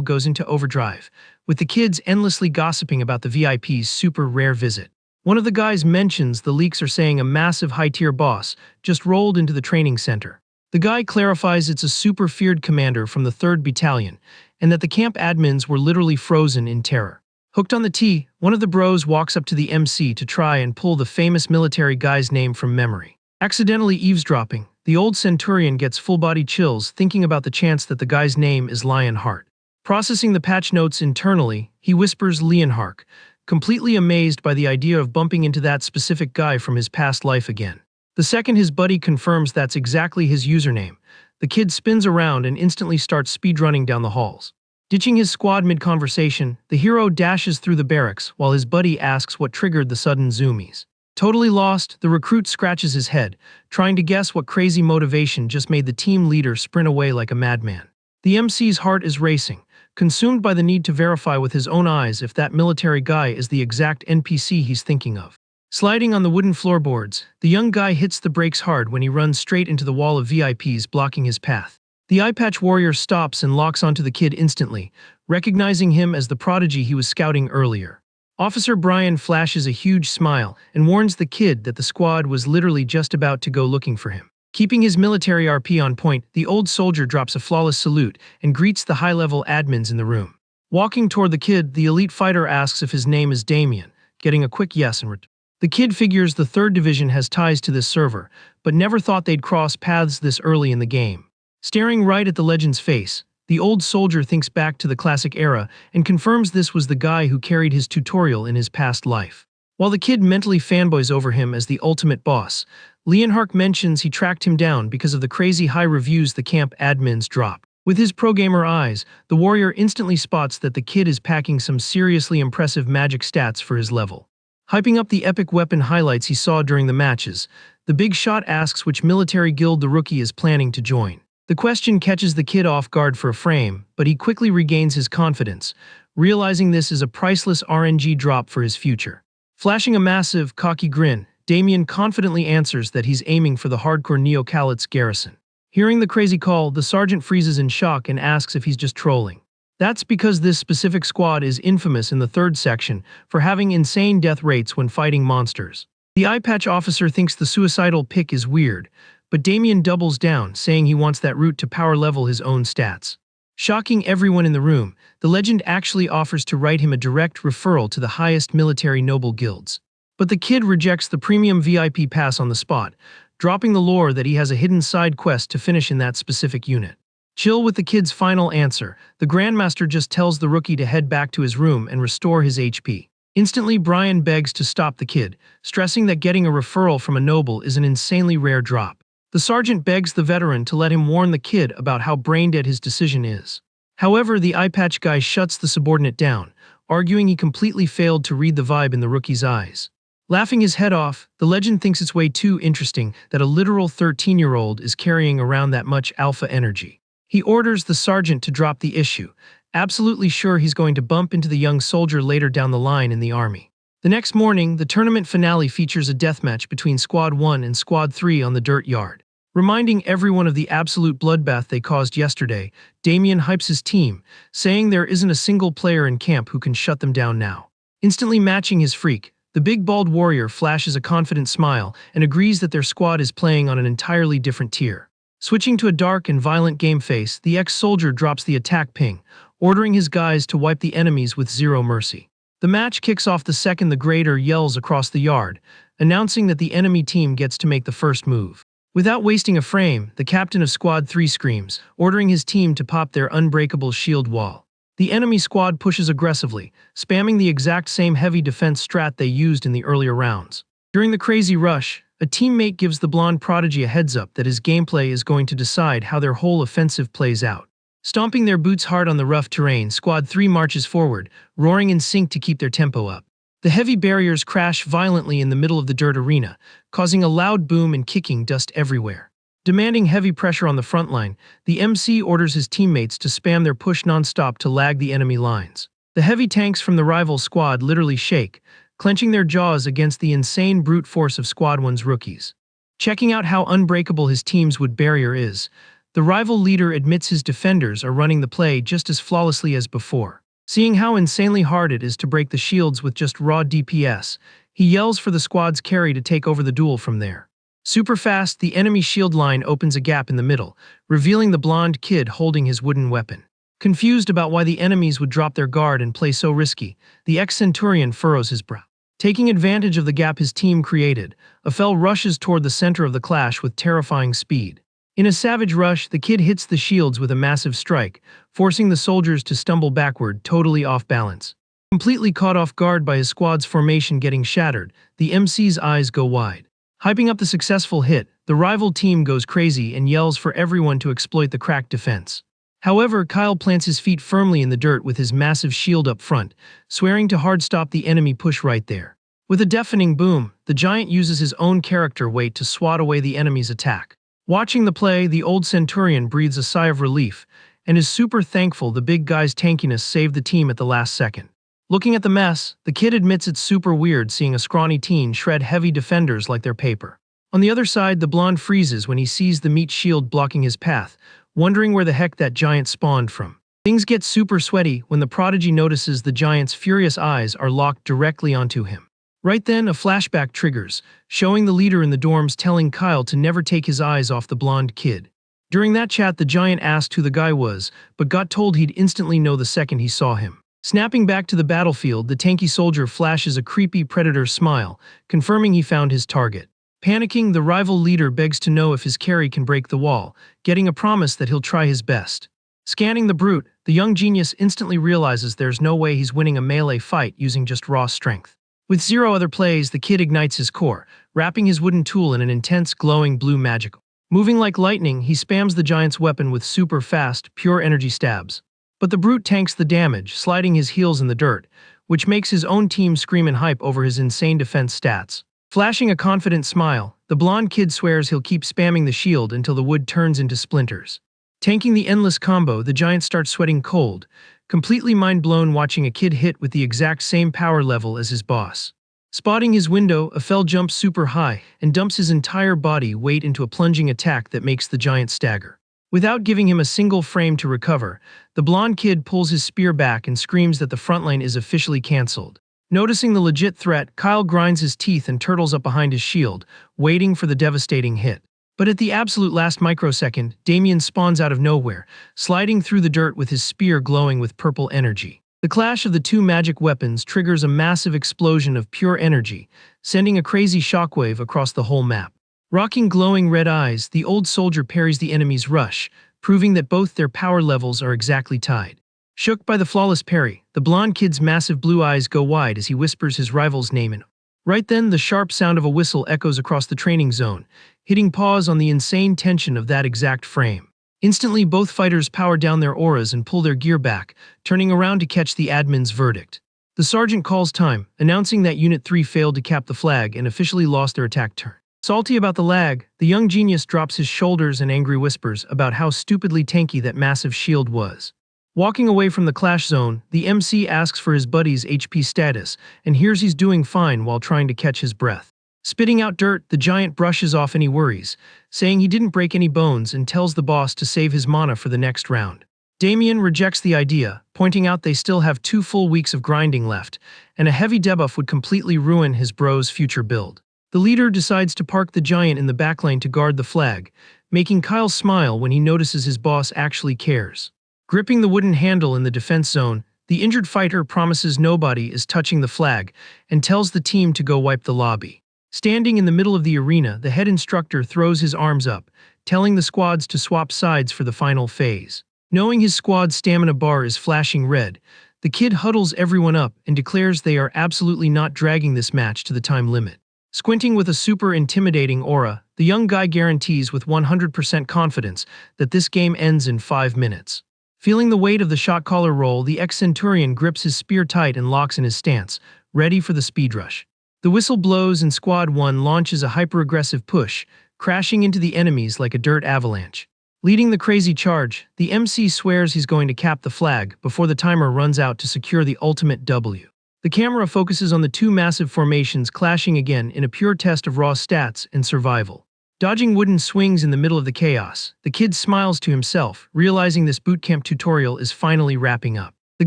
goes into overdrive, with the kids endlessly gossiping about the VIP's super rare visit. One of the guys mentions the leaks are saying a massive high-tier boss just rolled into the training center. The guy clarifies it's a super feared commander from the 3rd Battalion, and that the camp admins were literally frozen in terror. Hooked on the tea, one of the bros walks up to the MC to try and pull the famous military guy's name from memory. Accidentally eavesdropping, the old centurion gets full-body chills thinking about the chance that the guy's name is Lionheart. Processing the patch notes internally, he whispers Leonhardt, completely amazed by the idea of bumping into that specific guy from his past life again. The second his buddy confirms that's exactly his username, the kid spins around and instantly starts speedrunning down the halls. Ditching his squad mid-conversation, the hero dashes through the barracks while his buddy asks what triggered the sudden zoomies. Totally lost, the recruit scratches his head, trying to guess what crazy motivation just made the team leader sprint away like a madman. The MC's heart is racing, consumed by the need to verify with his own eyes if that military guy is the exact NPC he's thinking of. Sliding on the wooden floorboards, the young guy hits the brakes hard when he runs straight into the wall of VIPs blocking his path. The eyepatch warrior stops and locks onto the kid instantly, recognizing him as the prodigy he was scouting earlier. Officer Brian flashes a huge smile and warns the kid that the squad was literally just about to go looking for him. Keeping his military RP on point, the old soldier drops a flawless salute and greets the high-level admins in the room. Walking toward the kid, the elite fighter asks if his name is Damien, getting a quick yes in return. The kid figures the 3rd Division has ties to this server, but never thought they'd cross paths this early in the game. Staring right at the legend's face, the old soldier thinks back to the classic era and confirms this was the guy who carried his tutorial in his past life. While the kid mentally fanboys over him as the ultimate boss, Leonhardt mentions he tracked him down because of the crazy high reviews the camp admins dropped. With his pro-gamer eyes, the warrior instantly spots that the kid is packing some seriously impressive magic stats for his level. Hyping up the epic weapon highlights he saw during the matches, the big shot asks which military guild the rookie is planning to join. The question catches the kid off guard for a frame, but he quickly regains his confidence, realizing this is a priceless RNG drop for his future. Flashing a massive, cocky grin, Damien confidently answers that he's aiming for the hardcore Neo-Calit's garrison. Hearing the crazy call, the sergeant freezes in shock and asks if he's just trolling. That's because this specific squad is infamous in the third section for having insane death rates when fighting monsters. The eye patch officer thinks the suicidal pick is weird, but Damien doubles down, saying he wants that route to power level his own stats. Shocking everyone in the room, the legend actually offers to write him a direct referral to the highest military noble guilds. But the kid rejects the premium VIP pass on the spot, dropping the lore that he has a hidden side quest to finish in that specific unit. Chill with the kid's final answer, the Grandmaster just tells the rookie to head back to his room and restore his HP. Instantly, Brian begs to stop the kid, stressing that getting a referral from a noble is an insanely rare drop. The sergeant begs the veteran to let him warn the kid about how brain-dead his decision is. However, the eye patch guy shuts the subordinate down, arguing he completely failed to read the vibe in the rookie's eyes. Laughing his head off, the legend thinks it's way too interesting that a literal 13-year-old is carrying around that much alpha energy. He orders the sergeant to drop the issue, absolutely sure he's going to bump into the young soldier later down the line in the army. The next morning, the tournament finale features a deathmatch between Squad 1 and Squad 3 on the dirt yard. Reminding everyone of the absolute bloodbath they caused yesterday, Damien hypes his team, saying there isn't a single player in camp who can shut them down now. Instantly matching his freak, the big bald warrior flashes a confident smile and agrees that their squad is playing on an entirely different tier. Switching to a dark and violent game face, the ex-soldier drops the attack ping, ordering his guys to wipe the enemies with zero mercy. The match kicks off the second the grader yells across the yard, announcing that the enemy team gets to make the first move. Without wasting a frame, the captain of Squad 3 screams, ordering his team to pop their unbreakable shield wall. The enemy squad pushes aggressively, spamming the exact same heavy defense strat they used in the earlier rounds. During the crazy rush, a teammate gives the blonde prodigy a heads up that his gameplay is going to decide how their whole offensive plays out. Stomping their boots hard on the rough terrain, Squad 3 marches forward, roaring in sync to keep their tempo up. The heavy barriers crash violently in the middle of the dirt arena, causing a loud boom and kicking dust everywhere. Demanding heavy pressure on the front line, the MC orders his teammates to spam their push non-stop to lag the enemy lines. The heavy tanks from the rival squad literally shake, clenching their jaws against the insane brute force of Squad 1's rookies. Checking out how unbreakable his team's wood barrier is, the rival leader admits his defenders are running the play just as flawlessly as before. Seeing how insanely hard it is to break the shields with just raw DPS, he yells for the squad's carry to take over the duel from there. Super fast, the enemy shield line opens a gap in the middle, revealing the blonde kid holding his wooden weapon. Confused about why the enemies would drop their guard and play so risky, the ex-centurion furrows his brow. Taking advantage of the gap his team created, Aphel rushes toward the center of the clash with terrifying speed. In a savage rush, the kid hits the shields with a massive strike, forcing the soldiers to stumble backward, totally off balance. Completely caught off guard by his squad's formation getting shattered, the MC's eyes go wide. Hyping up the successful hit, the rival team goes crazy and yells for everyone to exploit the cracked defense. However, Kyle plants his feet firmly in the dirt with his massive shield up front, swearing to hard stop the enemy push right there. With a deafening boom, the giant uses his own character weight to swat away the enemy's attack. Watching the play, the old centurion breathes a sigh of relief and is super thankful the big guy's tankiness saved the team at the last second. Looking at the mess, the kid admits it's super weird seeing a scrawny teen shred heavy defenders like they're paper. On the other side, the blonde freezes when he sees the meat shield blocking his path, wondering where the heck that giant spawned from. Things get super sweaty when the prodigy notices the giant's furious eyes are locked directly onto him. Right then, a flashback triggers, showing the leader in the dorms telling Kyle to never take his eyes off the blonde kid. During that chat, the giant asked who the guy was, but got told he'd instantly know the second he saw him. Snapping back to the battlefield, the tanky soldier flashes a creepy predator smile, confirming he found his target. Panicking, the rival leader begs to know if his carry can break the wall, getting a promise that he'll try his best. Scanning the brute, the young genius instantly realizes there's no way he's winning a melee fight using just raw strength. With zero other plays, the kid ignites his core, wrapping his wooden tool in an intense, glowing blue magical. Moving like lightning, he spams the giant's weapon with super fast, pure energy stabs. But the brute tanks the damage, sliding his heels in the dirt, which makes his own team scream in hype over his insane defense stats. Flashing a confident smile, the blonde kid swears he'll keep spamming the shield until the wood turns into splinters. Tanking the endless combo, the giant starts sweating cold, completely mind-blown watching a kid hit with the exact same power level as his boss. Spotting his window, Afel jumps super high and dumps his entire body weight into a plunging attack that makes the giant stagger. Without giving him a single frame to recover, the blonde kid pulls his spear back and screams that the frontline is officially cancelled. Noticing the legit threat, Kyle grinds his teeth and turtles up behind his shield, waiting for the devastating hit. But at the absolute last microsecond, Damien spawns out of nowhere, sliding through the dirt with his spear glowing with purple energy. The clash of the two magic weapons triggers a massive explosion of pure energy, sending a crazy shockwave across the whole map. Rocking glowing red eyes, the old soldier parries the enemy's rush, proving that both their power levels are exactly tied. Shook by the flawless parry, the blonde kid's massive blue eyes go wide as he whispers his rival's name in. Right then, the sharp sound of a whistle echoes across the training zone, hitting pause on the insane tension of that exact frame. Instantly, both fighters power down their auras and pull their gear back, turning around to catch the admin's verdict. The sergeant calls time, announcing that Unit 3 failed to cap the flag and officially lost their attack turn. Salty about the lag, the young genius drops his shoulders and angry whispers about how stupidly tanky that massive shield was. Walking away from the clash zone, the MC asks for his buddy's HP status and hears he's doing fine while trying to catch his breath. Spitting out dirt, the giant brushes off any worries, saying he didn't break any bones and tells the boss to save his mana for the next round. Damien rejects the idea, pointing out they still have 2 full weeks of grinding left, and a heavy debuff would completely ruin his bro's future build. The leader decides to park the giant in the backlane to guard the flag, making Kyle smile when he notices his boss actually cares. Gripping the wooden handle in the defense zone, the injured fighter promises nobody is touching the flag and tells the team to go wipe the lobby. Standing in the middle of the arena, the head instructor throws his arms up, telling the squads to swap sides for the final phase. Knowing his squad's stamina bar is flashing red, the kid huddles everyone up and declares they are absolutely not dragging this match to the time limit. Squinting with a super intimidating aura, the young guy guarantees with 100% confidence that this game ends in 5 minutes. Feeling the weight of the shot caller roll, the ex-centurion grips his spear tight and locks in his stance, ready for the speed rush. The whistle blows and Squad 1 launches a hyper-aggressive push, crashing into the enemies like a dirt avalanche. Leading the crazy charge, the MC swears he's going to cap the flag before the timer runs out to secure the ultimate W. The camera focuses on the two massive formations clashing again in a pure test of raw stats and survival. Dodging wooden swings in the middle of the chaos, the kid smiles to himself, realizing this bootcamp tutorial is finally wrapping up. The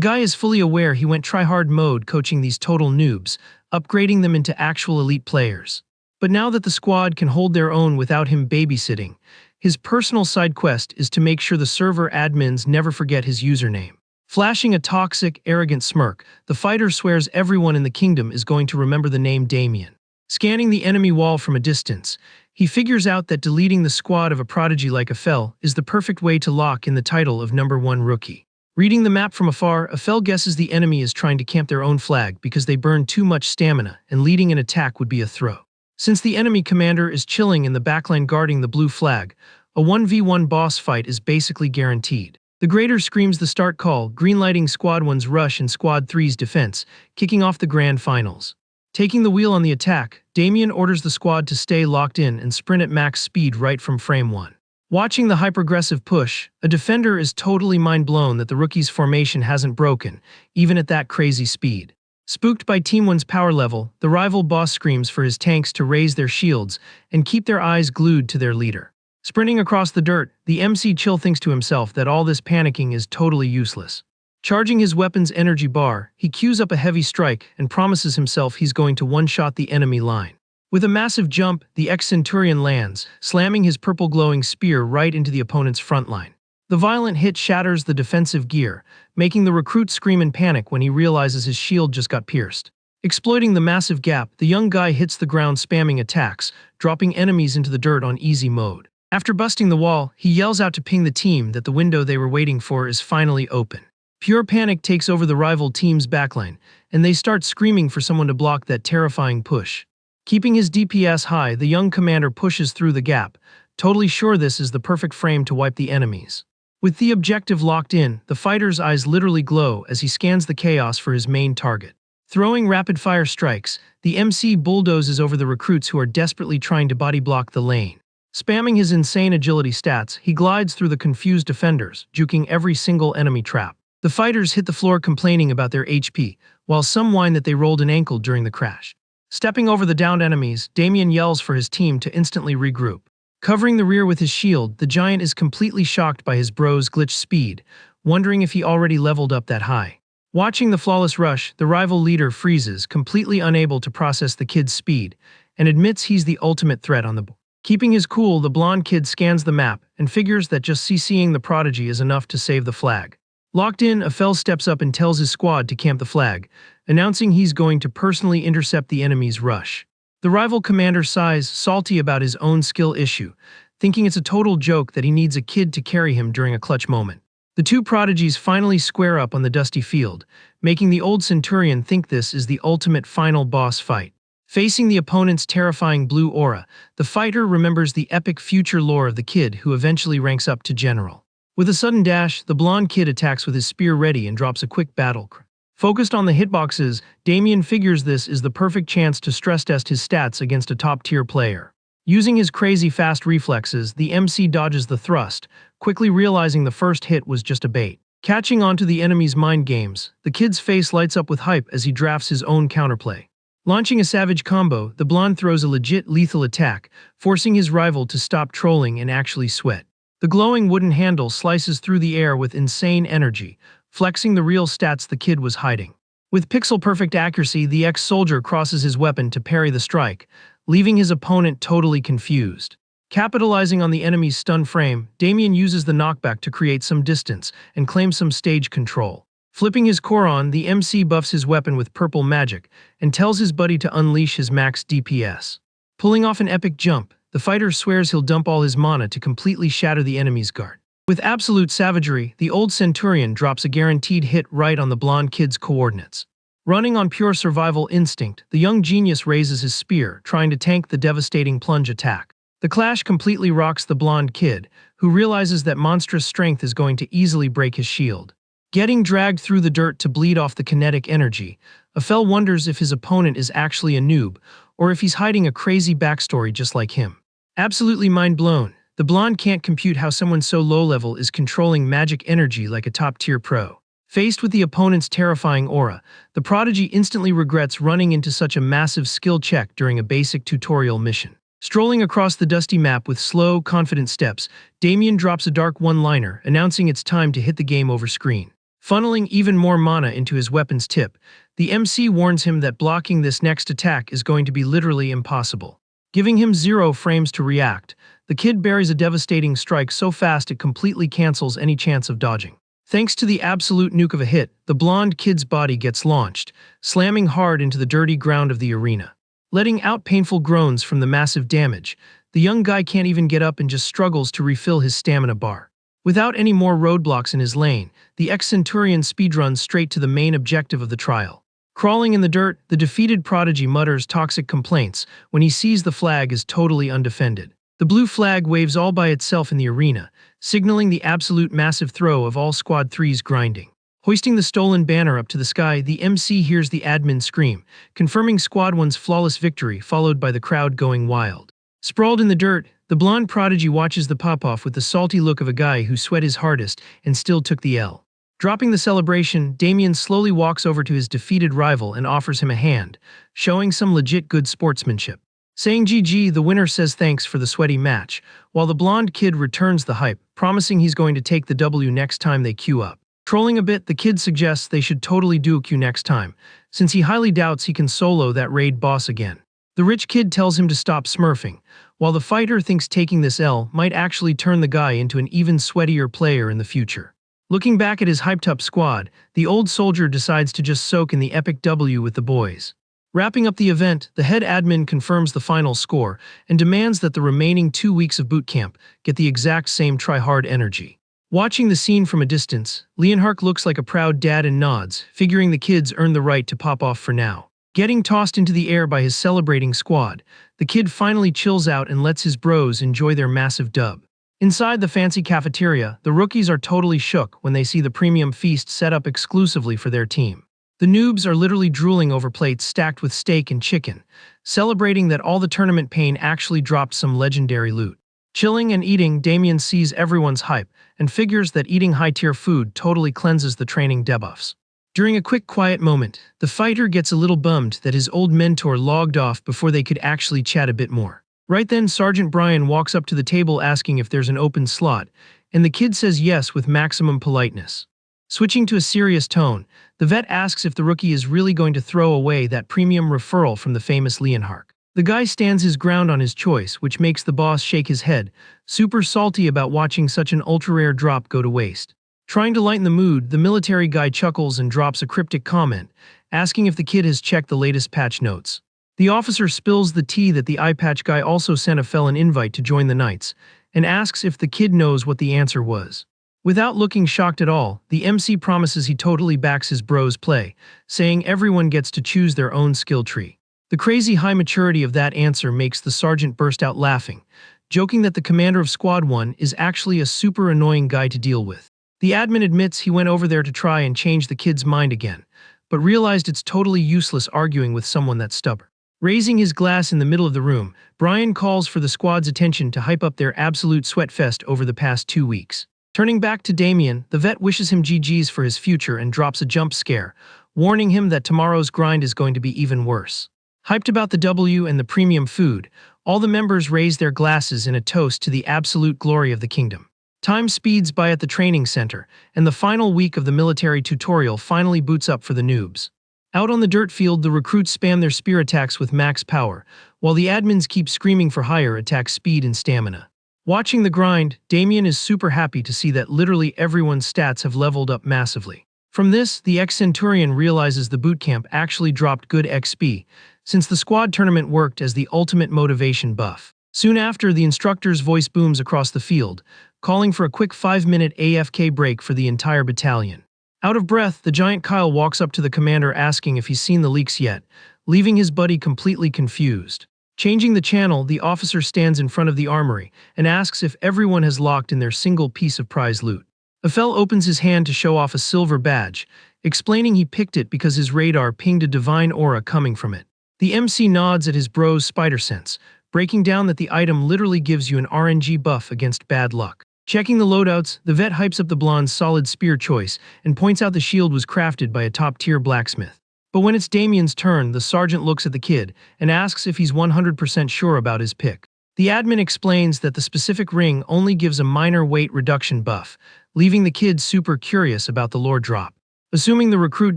guy is fully aware he went try-hard mode coaching these total noobs, upgrading them into actual elite players. But now that the squad can hold their own without him babysitting, his personal side quest is to make sure the server admins never forget his username. Flashing a toxic, arrogant smirk, the fighter swears everyone in the kingdom is going to remember the name Damien. Scanning the enemy wall from a distance, he figures out that deleting the squad of a prodigy like Afel is the perfect way to lock in the title of #1 rookie. Reading the map from afar, Afel guesses the enemy is trying to camp their own flag because they burn too much stamina and leading an attack would be a throw. Since the enemy commander is chilling in the backline guarding the blue flag, a 1v1 boss fight is basically guaranteed. The Greater screams the start call, greenlighting Squad 1's rush and Squad 3's defense, kicking off the grand finals. Taking the wheel on the attack, Damien orders the squad to stay locked in and sprint at max speed right from frame 1. Watching the hyper-aggressive push, a defender is totally mind-blown that the rookie's formation hasn't broken, even at that crazy speed. Spooked by Team 1's power level, the rival boss screams for his tanks to raise their shields and keep their eyes glued to their leader. Sprinting across the dirt, the MC Chill thinks to himself that all this panicking is totally useless. Charging his weapon's energy bar, he queues up a heavy strike and promises himself he's going to one-shot the enemy line. With a massive jump, the ex-centurion lands, slamming his purple glowing spear right into the opponent's front line. The violent hit shatters the defensive gear, making the recruit scream in panic when he realizes his shield just got pierced. Exploiting the massive gap, the young guy hits the ground spamming attacks, dropping enemies into the dirt on easy mode. After busting the wall, he yells out to ping the team that the window they were waiting for is finally open. Pure panic takes over the rival team's backline, and they start screaming for someone to block that terrifying push. Keeping his DPS high, the young commander pushes through the gap, totally sure this is the perfect frame to wipe the enemies. With the objective locked in, the fighter's eyes literally glow as he scans the chaos for his main target. Throwing rapid-fire strikes, the MC bulldozes over the recruits who are desperately trying to body block the lane. Spamming his insane agility stats, he glides through the confused defenders, juking every single enemy trap. The fighters hit the floor complaining about their HP, while some whine that they rolled an ankle during the crash. Stepping over the downed enemies, Damien yells for his team to instantly regroup. Covering the rear with his shield, the giant is completely shocked by his bro's glitch speed, wondering if he already leveled up that high. Watching the flawless rush, the rival leader freezes, completely unable to process the kid's speed, and admits he's the ultimate threat on the board. Keeping his cool, the blonde kid scans the map and figures that just CCing the prodigy is enough to save the flag. Locked in, Afel steps up and tells his squad to camp the flag, announcing he's going to personally intercept the enemy's rush. The rival commander sighs, salty about his own skill issue, thinking it's a total joke that he needs a kid to carry him during a clutch moment. The two prodigies finally square up on the dusty field, making the old centurion think this is the ultimate final boss fight. Facing the opponent's terrifying blue aura, the fighter remembers the epic future lore of the kid who eventually ranks up to general. With a sudden dash, the blonde kid attacks with his spear ready and drops a quick battle cry. Focused on the hitboxes, Damien figures this is the perfect chance to stress test his stats against a top-tier player. Using his crazy fast reflexes, the MC dodges the thrust, quickly realizing the first hit was just a bait. Catching on to the enemy's mind games, the kid's face lights up with hype as he drafts his own counterplay. Launching a savage combo, the blonde throws a legit lethal attack, forcing his rival to stop trolling and actually sweat. The glowing wooden handle slices through the air with insane energy, flexing the real stats the kid was hiding. With pixel-perfect accuracy, the ex-soldier crosses his weapon to parry the strike, leaving his opponent totally confused. Capitalizing on the enemy's stun frame, Damien uses the knockback to create some distance and claim some stage control. Flipping his core on, the MC buffs his weapon with purple magic and tells his buddy to unleash his max DPS. Pulling off an epic jump, the fighter swears he'll dump all his mana to completely shatter the enemy's guard. With absolute savagery, the old centurion drops a guaranteed hit right on the blonde kid's coordinates. Running on pure survival instinct, the young genius raises his spear, trying to tank the devastating plunge attack. The clash completely rocks the blonde kid, who realizes that monstrous strength is going to easily break his shield. Getting dragged through the dirt to bleed off the kinetic energy, Afel wonders if his opponent is actually a noob, or if he's hiding a crazy backstory just like him. Absolutely mind blown, the blonde can't compute how someone so low-level is controlling magic energy like a top-tier pro. Faced with the opponent's terrifying aura, the prodigy instantly regrets running into such a massive skill check during a basic tutorial mission. Strolling across the dusty map with slow, confident steps, Damien drops a dark one-liner, announcing it's time to hit the game over screen. Funneling even more mana into his weapon's tip, the MC warns him that blocking this next attack is going to be literally impossible. Giving him 0 frames to react, the kid buries a devastating strike so fast it completely cancels any chance of dodging. Thanks to the absolute nuke of a hit, the blonde kid's body gets launched, slamming hard into the dirty ground of the arena. Letting out painful groans from the massive damage, the young guy can't even get up and just struggles to refill his stamina bar. Without any more roadblocks in his lane, the ex-centurion speedruns straight to the main objective of the trial. Crawling in the dirt, the defeated prodigy mutters toxic complaints when he sees the flag is totally undefended. The blue flag waves all by itself in the arena, signaling the absolute massive throw of all Squad 3's grinding. Hoisting the stolen banner up to the sky, the MC hears the admin scream, confirming Squad 1's flawless victory, followed by the crowd going wild. Sprawled in the dirt, the blonde prodigy watches the pop-off with the salty look of a guy who sweat his hardest and still took the L. Dropping the celebration, Damien slowly walks over to his defeated rival and offers him a hand, showing some legit good sportsmanship. Saying GG, the winner says thanks for the sweaty match, while the blonde kid returns the hype, promising he's going to take the W next time they queue up. Trolling a bit, the kid suggests they should totally do a queue next time, since he highly doubts he can solo that raid boss again. The rich kid tells him to stop smurfing, while the fighter thinks taking this L might actually turn the guy into an even sweatier player in the future. Looking back at his hyped-up squad, the old soldier decides to just soak in the epic W with the boys. Wrapping up the event, the head admin confirms the final score and demands that the remaining 2 weeks of boot camp get the exact same try-hard energy. Watching the scene from a distance, Leonhardt looks like a proud dad and nods, figuring the kids earned the right to pop off for now. Getting tossed into the air by his celebrating squad, the kid finally chills out and lets his bros enjoy their massive dub. Inside the fancy cafeteria, the rookies are totally shook when they see the premium feast set up exclusively for their team. The noobs are literally drooling over plates stacked with steak and chicken, celebrating that all the tournament pain actually dropped some legendary loot. Chilling and eating, Damien sees everyone's hype and figures that eating high-tier food totally cleanses the training debuffs. During a quick quiet moment, the fighter gets a little bummed that his old mentor logged off before they could actually chat a bit more. Right then, Sergeant Brian walks up to the table asking if there's an open slot, and the kid says yes with maximum politeness. Switching to a serious tone, the vet asks if the rookie is really going to throw away that premium referral from the famous Leonhardt. The guy stands his ground on his choice, which makes the boss shake his head, super salty about watching such an ultra-rare drop go to waste. Trying to lighten the mood, the military guy chuckles and drops a cryptic comment, asking if the kid has checked the latest patch notes. The officer spills the tea that the eye patch guy also sent a felon invite to join the Knights, and asks if the kid knows what the answer was. Without looking shocked at all, the MC promises he totally backs his bros' play, saying everyone gets to choose their own skill tree. The crazy high maturity of that answer makes the sergeant burst out laughing, joking that the commander of Squad 1 is actually a super annoying guy to deal with. The admin admits he went over there to try and change the kid's mind again, but realized it's totally useless arguing with someone that's stubborn. Raising his glass in the middle of the room, Brian calls for the squad's attention to hype up their absolute sweatfest over the past 2 weeks. Turning back to Damien, the vet wishes him GG's for his future and drops a jump scare, warning him that tomorrow's grind is going to be even worse. Hyped about the W and the premium food, all the members raise their glasses in a toast to the absolute glory of the kingdom. Time speeds by at the training center, and the final week of the military tutorial finally boots up for the noobs. Out on the dirt field, the recruits spam their spear attacks with max power, while the admins keep screaming for higher attack speed and stamina. Watching the grind, Damien is super happy to see that literally everyone's stats have leveled up massively. From this, the ex-Centurion realizes the bootcamp actually dropped good XP, since the squad tournament worked as the ultimate motivation buff. Soon after, the instructor's voice booms across the field, calling for a quick 5-minute AFK break for the entire battalion. Out of breath, the giant Kyle walks up to the commander asking if he's seen the leaks yet, leaving his buddy completely confused. Changing the channel, the officer stands in front of the armory and asks if everyone has locked in their single piece of prize loot. Aphel opens his hand to show off a silver badge, explaining he picked it because his radar pinged a divine aura coming from it. The MC nods at his bro's spider sense, breaking down that the item literally gives you an RNG buff against bad luck. Checking the loadouts, the vet hypes up the blonde's solid spear choice and points out the shield was crafted by a top-tier blacksmith. But when it's Damien's turn, the sergeant looks at the kid and asks if he's 100% sure about his pick. The admin explains that the specific ring only gives a minor weight reduction buff, leaving the kid super curious about the lore drop. Assuming the recruit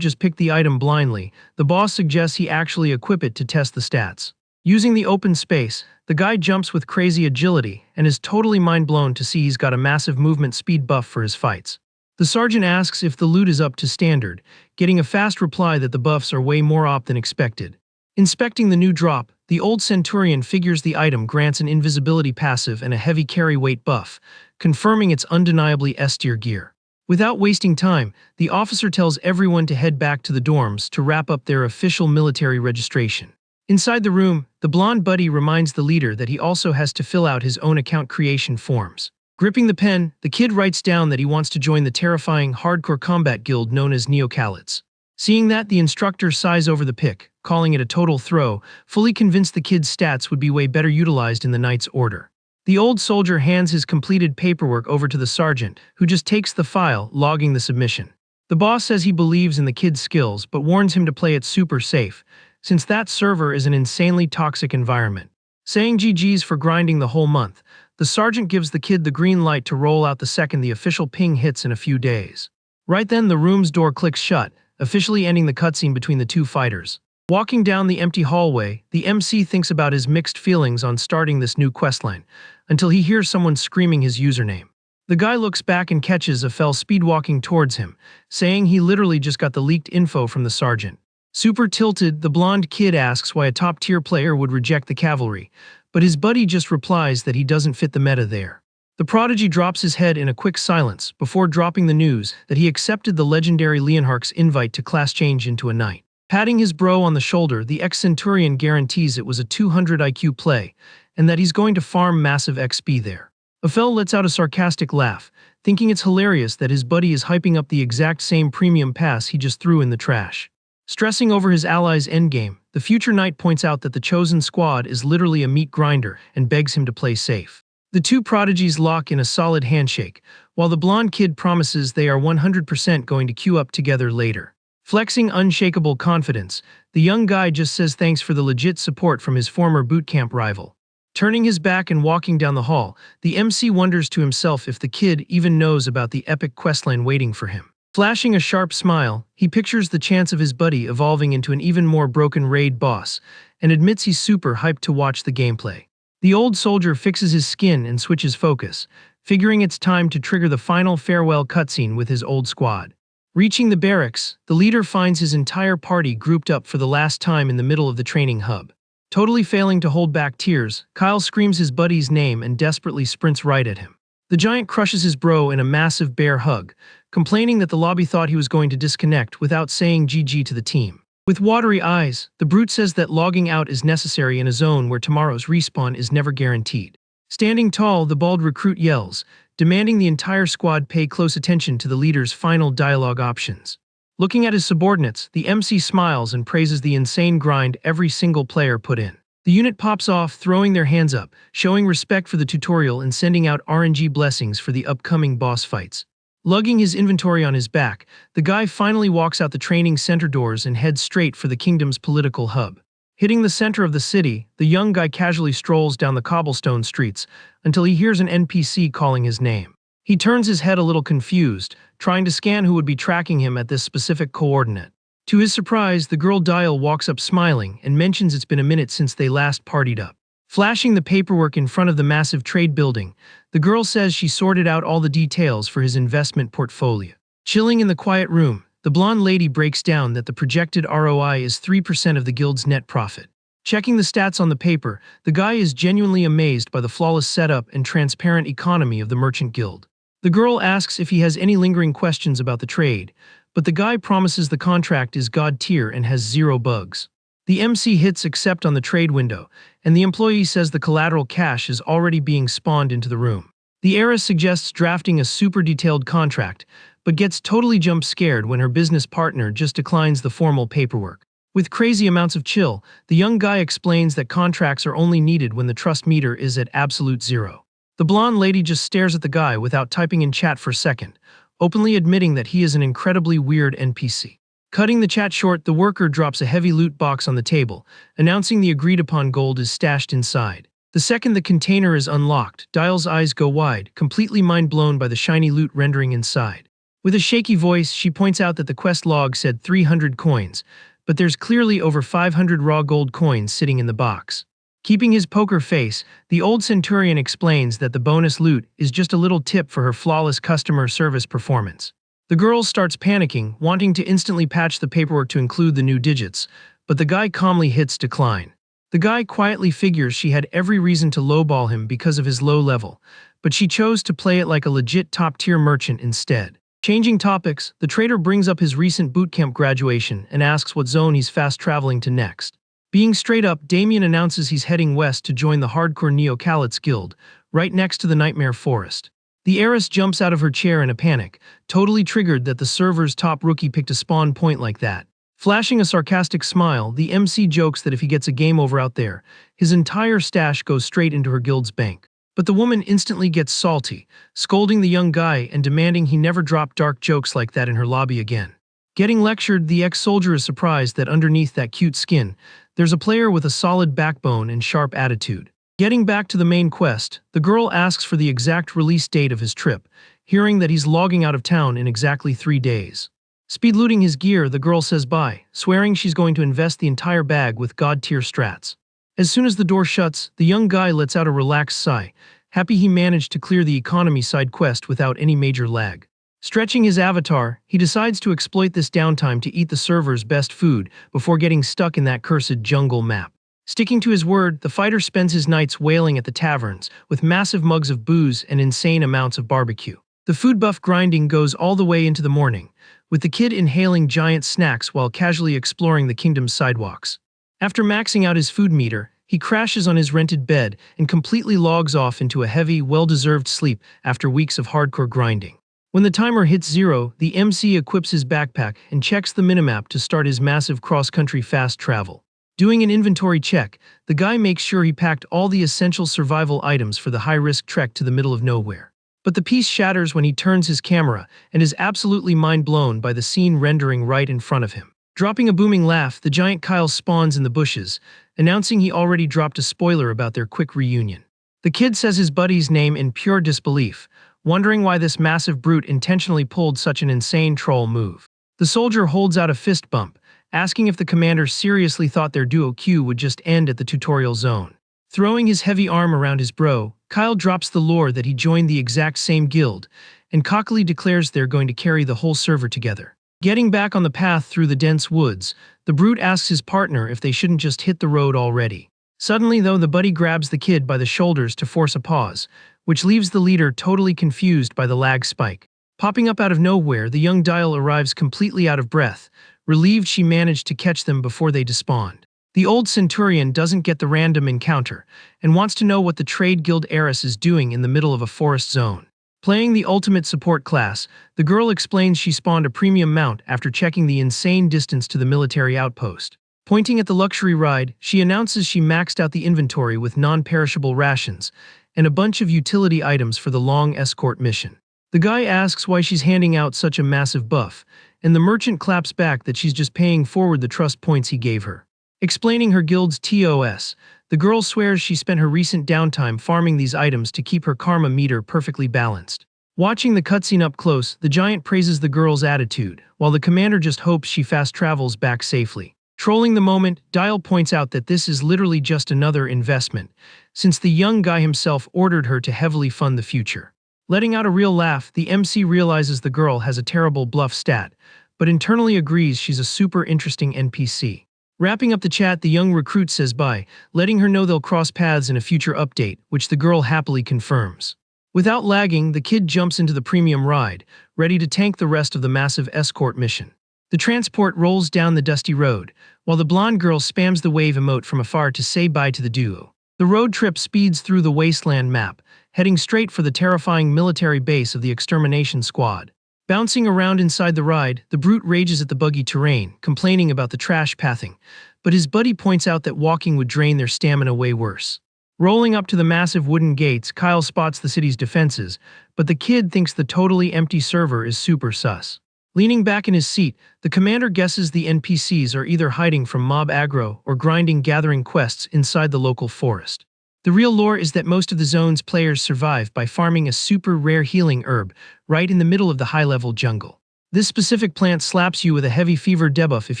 just picked the item blindly, the boss suggests he actually equip it to test the stats. Using the open space, the guy jumps with crazy agility and is totally mind-blown to see he's got a massive movement speed buff for his fights. The sergeant asks if the loot is up to standard, getting a fast reply that the buffs are way more op than expected. Inspecting the new drop, the old Centurion figures the item grants an invisibility passive and a heavy carry weight buff, confirming it's undeniably S-tier gear. Without wasting time, the officer tells everyone to head back to the dorms to wrap up their official military registration. Inside the room, the blonde buddy reminds the leader that he also has to fill out his own account creation forms. Gripping the pen, the kid writes down that he wants to join the terrifying hardcore combat guild known as Neocalids. Seeing that, the instructor sighs over the pick, calling it a total throw, fully convinced the kid's stats would be way better utilized in the Knight's Order. The old soldier hands his completed paperwork over to the sergeant, who just takes the file, logging the submission. The boss says he believes in the kid's skills, but warns him to play it super safe, since that server is an insanely toxic environment. Saying GG's for grinding the whole month, the sergeant gives the kid the green light to roll out the second the official ping hits in a few days. Right then, the room's door clicks shut, officially ending the cutscene between the two fighters. Walking down the empty hallway, the MC thinks about his mixed feelings on starting this new questline, until he hears someone screaming his username. The guy looks back and catches Aphel speedwalking towards him, saying he literally just got the leaked info from the sergeant. Super tilted, the blonde kid asks why a top-tier player would reject the cavalry, but his buddy just replies that he doesn't fit the meta there. The prodigy drops his head in a quick silence before dropping the news that he accepted the legendary Leonhardt's invite to class change into a knight. Patting his bro on the shoulder, the ex-centurion guarantees it was a 200 IQ play, and that he's going to farm massive XP there. Aphel lets out a sarcastic laugh, thinking it's hilarious that his buddy is hyping up the exact same premium pass he just threw in the trash. Stressing over his ally's endgame, the future knight points out that the chosen squad is literally a meat grinder and begs him to play safe. The two prodigies lock in a solid handshake, while the blonde kid promises they are 100% going to queue up together later. Flexing unshakable confidence, the young guy just says thanks for the legit support from his former bootcamp rival. Turning his back and walking down the hall, the MC wonders to himself if the kid even knows about the epic questline waiting for him. Flashing a sharp smile, he pictures the chance of his buddy evolving into an even more broken raid boss, and admits he's super hyped to watch the gameplay. The old soldier fixes his skin and switches focus, figuring it's time to trigger the final farewell cutscene with his old squad. Reaching the barracks, the leader finds his entire party grouped up for the last time in the middle of the training hub. Totally failing to hold back tears, Kyle screams his buddy's name and desperately sprints right at him. The giant crushes his bro in a massive bear hug, complaining that the lobby thought he was going to disconnect without saying GG to the team. With watery eyes, the brute says that logging out is necessary in a zone where tomorrow's respawn is never guaranteed. Standing tall, the bald recruit yells, demanding the entire squad pay close attention to the leader's final dialogue options. Looking at his subordinates, the MC smiles and praises the insane grind every single player put in. The unit pops off, throwing their hands up, showing respect for the tutorial and sending out RNG blessings for the upcoming boss fights. Lugging his inventory on his back, the guy finally walks out the training center doors and heads straight for the kingdom's political hub. Hitting the center of the city, the young guy casually strolls down the cobblestone streets until he hears an NPC calling his name. He turns his head a little confused, trying to scan who would be tracking him at this specific coordinate. To his surprise, the girl Dial walks up smiling and mentions it's been a minute since they last partied up. Flashing the paperwork in front of the massive trade building, the girl says she sorted out all the details for his investment portfolio. Chilling in the quiet room, the blonde lady breaks down that the projected ROI is 3% of the guild's net profit. Checking the stats on the paper, the guy is genuinely amazed by the flawless setup and transparent economy of the merchant guild. The girl asks if he has any lingering questions about the trade, but the guy promises the contract is god tier and has 0 bugs. The MC hits accept on the trade window, and the employee says the collateral cash is already being spawned into the room. The heiress suggests drafting a super detailed contract, but gets totally jump scared when her business partner just declines the formal paperwork. With crazy amounts of chill, the young guy explains that contracts are only needed when the trust meter is at absolute 0. The blonde lady just stares at the guy without typing in chat for a second, openly admitting that he is an incredibly weird NPC. Cutting the chat short, the worker drops a heavy loot box on the table, announcing the agreed-upon gold is stashed inside. The second the container is unlocked, Dial's eyes go wide, completely mind-blown by the shiny loot rendering inside. With a shaky voice, she points out that the quest log said 300 coins, but there's clearly over 500 raw gold coins sitting in the box. Keeping his poker face, the old centurion explains that the bonus loot is just a little tip for her flawless customer service performance. The girl starts panicking, wanting to instantly patch the paperwork to include the new digits, but the guy calmly hits decline. The guy quietly figures she had every reason to lowball him because of his low level, but she chose to play it like a legit top-tier merchant instead. Changing topics, the trader brings up his recent bootcamp graduation and asks what zone he's fast-traveling to next. Being straight up, Damien announces he's heading west to join the hardcore Neo-Calites guild, right next to the Nightmare Forest. The heiress jumps out of her chair in a panic, totally triggered that the server's top rookie picked a spawn point like that. Flashing a sarcastic smile, the MC jokes that if he gets a game over out there, his entire stash goes straight into her guild's bank. But the woman instantly gets salty, scolding the young guy and demanding he never drop dark jokes like that in her lobby again. Getting lectured, the ex-soldier is surprised that underneath that cute skin, there's a player with a solid backbone and sharp attitude. Getting back to the main quest, the girl asks for the exact release date of his trip, hearing that he's logging out of town in exactly 3 days. Speed-looting his gear, the girl says bye, swearing she's going to invest the entire bag with god-tier strats. As soon as the door shuts, the young guy lets out a relaxed sigh, happy he managed to clear the economy side quest without any major lag. Stretching his avatar, he decides to exploit this downtime to eat the server's best food before getting stuck in that cursed jungle map. Sticking to his word, the fighter spends his nights wailing at the taverns, with massive mugs of booze and insane amounts of barbecue. The food buff grinding goes all the way into the morning, with the kid inhaling giant snacks while casually exploring the kingdom's sidewalks. After maxing out his food meter, he crashes on his rented bed and completely logs off into a heavy, well-deserved sleep after weeks of hardcore grinding. When the timer hits 0, the MC equips his backpack and checks the minimap to start his massive cross-country fast travel. Doing an inventory check, the guy makes sure he packed all the essential survival items for the high-risk trek to the middle of nowhere. But the piece shatters when he turns his camera and is absolutely mind-blown by the scene rendering right in front of him. Dropping a booming laugh, the giant Kyle spawns in the bushes, announcing he already dropped a spoiler about their quick reunion. The kid says his buddy's name in pure disbelief, wondering why this massive brute intentionally pulled such an insane troll move. The soldier holds out a fist bump, asking if the commander seriously thought their duo queue would just end at the tutorial zone. Throwing his heavy arm around his bro, Kyle drops the lore that he joined the exact same guild, and cockily declares they're going to carry the whole server together. Getting back on the path through the dense woods, the brute asks his partner if they shouldn't just hit the road already. Suddenly, though, the buddy grabs the kid by the shoulders to force a pause, which leaves the leader totally confused by the lag spike. Popping up out of nowhere, the young Dial arrives completely out of breath, relieved she managed to catch them before they despawned. The old Centurion doesn't get the random encounter, and wants to know what the Trade Guild heiress is doing in the middle of a forest zone. Playing the ultimate support class, the girl explains she spawned a premium mount after checking the insane distance to the military outpost. Pointing at the luxury ride, she announces she maxed out the inventory with non-perishable rations and a bunch of utility items for the long escort mission. The guy asks why she's handing out such a massive buff, and the merchant claps back that she's just paying forward the trust points he gave her. Explaining her guild's TOS, the girl swears she spent her recent downtime farming these items to keep her karma meter perfectly balanced. Watching the cutscene up close, the giant praises the girl's attitude, while the commander just hopes she fast travels back safely. Trolling the moment, Dial points out that this is literally just another investment, since the young guy himself ordered her to heavily fund the future. Letting out a real laugh, the MC realizes the girl has a terrible bluff stat, but internally agrees she's a super interesting NPC. Wrapping up the chat, the young recruit says bye, letting her know they'll cross paths in a future update, which the girl happily confirms. Without lagging, the kid jumps into the premium ride, ready to tank the rest of the massive escort mission. The transport rolls down the dusty road, while the blonde girl spams the wave emote from afar to say bye to the duo. The road trip speeds through the wasteland map, heading straight for the terrifying military base of the extermination squad. Bouncing around inside the ride, the brute rages at the buggy terrain, complaining about the trash pathing, but his buddy points out that walking would drain their stamina way worse. Rolling up to the massive wooden gates, Kyle spots the city's defenses, but the kid thinks the totally empty server is super sus. Leaning back in his seat, the commander guesses the NPCs are either hiding from mob aggro or grinding gathering quests inside the local forest. The real lore is that most of the zone's players survive by farming a super rare healing herb right in the middle of the high-level jungle. This specific plant slaps you with a heavy fever debuff if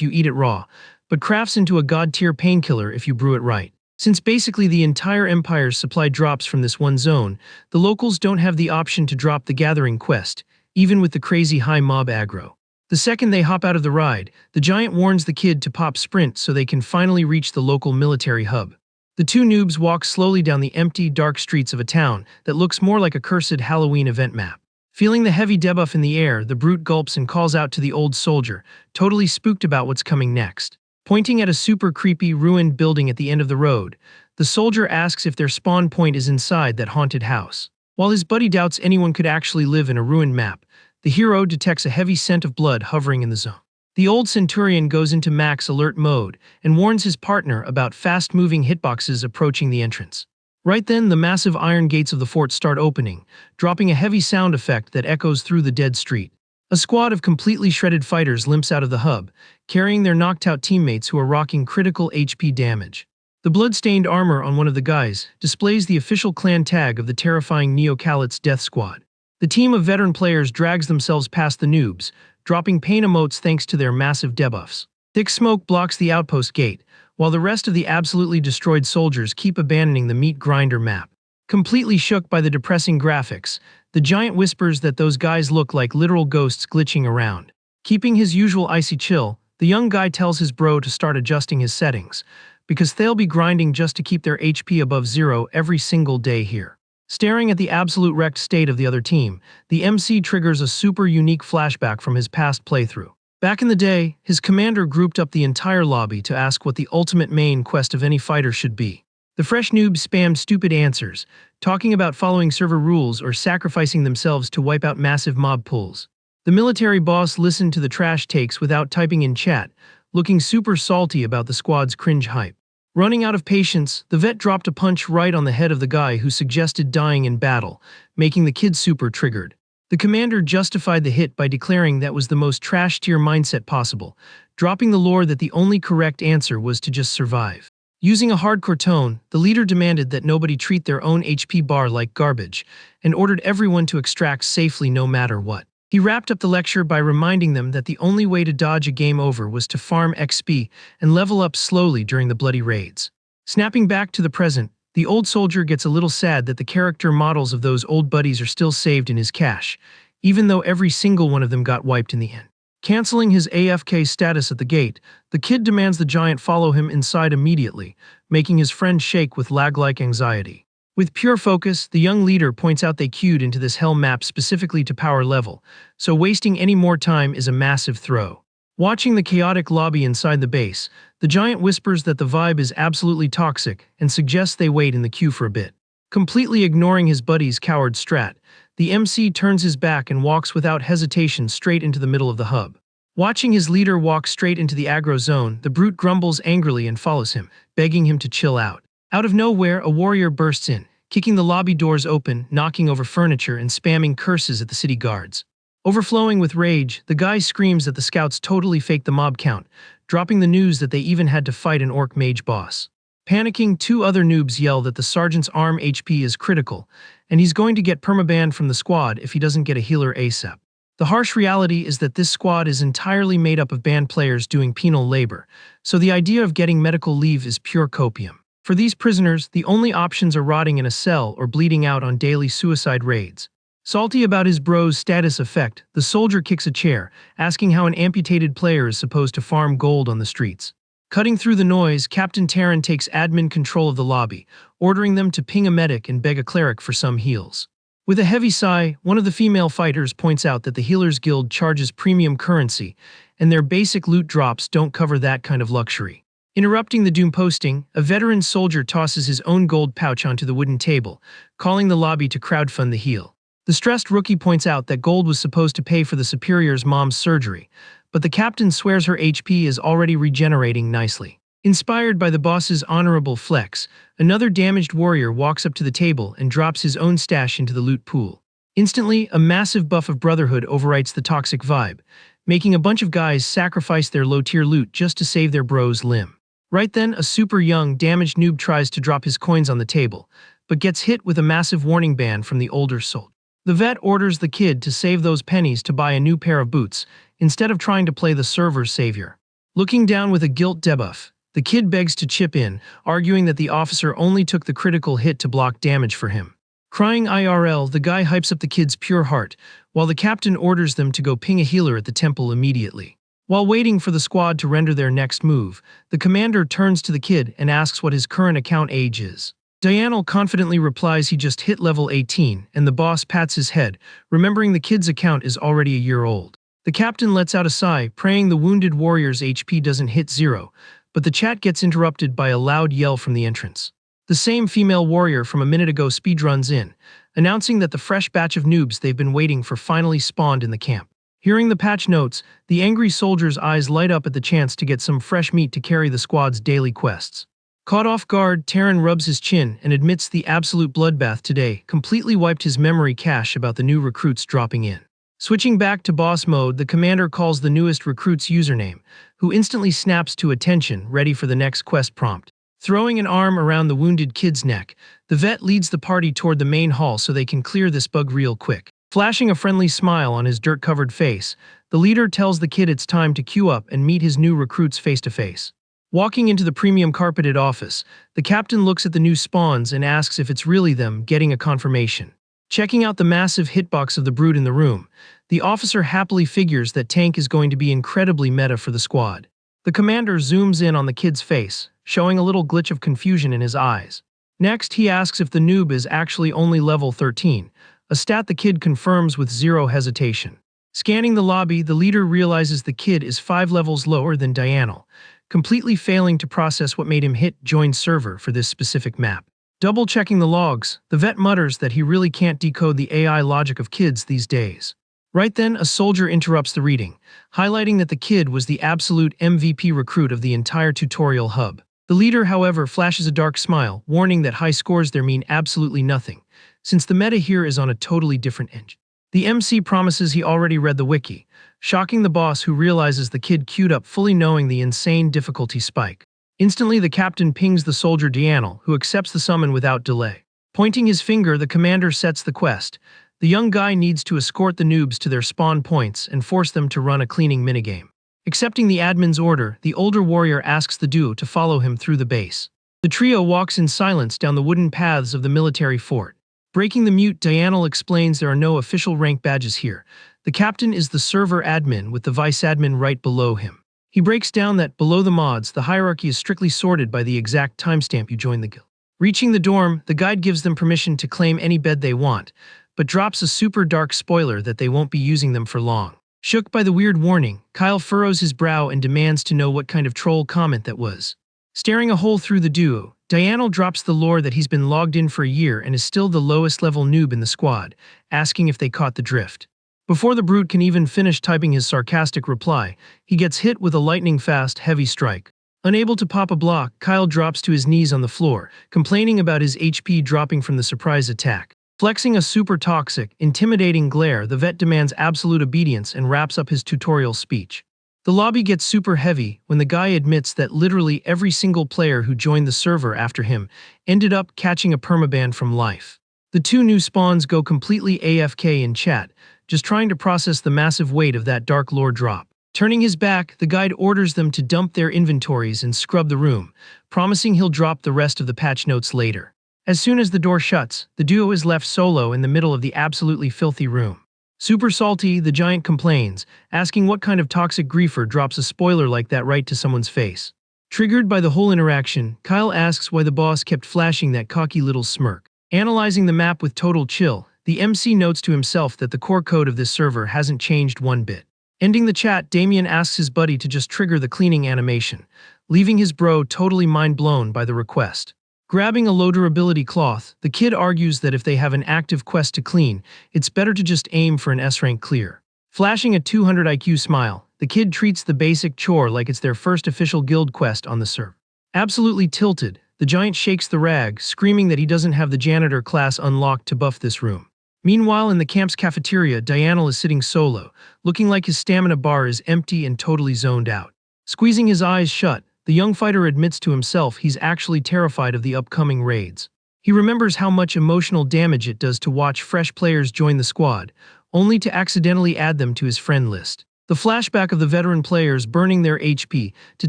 you eat it raw, but crafts into a god-tier painkiller if you brew it right. Since basically the entire Empire's supply drops from this one zone, the locals don't have the option to drop the gathering quest, even with the crazy high mob aggro. The second they hop out of the ride, the giant warns the kid to pop sprint so they can finally reach the local military hub. The two noobs walk slowly down the empty, dark streets of a town that looks more like a cursed Halloween event map. Feeling the heavy debuff in the air, the brute gulps and calls out to the old soldier, totally spooked about what's coming next. Pointing at a super creepy, ruined building at the end of the road, the soldier asks if their spawn point is inside that haunted house. While his buddy doubts anyone could actually live in a ruined map, the hero detects a heavy scent of blood hovering in the zone. The old Centurion goes into max alert mode and warns his partner about fast-moving hitboxes approaching the entrance. Right then, the massive iron gates of the fort start opening, dropping a heavy sound effect that echoes through the dead street. A squad of completely shredded fighters limps out of the hub, carrying their knocked-out teammates who are rocking critical HP damage. The blood-stained armor on one of the guys displays the official clan tag of the terrifying Neo-Calit's death squad. The team of veteran players drags themselves past the noobs, dropping pain emotes thanks to their massive debuffs. Thick smoke blocks the outpost gate, while the rest of the absolutely destroyed soldiers keep abandoning the meat grinder map. Completely shook by the depressing graphics, the giant whispers that those guys look like literal ghosts glitching around. Keeping his usual icy chill, the young guy tells his bro to start adjusting his settings, because they'll be grinding just to keep their HP above 0 every single day here. Staring at the absolute wrecked state of the other team, the MC triggers a super unique flashback from his past playthrough. Back in the day, his commander grouped up the entire lobby to ask what the ultimate main quest of any fighter should be. The fresh noobs spammed stupid answers, talking about following server rules or sacrificing themselves to wipe out massive mob pools. The military boss listened to the trash takes without typing in chat, looking super salty about the squad's cringe hype. Running out of patience, the vet dropped a punch right on the head of the guy who suggested dying in battle, making the kid super triggered. The commander justified the hit by declaring that was the most trash-tier mindset possible, dropping the lore that the only correct answer was to just survive. Using a hardcore tone, the leader demanded that nobody treat their own HP bar like garbage, and ordered everyone to extract safely no matter what. He wrapped up the lecture by reminding them that the only way to dodge a game over was to farm XP and level up slowly during the bloody raids. Snapping back to the present, the old soldier gets a little sad that the character models of those old buddies are still saved in his cache, even though every single one of them got wiped in the end. Canceling his AFK status at the gate, the kid demands the giant follow him inside immediately, making his friend shake with lag-like anxiety. With pure focus, the young leader points out they queued into this hell map specifically to power level, so wasting any more time is a massive throw. Watching the chaotic lobby inside the base, the giant whispers that the vibe is absolutely toxic and suggests they wait in the queue for a bit. Completely ignoring his buddy's coward strat, the MC turns his back and walks without hesitation straight into the middle of the hub. Watching his leader walk straight into the aggro zone, the brute grumbles angrily and follows him, begging him to chill out. Out of nowhere, a warrior bursts in, kicking the lobby doors open, knocking over furniture, and spamming curses at the city guards. Overflowing with rage, the guy screams that the scouts totally faked the mob count, dropping the news that they even had to fight an orc mage boss. Panicking, two other noobs yell that the sergeant's arm HP is critical, and he's going to get permabanned from the squad if he doesn't get a healer ASAP. The harsh reality is that this squad is entirely made up of band players doing penal labor, so the idea of getting medical leave is pure copium. For these prisoners, the only options are rotting in a cell or bleeding out on daily suicide raids. Salty about his bro's status effect, the soldier kicks a chair, asking how an amputated player is supposed to farm gold on the streets. Cutting through the noise, Captain Terran takes admin control of the lobby, ordering them to ping a medic and beg a cleric for some heals. With a heavy sigh, one of the female fighters points out that the Healers Guild charges premium currency, and their basic loot drops don't cover that kind of luxury. Interrupting the doom posting, a veteran soldier tosses his own gold pouch onto the wooden table, calling the lobby to crowdfund the heal. The stressed rookie points out that gold was supposed to pay for the superior's mom's surgery, but the captain swears her HP is already regenerating nicely. Inspired by the boss's honorable flex, another damaged warrior walks up to the table and drops his own stash into the loot pool. Instantly, a massive buff of brotherhood overwrites the toxic vibe, making a bunch of guys sacrifice their low-tier loot just to save their bro's limb. Right then, a super young, damaged noob tries to drop his coins on the table, but gets hit with a massive warning ban from the older soldier. The vet orders the kid to save those pennies to buy a new pair of boots, instead of trying to play the server's savior. Looking down with a guilt debuff, the kid begs to chip in, arguing that the officer only took the critical hit to block damage for him. Crying IRL, the guy hypes up the kid's pure heart, while the captain orders them to go ping a healer at the temple immediately. While waiting for the squad to render their next move, the commander turns to the kid and asks what his current account age is. Dianel confidently replies he just hit level 18, and the boss pats his head, remembering the kid's account is already a year old. The captain lets out a sigh, praying the wounded warrior's HP doesn't hit 0, but the chat gets interrupted by a loud yell from the entrance. The same female warrior from a minute ago speedruns in, announcing that the fresh batch of noobs they've been waiting for finally spawned in the camp. Hearing the patch notes, the angry soldier's eyes light up at the chance to get some fresh meat to carry the squad's daily quests. Caught off guard, Terran rubs his chin and admits the absolute bloodbath today completely wiped his memory cache about the new recruits dropping in. Switching back to boss mode, the commander calls the newest recruit's username, who instantly snaps to attention, ready for the next quest prompt. Throwing an arm around the wounded kid's neck, the vet leads the party toward the main hall so they can clear this bug real quick. Flashing a friendly smile on his dirt-covered face, the leader tells the kid it's time to queue up and meet his new recruits face-to-face. Walking into the premium carpeted office, the captain looks at the new spawns and asks if it's really them, getting a confirmation. Checking out the massive hitbox of the brute in the room, the officer happily figures that tank is going to be incredibly meta for the squad. The commander zooms in on the kid's face, showing a little glitch of confusion in his eyes. Next, he asks if the noob is actually only level 13, a stat the kid confirms with zero hesitation. Scanning the lobby, the leader realizes the kid is 5 levels lower than Dianel, completely failing to process what made him hit join server for this specific map. Double-checking the logs, the vet mutters that he really can't decode the AI logic of kids these days. Right then, a soldier interrupts the reading, highlighting that the kid was the absolute MVP recruit of the entire tutorial hub. The leader, however, flashes a dark smile, warning that high scores there mean absolutely nothing, since the meta here is on a totally different engine. The MC promises he already read the wiki, shocking the boss who realizes the kid queued up fully knowing the insane difficulty spike. Instantly, the captain pings the soldier Dianel, who accepts the summon without delay. Pointing his finger, the commander sets the quest. The young guy needs to escort the noobs to their spawn points and force them to run a cleaning minigame. Accepting the admin's order, the older warrior asks the duo to follow him through the base. The trio walks in silence down the wooden paths of the military fort. Breaking the mute, Dianel explains there are no official rank badges here. The captain is the server admin with the vice admin right below him. He breaks down that, below the mods, the hierarchy is strictly sorted by the exact timestamp you join the guild. Reaching the dorm, the guide gives them permission to claim any bed they want, but drops a super dark spoiler that they won't be using them for long. Shook by the weird warning, Kyle furrows his brow and demands to know what kind of troll comment that was. Staring a hole through the duo, Dianel drops the lore that he's been logged in for a year and is still the lowest level noob in the squad, asking if they caught the drift. Before the brute can even finish typing his sarcastic reply, he gets hit with a lightning-fast, heavy strike. Unable to pop a block, Kyle drops to his knees on the floor, complaining about his HP dropping from the surprise attack. Flexing a super toxic, intimidating glare, the vet demands absolute obedience and wraps up his tutorial speech. The lobby gets super heavy when the guy admits that literally every single player who joined the server after him ended up catching a permaban from life. The two new spawns go completely AFK in chat, just trying to process the massive weight of that dark lore drop. Turning his back, the guide orders them to dump their inventories and scrub the room, promising he'll drop the rest of the patch notes later. As soon as the door shuts, the duo is left solo in the middle of the absolutely filthy room. Super salty, the giant complains, asking what kind of toxic griefer drops a spoiler like that right to someone's face. Triggered by the whole interaction, Kyle asks why the boss kept flashing that cocky little smirk. Analyzing the map with total chill, the MC notes to himself that the core code of this server hasn't changed one bit. Ending the chat, Damien asks his buddy to just trigger the cleaning animation, leaving his bro totally mind-blown by the request. Grabbing a low durability cloth, the kid argues that if they have an active quest to clean, it's better to just aim for an S-rank clear. Flashing a 200 IQ smile, the kid treats the basic chore like it's their first official guild quest on the server. Absolutely tilted, the giant shakes the rag, screaming that he doesn't have the janitor class unlocked to buff this room. Meanwhile, in the camp's cafeteria, Dianel is sitting solo, looking like his stamina bar is empty and totally zoned out. Squeezing his eyes shut, the young fighter admits to himself he's actually terrified of the upcoming raids. He remembers how much emotional damage it does to watch fresh players join the squad, only to accidentally add them to his friend list. The flashback of the veteran players burning their HP to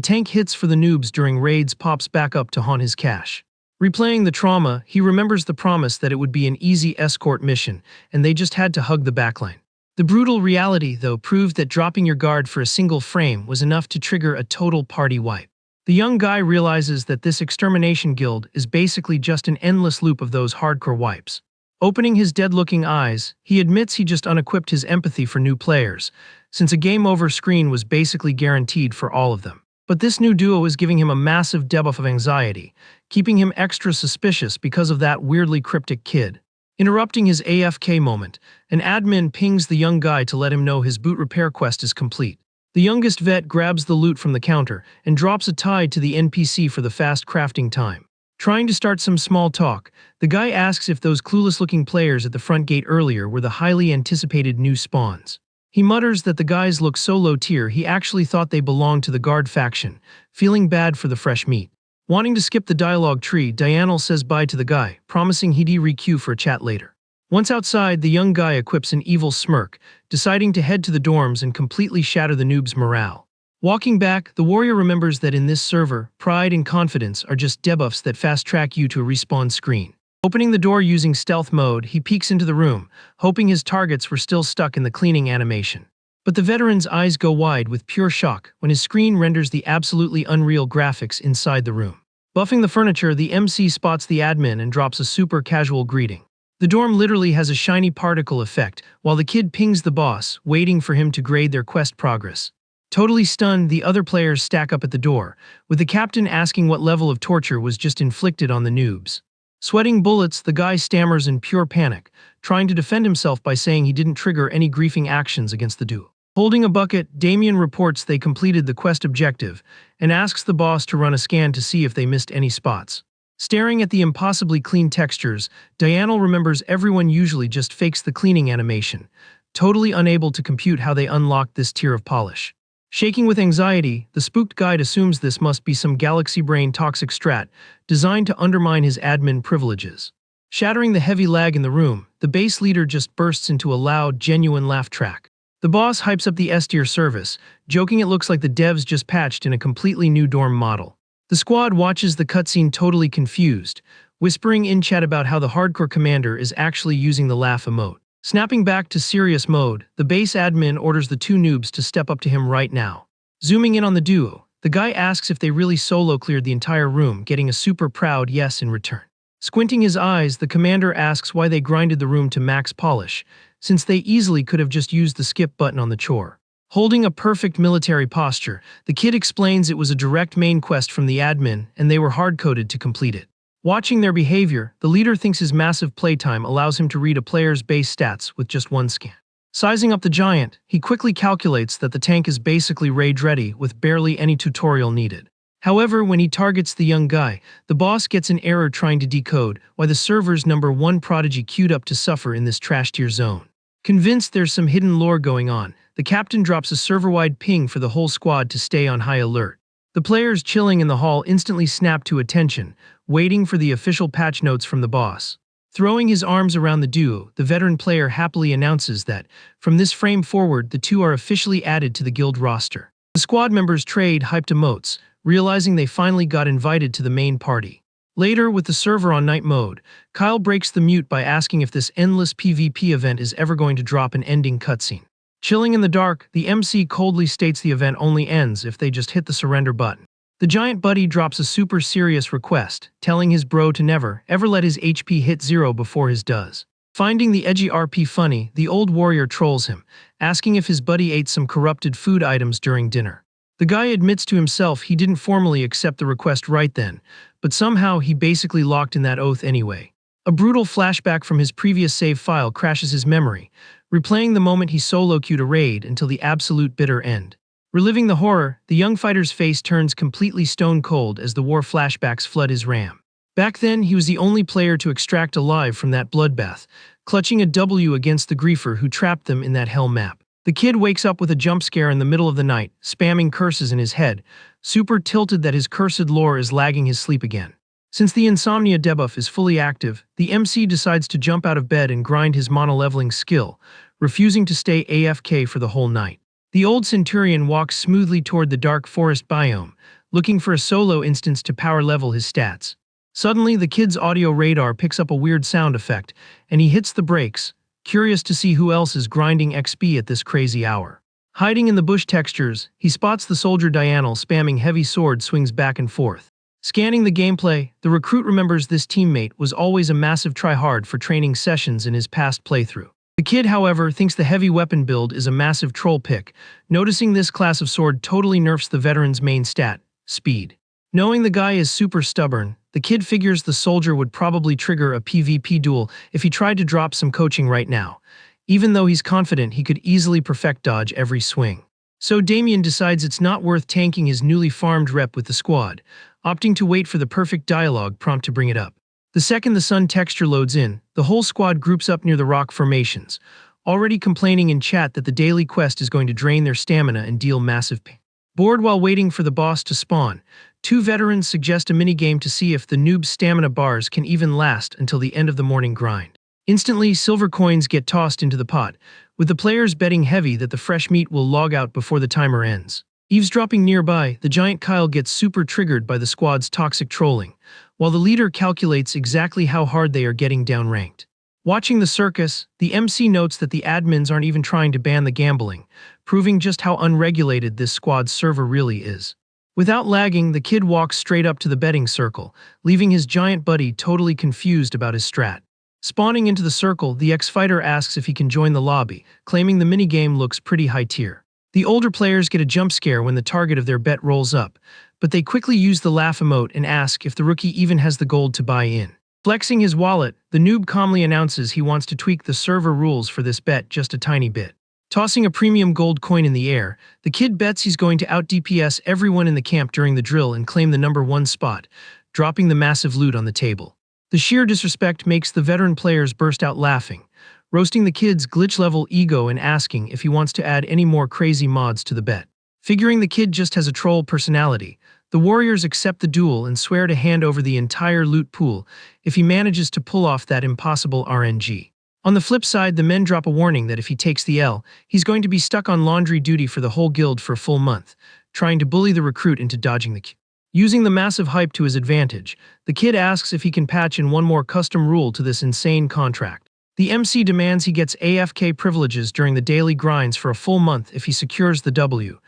tank hits for the noobs during raids pops back up to haunt his cache. Replaying the trauma, he remembers the promise that it would be an easy escort mission, and they just had to hug the backline. The brutal reality, though, proved that dropping your guard for a single frame was enough to trigger a total party wipe. The young guy realizes that this extermination guild is basically just an endless loop of those hardcore wipes. Opening his dead-looking eyes, he admits he just unequipped his empathy for new players, since a game-over screen was basically guaranteed for all of them. But this new duo is giving him a massive debuff of anxiety, keeping him extra suspicious because of that weirdly cryptic kid. Interrupting his AFK moment, an admin pings the young guy to let him know his boot repair quest is complete. The youngest vet grabs the loot from the counter and drops a tide to the NPC for the fast crafting time. Trying to start some small talk, the guy asks if those clueless-looking players at the front gate earlier were the highly anticipated new spawns. He mutters that the guys look so low tier he actually thought they belonged to the guard faction, feeling bad for the fresh meat. Wanting to skip the dialogue tree, Dianel says bye to the guy, promising he'd re-queue for a chat later. Once outside, the young guy equips an evil smirk, deciding to head to the dorms and completely shatter the noob's morale. Walking back, the warrior remembers that in this server, pride and confidence are just debuffs that fast-track you to a respawn screen. Opening the door using stealth mode, he peeks into the room, hoping his targets were still stuck in the cleaning animation. But the veteran's eyes go wide with pure shock when his screen renders the absolutely unreal graphics inside the room. Buffing the furniture, the MC spots the admin and drops a super casual greeting. The dorm literally has a shiny particle effect, while the kid pings the boss, waiting for him to grade their quest progress. Totally stunned, the other players stack up at the door, with the captain asking what level of torture was just inflicted on the noobs. Sweating bullets, the guy stammers in pure panic, trying to defend himself by saying he didn't trigger any griefing actions against the duo. Holding a bucket, Damien reports they completed the quest objective and asks the boss to run a scan to see if they missed any spots. Staring at the impossibly clean textures, Dianel remembers everyone usually just fakes the cleaning animation, totally unable to compute how they unlocked this tier of polish. Shaking with anxiety, the spooked guide assumes this must be some galaxy brain toxic strat designed to undermine his admin privileges. Shattering the heavy lag in the room, the base leader just bursts into a loud, genuine laugh track. The boss hypes up the S-tier service, joking it looks like the devs just patched in a completely new dorm model. The squad watches the cutscene totally confused, whispering in chat about how the hardcore commander is actually using the laugh emote. Snapping back to serious mode, the base admin orders the two noobs to step up to him right now. Zooming in on the duo, the guy asks if they really solo cleared the entire room, getting a super proud yes in return. Squinting his eyes, the commander asks why they grinded the room to max polish, since they easily could have just used the skip button on the chore. Holding a perfect military posture, the kid explains it was a direct main quest from the admin and they were hard-coded to complete it. Watching their behavior, the leader thinks his massive playtime allows him to read a player's base stats with just one scan. Sizing up the giant, he quickly calculates that the tank is basically rage-ready with barely any tutorial needed. However, when he targets the young guy, the boss gets an error trying to decode why the server's #1 prodigy queued up to suffer in this trash-tier zone. Convinced there's some hidden lore going on, the captain drops a server-wide ping for the whole squad to stay on high alert. The players chilling in the hall instantly snap to attention, waiting for the official patch notes from the boss. Throwing his arms around the duo, the veteran player happily announces that, from this frame forward, the two are officially added to the guild roster. The squad members trade hyped emotes, realizing they finally got invited to the main party. Later, with the server on night mode, Kyle breaks the mute by asking if this endless PvP event is ever going to drop an ending cutscene. Chilling in the dark, the MC coldly states the event only ends if they just hit the surrender button. The giant buddy drops a super serious request, telling his bro to never, ever let his HP hit 0 before his does. Finding the edgy RP funny, the old warrior trolls him, asking if his buddy ate some corrupted food items during dinner. The guy admits to himself he didn't formally accept the request right then, but somehow he basically locked in that oath anyway. A brutal flashback from his previous save file crashes his memory, replaying the moment he solo queued a raid until the absolute bitter end. Reliving the horror, the young fighter's face turns completely stone cold as the war flashbacks flood his RAM. Back then, he was the only player to extract alive from that bloodbath, clutching a W against the griefer who trapped them in that hell map. The kid wakes up with a jump scare in the middle of the night, spamming curses in his head, super tilted that his cursed lore is lagging his sleep again. Since the insomnia debuff is fully active, the MC decides to jump out of bed and grind his mono-leveling skill, refusing to stay AFK for the whole night. The old Centurion walks smoothly toward the dark forest biome, looking for a solo instance to power level his stats. Suddenly, the kid's audio radar picks up a weird sound effect, and he hits the brakes, curious to see who else is grinding XP at this crazy hour. Hiding in the bush textures, he spots the soldier Dianel spamming heavy sword swings back and forth. Scanning the gameplay, the recruit remembers this teammate was always a massive tryhard for training sessions in his past playthrough. The kid, however, thinks the heavy weapon build is a massive troll pick, noticing this class of sword totally nerfs the veteran's main stat, speed. Knowing the guy is super stubborn, the kid figures the soldier would probably trigger a PvP duel if he tried to drop some coaching right now, even though he's confident he could easily perfect dodge every swing. So Damien decides it's not worth tanking his newly farmed rep with the squad, opting to wait for the perfect dialogue prompt to bring it up. The second the sun texture loads in, the whole squad groups up near the rock formations, already complaining in chat that the daily quest is going to drain their stamina and deal massive pain. Bored while waiting for the boss to spawn, two veterans suggest a minigame to see if the noob's stamina bars can even last until the end of the morning grind. Instantly, silver coins get tossed into the pot, with the players betting heavy that the fresh meat will log out before the timer ends. Eavesdropping nearby, the giant Kyle gets super triggered by the squad's toxic trolling, while the leader calculates exactly how hard they are getting downranked. Watching the circus, the MC notes that the admins aren't even trying to ban the gambling, proving just how unregulated this squad's server really is. Without lagging, the kid walks straight up to the betting circle, leaving his giant buddy totally confused about his strat. Spawning into the circle, the ex-fighter asks if he can join the lobby, claiming the minigame looks pretty high tier. The older players get a jump scare when the target of their bet rolls up, but they quickly use the laugh emote and ask if the rookie even has the gold to buy in. Flexing his wallet, the noob calmly announces he wants to tweak the server rules for this bet just a tiny bit. Tossing a premium gold coin in the air, the kid bets he's going to out-DPS everyone in the camp during the drill and claim the #1 spot, dropping the massive loot on the table. The sheer disrespect makes the veteran players burst out laughing, roasting the kid's glitch-level ego and asking if he wants to add any more crazy mods to the bet. Figuring the kid just has a troll personality, the warriors accept the duel and swear to hand over the entire loot pool if he manages to pull off that impossible RNG. On the flip side, the men drop a warning that if he takes the L, he's going to be stuck on laundry duty for the whole guild for a full month, trying to bully the recruit into dodging the queue. Using the massive hype to his advantage, the kid asks if he can patch in one more custom rule to this insane contract. The MC demands he gets AFK privileges during the daily grinds for a full month if he secures the W,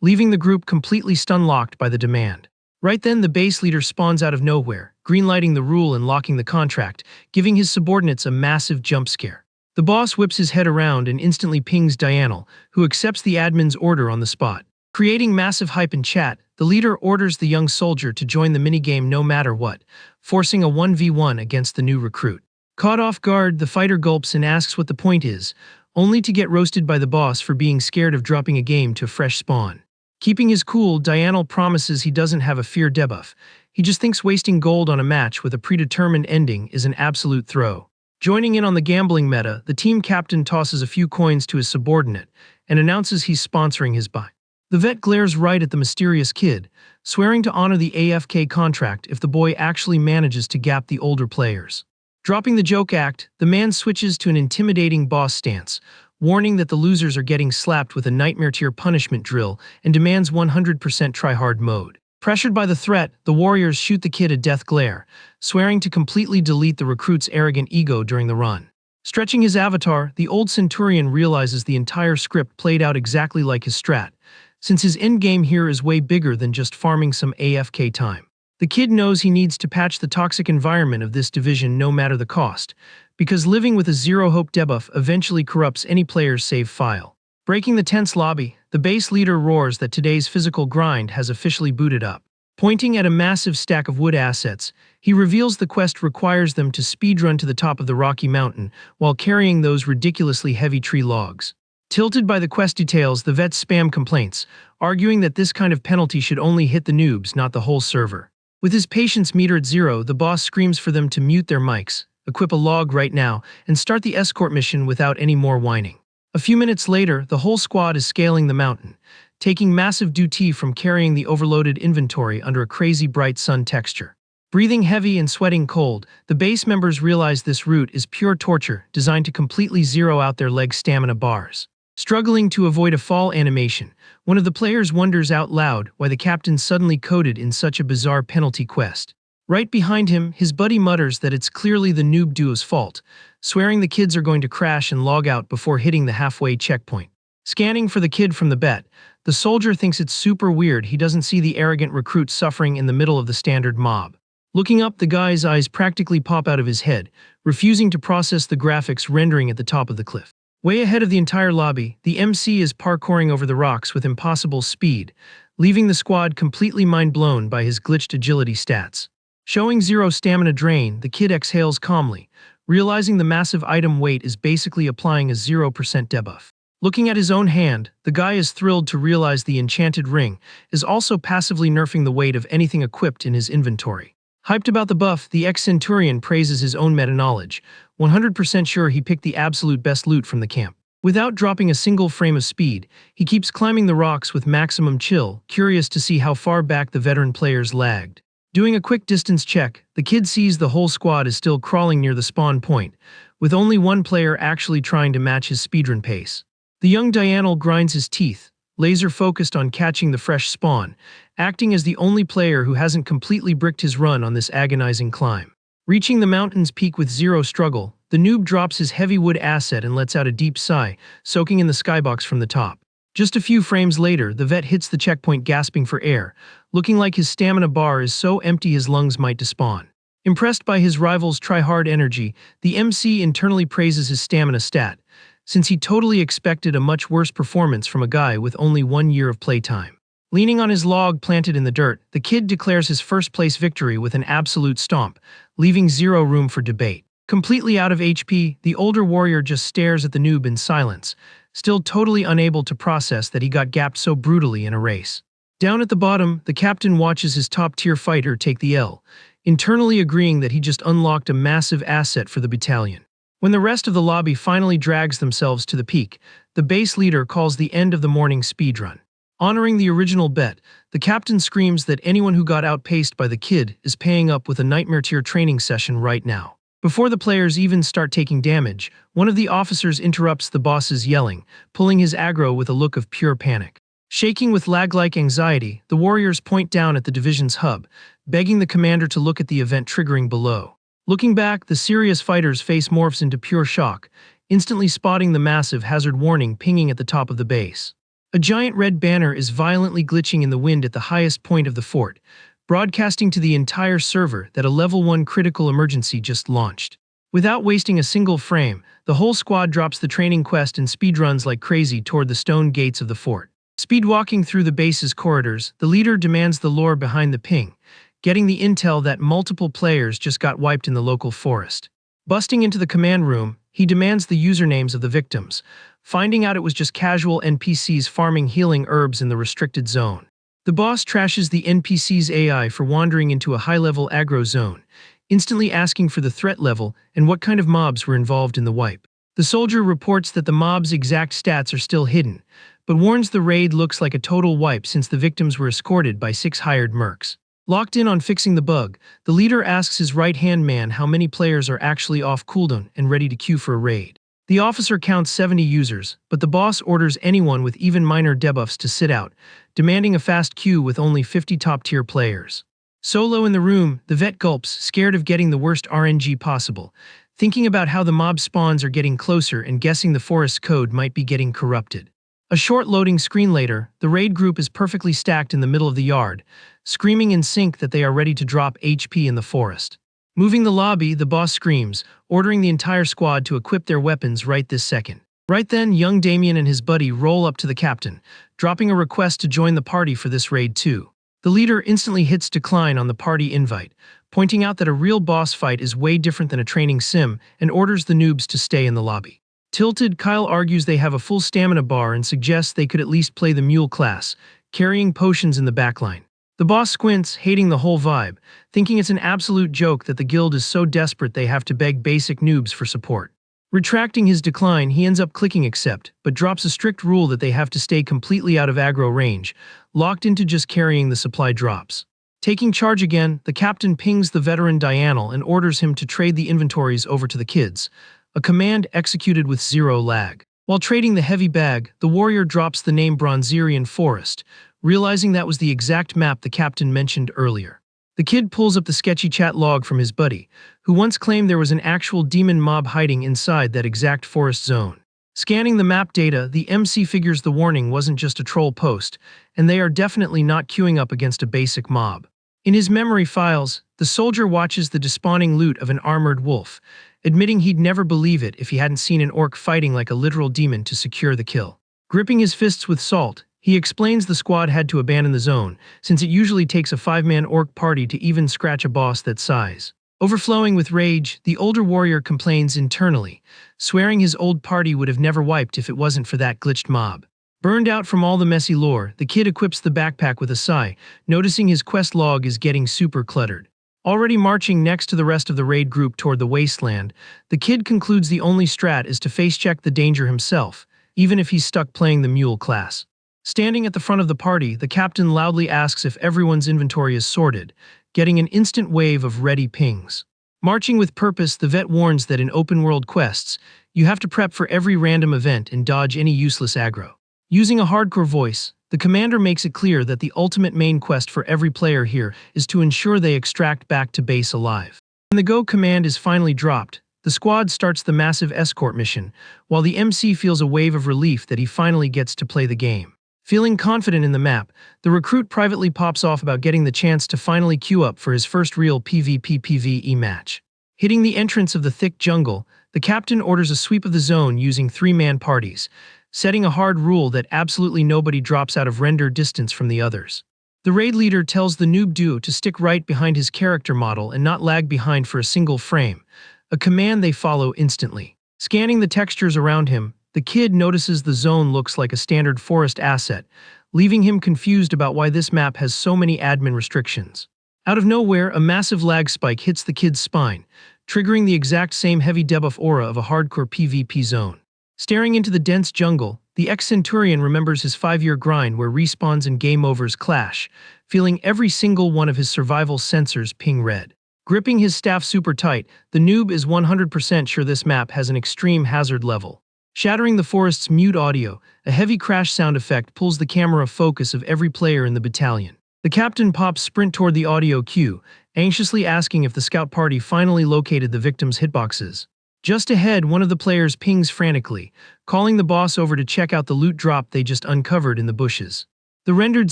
leaving the group completely stun-locked by the demand. Right then, the base leader spawns out of nowhere, greenlighting the rule and locking the contract, giving his subordinates a massive jump scare. The boss whips his head around and instantly pings Yahello, who accepts the admin's order on the spot. Creating massive hype in chat, the leader orders the young soldier to join the minigame no matter what, forcing a 1v1 against the new recruit. Caught off guard, the fighter gulps and asks what the point is, only to get roasted by the boss for being scared of dropping a game to a fresh spawn. Keeping his cool, Yahello promises he doesn't have a fear debuff. He just thinks wasting gold on a match with a predetermined ending is an absolute throw. Joining in on the gambling meta, the team captain tosses a few coins to his subordinate and announces he's sponsoring his buy. The vet glares right at the mysterious kid, swearing to honor the AFK contract if the boy actually manages to gap the older players. Dropping the joke act, the man switches to an intimidating boss stance, warning that the losers are getting slapped with a nightmare-tier punishment drill and demands 100% try-hard mode. Pressured by the threat, the warriors shoot the kid a death glare, swearing to completely delete the recruit's arrogant ego during the run. Stretching his avatar, the old centurion realizes the entire script played out exactly like his strat, since his endgame here is way bigger than just farming some AFK time. The kid knows he needs to patch the toxic environment of this division no matter the cost, because living with a zero-hope debuff eventually corrupts any player's save file. Breaking the tense lobby, the base leader roars that today's physical grind has officially booted up. Pointing at a massive stack of wood assets, he reveals the quest requires them to speedrun to the top of the Rocky Mountain while carrying those ridiculously heavy tree logs. Tilted by the quest details, the vets spam complaints, arguing that this kind of penalty should only hit the noobs, not the whole server. With his patience meter at 0, the boss screams for them to mute their mics, equip a log right now, and start the escort mission without any more whining. A few minutes later, the whole squad is scaling the mountain, taking massive duty from carrying the overloaded inventory under a crazy bright sun texture. Breathing heavy and sweating cold, the base members realize this route is pure torture designed to completely zero out their leg stamina bars. Struggling to avoid a fall animation, one of the players wonders out loud why the captain suddenly coded in such a bizarre penalty quest. Right behind him, his buddy mutters that it's clearly the noob duo's fault, swearing the kids are going to crash and log out before hitting the halfway checkpoint. Scanning for the kid from the bet, the soldier thinks it's super weird he doesn't see the arrogant recruit suffering in the middle of the standard mob. Looking up, the guy's eyes practically pop out of his head, refusing to process the graphics rendering at the top of the cliff. Way ahead of the entire lobby, the MC is parkouring over the rocks with impossible speed, leaving the squad completely mind-blown by his glitched agility stats. Showing 0 stamina drain, the kid exhales calmly, realizing the massive item weight is basically applying a 0% debuff. Looking at his own hand, the guy is thrilled to realize the enchanted ring is also passively nerfing the weight of anything equipped in his inventory. Hyped about the buff, the ex-centurion praises his own meta-knowledge, 100% sure he picked the absolute best loot from the camp. Without dropping a single frame of speed, he keeps climbing the rocks with maximum chill, curious to see how far back the veteran players lagged. Doing a quick distance check, the kid sees the whole squad is still crawling near the spawn point, with only one player actually trying to match his speedrun pace. The young Yahello grinds his teeth, laser-focused on catching the fresh spawn, acting as the only player who hasn't completely bricked his run on this agonizing climb. Reaching the mountain's peak with 0 struggle, the noob drops his heavy wood asset and lets out a deep sigh, soaking in the skybox from the top. Just a few frames later, the vet hits the checkpoint gasping for air, looking like his stamina bar is so empty his lungs might despawn. Impressed by his rival's try-hard energy, the MC internally praises his stamina stat, since he totally expected a much worse performance from a guy with only 1 year of playtime. Leaning on his log planted in the dirt, the kid declares his first-place victory with an absolute stomp, leaving zero room for debate. Completely out of HP, the older warrior just stares at the noob in silence, still totally unable to process that he got gapped so brutally in a race. Down at the bottom, the captain watches his top-tier fighter take the L, internally agreeing that he just unlocked a massive asset for the battalion. When the rest of the lobby finally drags themselves to the peak, the base leader calls the end of the morning speedrun. Honoring the original bet, the captain screams that anyone who got outpaced by the kid is paying up with a nightmare tier training session right now. Before the players even start taking damage, one of the officers interrupts the boss's yelling, pulling his aggro with a look of pure panic. Shaking with lag-like anxiety, the warriors point down at the division's hub, begging the commander to look at the event triggering below. Looking back, the serious fighter's face morphs into pure shock, instantly spotting the massive hazard warning pinging at the top of the base. A giant red banner is violently glitching in the wind at the highest point of the fort, broadcasting to the entire server that a level 1 critical emergency just launched. Without wasting a single frame, the whole squad drops the training quest and speedruns like crazy toward the stone gates of the fort. Speedwalking through the base's corridors, the leader demands the lore behind the ping, getting the intel that multiple players just got wiped in the local forest. Busting into the command room, he demands the usernames of the victims, finding out it was just casual NPCs farming healing herbs in the restricted zone. The boss trashes the NPC's AI for wandering into a high-level aggro zone, instantly asking for the threat level and what kind of mobs were involved in the wipe. The soldier reports that the mob's exact stats are still hidden, but warns the raid looks like a total wipe since the victims were escorted by 6 hired mercs. Locked in on fixing the bug, the leader asks his right-hand man how many players are actually off cooldown and ready to queue for a raid. The officer counts 70 users, but the boss orders anyone with even minor debuffs to sit out, demanding a fast queue with only 50 top-tier players. Solo in the room, the vet gulps, scared of getting the worst RNG possible, thinking about how the mob spawns are getting closer and guessing the forest's code might be getting corrupted. A short loading screen later, the raid group is perfectly stacked in the middle of the yard, screaming in sync that they are ready to drop HP in the forest. Moving the lobby, the boss screams, ordering the entire squad to equip their weapons right this second. Right then, young Damien and his buddy roll up to the captain, dropping a request to join the party for this raid too. The leader instantly hits decline on the party invite, pointing out that a real boss fight is way different than a training sim and orders the noobs to stay in the lobby. Tilted, Kyle argues they have a full stamina bar and suggests they could at least play the mule class, carrying potions in the backline. The boss squints, hating the whole vibe, thinking it's an absolute joke that the guild is so desperate they have to beg basic noobs for support. Retracting his decline, he ends up clicking accept, but drops a strict rule that they have to stay completely out of aggro range, locked into just carrying the supply drops. Taking charge again, the captain pings the veteran Dianel and orders him to trade the inventories over to the kids, a command executed with zero lag. While trading the heavy bag, the warrior drops the name Bronzerian Forest, realizing that was the exact map the captain mentioned earlier. The kid pulls up the sketchy chat log from his buddy, who once claimed there was an actual demon mob hiding inside that exact forest zone. Scanning the map data, the MC figures the warning wasn't just a troll post, and they are definitely not queuing up against a basic mob. In his memory files, the soldier watches the despawning loot of an armored wolf, admitting he'd never believe it if he hadn't seen an orc fighting like a literal demon to secure the kill. Gripping his fists with salt, he explains the squad had to abandon the zone, since it usually takes a 5-man orc party to even scratch a boss that size. Overflowing with rage, the older warrior complains internally, swearing his old party would have never wiped if it wasn't for that glitched mob. Burned out from all the messy lore, the kid equips the backpack with a sigh, noticing his quest log is getting super cluttered. Already marching next to the rest of the raid group toward the wasteland, the kid concludes the only strat is to face-check the danger himself, even if he's stuck playing the mule class. Standing at the front of the party, the captain loudly asks if everyone's inventory is sorted, getting an instant wave of ready pings. Marching with purpose, the vet warns that in open-world quests, you have to prep for every random event and dodge any useless aggro. Using a hardcore voice, the commander makes it clear that the ultimate main quest for every player here is to ensure they extract back to base alive. When the go command is finally dropped, The squad starts the massive escort mission, while the MC feels a wave of relief that he finally gets to play the game. Feeling confident in the map, the recruit privately pops off about getting the chance to finally queue up for his first real PvP/PvE match. Hitting the entrance of the thick jungle, the captain orders a sweep of the zone using 3-man parties, setting a hard rule that absolutely nobody drops out of render distance from the others. The raid leader tells the noob duo to stick right behind his character model and not lag behind for a single frame, a command they follow instantly. Scanning the textures around him, the kid notices the zone looks like a standard forest asset, leaving him confused about why this map has so many admin restrictions. Out of nowhere, a massive lag spike hits the kid's spine, triggering the exact same heavy debuff aura of a hardcore PvP zone. Staring into the dense jungle, the ex-Centurion remembers his 5-year grind where respawns and game overs clash, feeling every single one of his survival sensors ping red. Gripping his staff super tight, the noob is 100% sure this map has an extreme hazard level. Shattering the forest's mute audio, a heavy crash sound effect pulls the camera focus of every player in the battalion. The captain pops sprint toward the audio cue, anxiously asking if the scout party finally located the victim's hitboxes. Just ahead, one of the players pings frantically, calling the boss over to check out the loot drop they just uncovered in the bushes. The rendered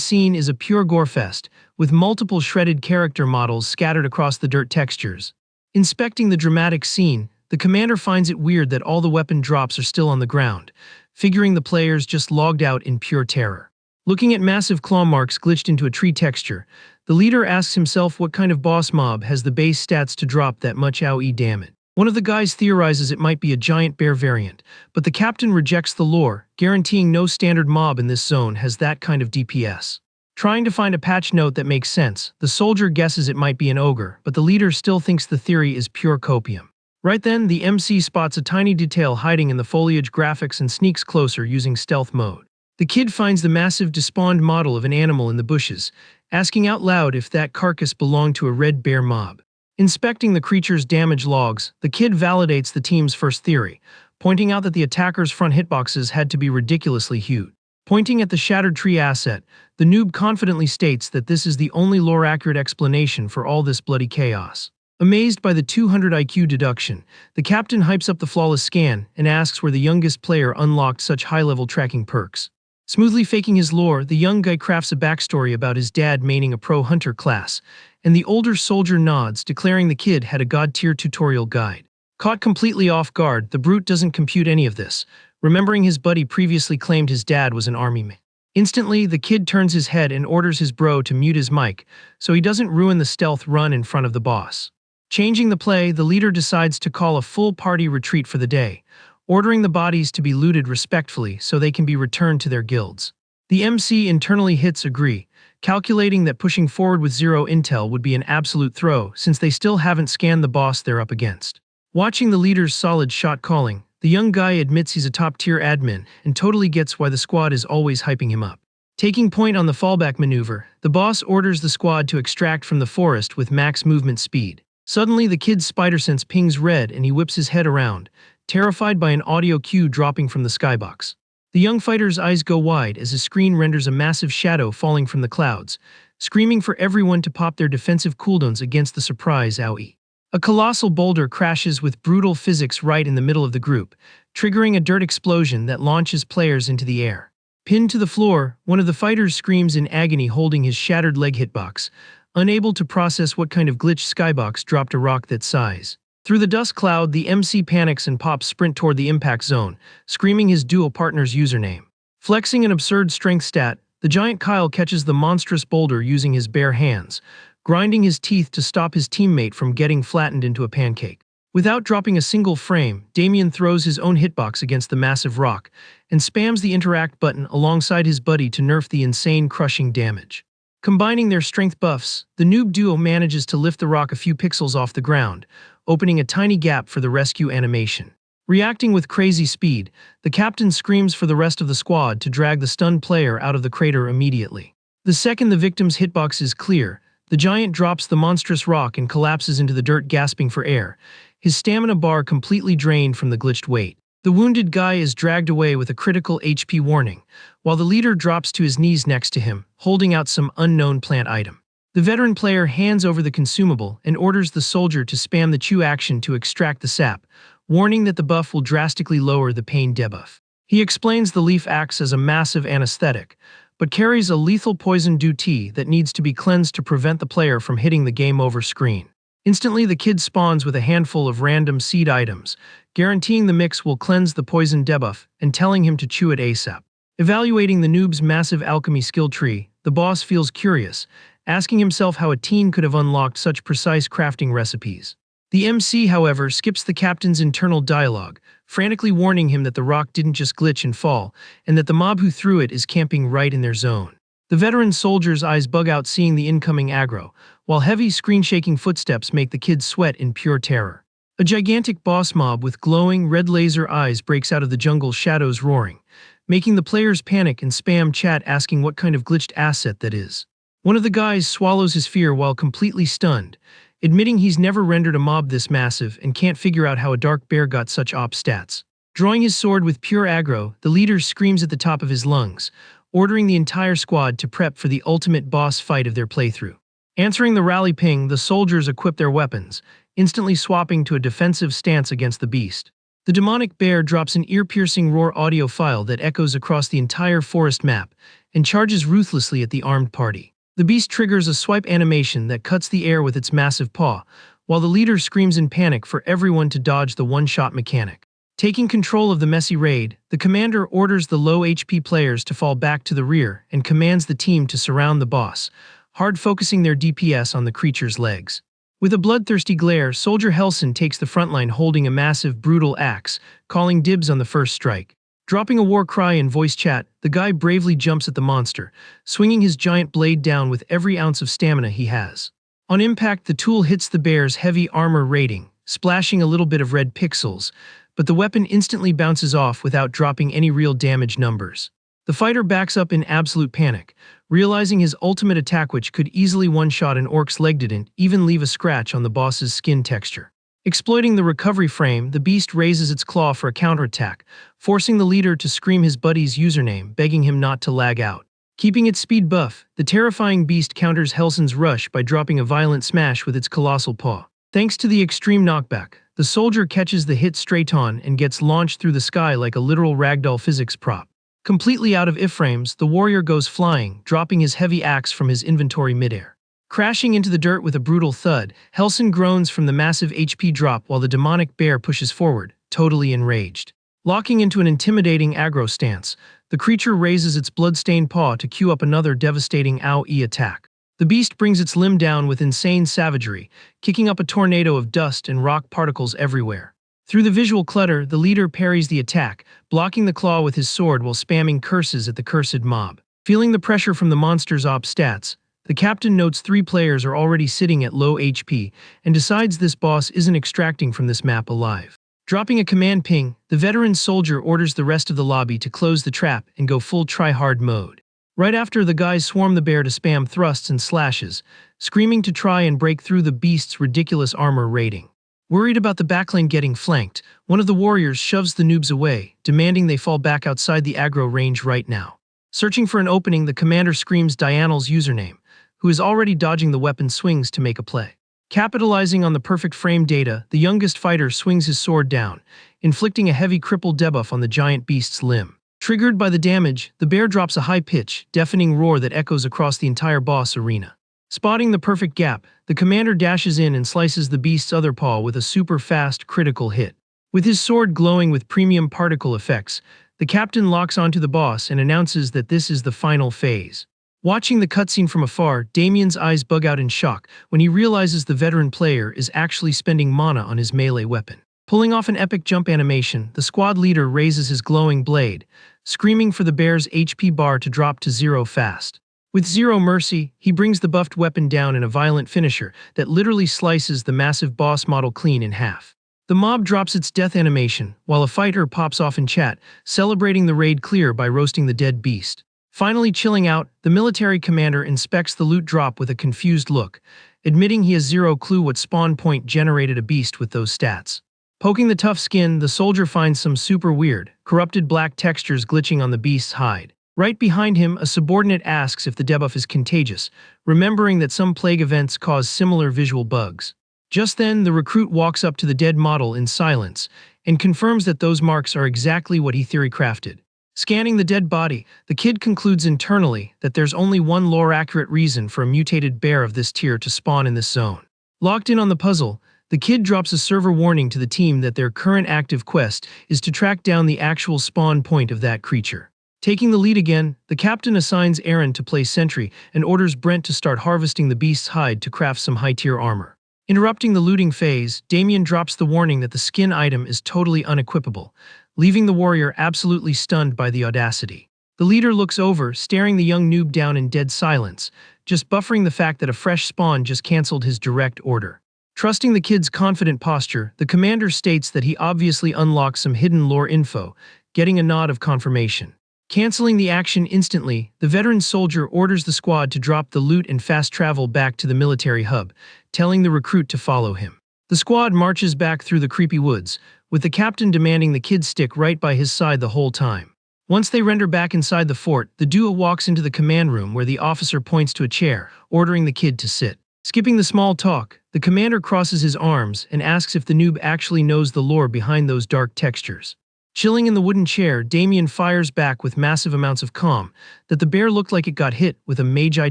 scene is a pure gorefest, with multiple shredded character models scattered across the dirt textures. Inspecting the dramatic scene, the commander finds it weird that all the weapon drops are still on the ground, figuring the players just logged out in pure terror. Looking at massive claw marks glitched into a tree texture, the leader asks himself what kind of boss mob has the base stats to drop that much AoE damage. One of the guys theorizes it might be a giant bear variant, but the captain rejects the lore, guaranteeing no standard mob in this zone has that kind of DPS. Trying to find a patch note that makes sense, the soldier guesses it might be an ogre, but the leader still thinks the theory is pure copium. Right then, the MC spots a tiny detail hiding in the foliage graphics and sneaks closer using stealth mode. The kid finds the massive despawned model of an animal in the bushes, asking out loud if that carcass belonged to a red bear mob. Inspecting the creature's damage logs, the kid validates the team's first theory, pointing out that the attacker's front hitboxes had to be ridiculously huge. Pointing at the shattered tree asset, the noob confidently states that this is the only lore-accurate explanation for all this bloody chaos. Amazed by the 200 IQ deduction, the captain hypes up the flawless scan and asks where the youngest player unlocked such high-level tracking perks. Smoothly faking his lore, the young guy crafts a backstory about his dad maining a pro hunter class, and the older soldier nods, declaring the kid had a god-tier tutorial guide. Caught completely off guard, the brute doesn't compute any of this, remembering his buddy previously claimed his dad was an army man. Instantly, the kid turns his head and orders his bro to mute his mic, so he doesn't ruin the stealth run in front of the boss. Changing the play, the leader decides to call a full party retreat for the day, ordering the bodies to be looted respectfully so they can be returned to their guilds. The MC internally hits agree, calculating that pushing forward with zero intel would be an absolute throw since they still haven't scanned the boss they're up against. Watching the leader's solid shot calling, the young guy admits he's a top-tier admin and totally gets why the squad is always hyping him up. Taking point on the fallback maneuver, the boss orders the squad to extract from the forest with max movement speed. Suddenly, the kid's spider sense pings red and he whips his head around, terrified by an audio cue dropping from the skybox. The young fighter's eyes go wide as his screen renders a massive shadow falling from the clouds, screaming for everyone to pop their defensive cooldowns against the surprise AoE. A colossal boulder crashes with brutal physics right in the middle of the group, triggering a dirt explosion that launches players into the air. Pinned to the floor, one of the fighters screams in agony holding his shattered leg hitbox, unable to process what kind of glitched skybox dropped a rock that size. Through the dust cloud, the MC panics and pops sprint toward the impact zone, screaming his duo partner's username. Flexing an absurd strength stat, the giant Kyle catches the monstrous boulder using his bare hands, grinding his teeth to stop his teammate from getting flattened into a pancake. Without dropping a single frame, Damien throws his own hitbox against the massive rock and spams the interact button alongside his buddy to nerf the insane crushing damage. Combining their strength buffs, the noob duo manages to lift the rock a few pixels off the ground, opening a tiny gap for the rescue animation. Reacting with crazy speed, the captain screams for the rest of the squad to drag the stunned player out of the crater immediately. The second the victim's hitbox is clear, the giant drops the monstrous rock and collapses into the dirt gasping for air, his stamina bar completely drained from the glitched weight. The wounded guy is dragged away with a critical HP warning, while the leader drops to his knees next to him, holding out some unknown plant item. The veteran player hands over the consumable and orders the soldier to spam the chew action to extract the sap, warning that the buff will drastically lower the pain debuff. He explains the leaf acts as a massive anesthetic, but carries a lethal poison tea that needs to be cleansed to prevent the player from hitting the game over screen. Instantly, the kid spawns with a handful of random seed items, guaranteeing the mix will cleanse the poison debuff and telling him to chew it ASAP. Evaluating the noob's massive alchemy skill tree, the boss feels curious, asking himself how a teen could have unlocked such precise crafting recipes. The MC, however, skips the captain's internal dialogue, frantically warning him that the rock didn't just glitch and fall, and that the mob who threw it is camping right in their zone. The veteran soldier's eyes bug out seeing the incoming aggro, while heavy, screen-shaking footsteps make the kid sweat in pure terror. A gigantic boss mob with glowing, red laser eyes breaks out of the jungle's shadows roaring, making the players panic and spam chat asking what kind of glitched asset that is. One of the guys swallows his fear while completely stunned, admitting he's never rendered a mob this massive and can't figure out how a dark bear got such op stats. Drawing his sword with pure aggro, the leader screams at the top of his lungs, ordering the entire squad to prep for the ultimate boss fight of their playthrough. Answering the rally ping, the soldiers equip their weapons, instantly swapping to a defensive stance against the beast. The demonic bear drops an ear-piercing roar audio file that echoes across the entire forest map and charges ruthlessly at the armed party. The beast triggers a swipe animation that cuts the air with its massive paw, while the leader screams in panic for everyone to dodge the one-shot mechanic. Taking control of the messy raid, the commander orders the low HP players to fall back to the rear and commands the team to surround the boss, hard focusing their DPS on the creature's legs. With a bloodthirsty glare, Soldier Helson takes the frontline holding a massive, brutal axe, calling dibs on the first strike. Dropping a war cry in voice chat, the guy bravely jumps at the monster, swinging his giant blade down with every ounce of stamina he has. On impact, the tool hits the bear's heavy armor rating, splashing a little bit of red pixels, but the weapon instantly bounces off without dropping any real damage numbers. The fighter backs up in absolute panic, realizing his ultimate attack, which could easily one-shot an orc's leg, didn't even leave a scratch on the boss's skin texture. Exploiting the recovery frame, the beast raises its claw for a counterattack, forcing the leader to scream his buddy's username, begging him not to lag out. Keeping its speed buff, the terrifying beast counters Helson's rush by dropping a violent smash with its colossal paw. Thanks to the extreme knockback, the soldier catches the hit straight on and gets launched through the sky like a literal ragdoll physics prop. Completely out of iframes, the warrior goes flying, dropping his heavy axe from his inventory midair. Crashing into the dirt with a brutal thud, Helson groans from the massive HP drop while the demonic bear pushes forward, totally enraged. Locking into an intimidating aggro stance, the creature raises its blood-stained paw to cue up another devastating AoE attack. The beast brings its limb down with insane savagery, kicking up a tornado of dust and rock particles everywhere. Through the visual clutter, the leader parries the attack, blocking the claw with his sword while spamming curses at the cursed mob. Feeling the pressure from the monster's op stats, the captain notes 3 players are already sitting at low HP and decides this boss isn't extracting from this map alive. Dropping a command ping, the veteran soldier orders the rest of the lobby to close the trap and go full try-hard mode. Right after, the guys swarm the bear to spam thrusts and slashes, screaming to try and break through the beast's ridiculous armor rating. Worried about the backlane getting flanked, one of the warriors shoves the noobs away, demanding they fall back outside the aggro range right now. Searching for an opening, the commander screams Dianel's username, who is already dodging the weapon swings to make a play. Capitalizing on the perfect frame data, the youngest fighter swings his sword down, inflicting a heavy cripple debuff on the giant beast's limb. Triggered by the damage, the bear drops a high-pitch, deafening roar that echoes across the entire boss arena. Spotting the perfect gap, the commander dashes in and slices the beast's other paw with a super-fast, critical hit. With his sword glowing with premium particle effects, the captain locks onto the boss and announces that this is the final phase. Watching the cutscene from afar, Damien's eyes bug out in shock when he realizes the veteran player is actually spending mana on his melee weapon. Pulling off an epic jump animation, the squad leader raises his glowing blade, screaming for the bear's HP bar to drop to 0 fast. With zero mercy, he brings the buffed weapon down in a violent finisher that literally slices the massive boss model clean in half. The mob drops its death animation, while a fighter pops off in chat, celebrating the raid clear by roasting the dead beast. Finally chilling out, the military commander inspects the loot drop with a confused look, admitting he has zero clue what spawn point generated a beast with those stats. Poking the tough skin, the soldier finds some super weird, corrupted black textures glitching on the beast's hide. Right behind him, a subordinate asks if the debuff is contagious, remembering that some plague events cause similar visual bugs. Just then, the recruit walks up to the dead model in silence and confirms that those marks are exactly what he theory-crafted. Scanning the dead body, the kid concludes internally that there's only one lore-accurate reason for a mutated bear of this tier to spawn in this zone. Locked in on the puzzle, the kid drops a server warning to the team that their current active quest is to track down the actual spawn point of that creature. Taking the lead again, the captain assigns Aaron to play sentry and orders Brent to start harvesting the beast's hide to craft some high-tier armor. Interrupting the looting phase, Damien drops the warning that the skin item is totally unequipable, leaving the warrior absolutely stunned by the audacity. The leader looks over, staring the young noob down in dead silence, just buffering the fact that a fresh spawn just cancelled his direct order. Trusting the kid's confident posture, the commander states that he obviously unlocked some hidden lore info, getting a nod of confirmation. Canceling the action instantly, the veteran soldier orders the squad to drop the loot and fast travel back to the military hub, telling the recruit to follow him. The squad marches back through the creepy woods, with the captain demanding the kid stick right by his side the whole time. Once they render back inside the fort, the duo walks into the command room where the officer points to a chair, ordering the kid to sit. Skipping the small talk, the commander crosses his arms and asks if the noob actually knows the lore behind those dark textures. Chilling in the wooden chair, Damien fires back with massive amounts of calm that the bear looked like it got hit with a Magi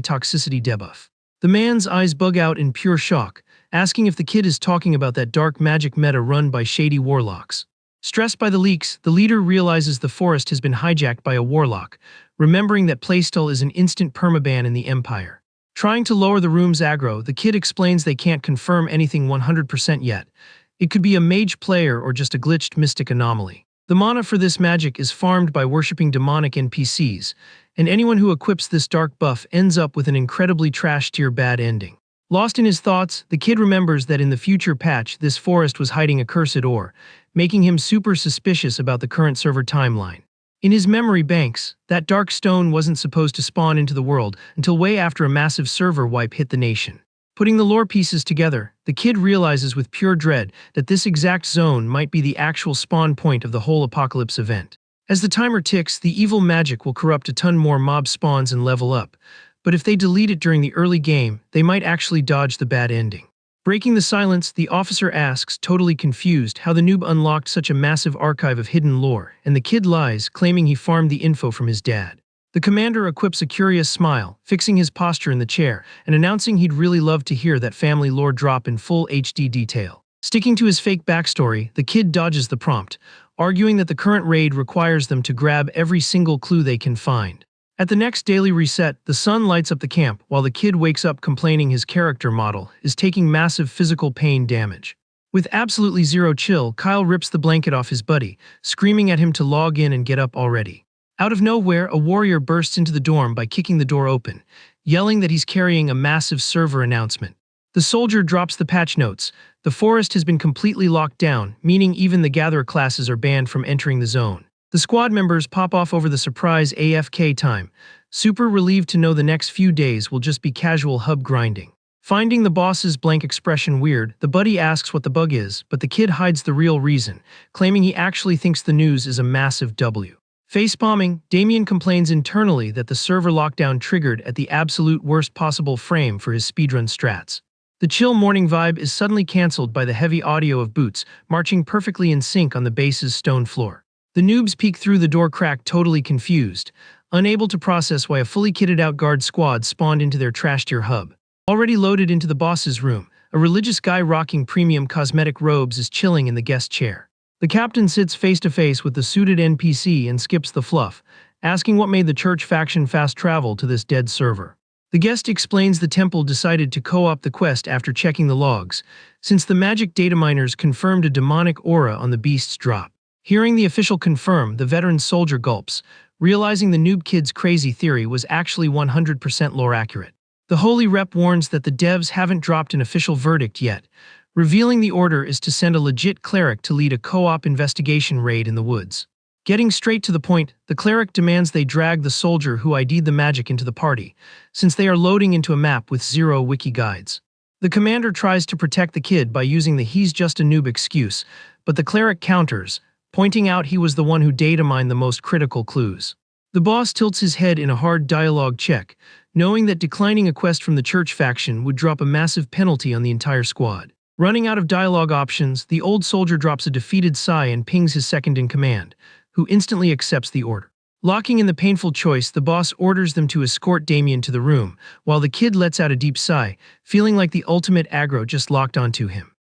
toxicity debuff. The man's eyes bug out in pure shock, asking if the kid is talking about that dark magic meta run by shady warlocks. Stressed by the leaks, the leader realizes the forest has been hijacked by a warlock, remembering that playstyle is an instant permaban in the Empire. Trying to lower the room's aggro, the kid explains they can't confirm anything 100% yet. It could be a mage player or just a glitched mystic anomaly. The mana for this magic is farmed by worshipping demonic NPCs, and anyone who equips this dark buff ends up with an incredibly trash-tier bad ending. Lost in his thoughts, the kid remembers that in the future patch this forest was hiding a cursed ore, making him super suspicious about the current server timeline. In his memory banks, that dark stone wasn't supposed to spawn into the world until way after a massive server wipe hit the nation. Putting the lore pieces together, the kid realizes with pure dread that this exact zone might be the actual spawn point of the whole apocalypse event. As the timer ticks, the evil magic will corrupt a ton more mob spawns and level up, but if they delete it during the early game, they might actually dodge the bad ending. Breaking the silence, the officer asks, totally confused, how the noob unlocked such a massive archive of hidden lore, and the kid lies, claiming he farmed the info from his dad. The commander equips a curious smile, fixing his posture in the chair, and announcing he'd really love to hear that family lore drop in full HD detail. Sticking to his fake backstory, the kid dodges the prompt, arguing that the current raid requires them to grab every single clue they can find. At the next daily reset, the sun lights up the camp, while the kid wakes up complaining his character model is taking massive physical pain damage. With absolutely zero chill, Kyle rips the blanket off his buddy, screaming at him to log in and get up already. Out of nowhere, a warrior bursts into the dorm by kicking the door open, yelling that he's carrying a massive server announcement. The soldier drops the patch notes. The forest has been completely locked down, meaning even the Gatherer classes are banned from entering the zone. The squad members pop off over the surprise AFK time, super relieved to know the next few days will just be casual hub grinding. Finding the boss's blank expression weird, the buddy asks what the bug is, but the kid hides the real reason, claiming he actually thinks the news is a massive W. Facepalming, Damien complains internally that the server lockdown triggered at the absolute worst possible frame for his speedrun strats. The chill morning vibe is suddenly cancelled by the heavy audio of boots marching perfectly in sync on the base's stone floor. The noobs peek through the door crack totally confused, unable to process why a fully kitted out guard squad spawned into their trash-tier hub. Already loaded into the boss's room, a religious guy rocking premium cosmetic robes is chilling in the guest chair. The captain sits face-to-face with the suited NPC and skips the fluff, asking what made the church faction fast travel to this dead server. The guest explains the temple decided to co-op the quest after checking the logs, since the magic data miners confirmed a demonic aura on the beast's drop. Hearing the official confirm, the veteran soldier gulps, realizing the noob kid's crazy theory was actually 100% lore accurate. The holy rep warns that the devs haven't dropped an official verdict yet, revealing the order is to send a legit cleric to lead a co-op investigation raid in the woods. Getting straight to the point, the cleric demands they drag the soldier who ID'd the magic into the party, since they are loading into a map with zero wiki guides. The commander tries to protect the kid by using the "he's just a noob" excuse, but the cleric counters, pointing out he was the one who data mined the most critical clues. The boss tilts his head in a hard dialogue check, knowing that declining a quest from the church faction would drop a massive penalty on the entire squad. Running out of dialogue options, the old soldier drops a defeated sigh and pings his second-in-command, who instantly accepts the order. Locking in the painful choice, the boss orders them to escort Damien to the room, while the kid lets out a deep sigh, feeling like the ultimate aggro just locked onto him.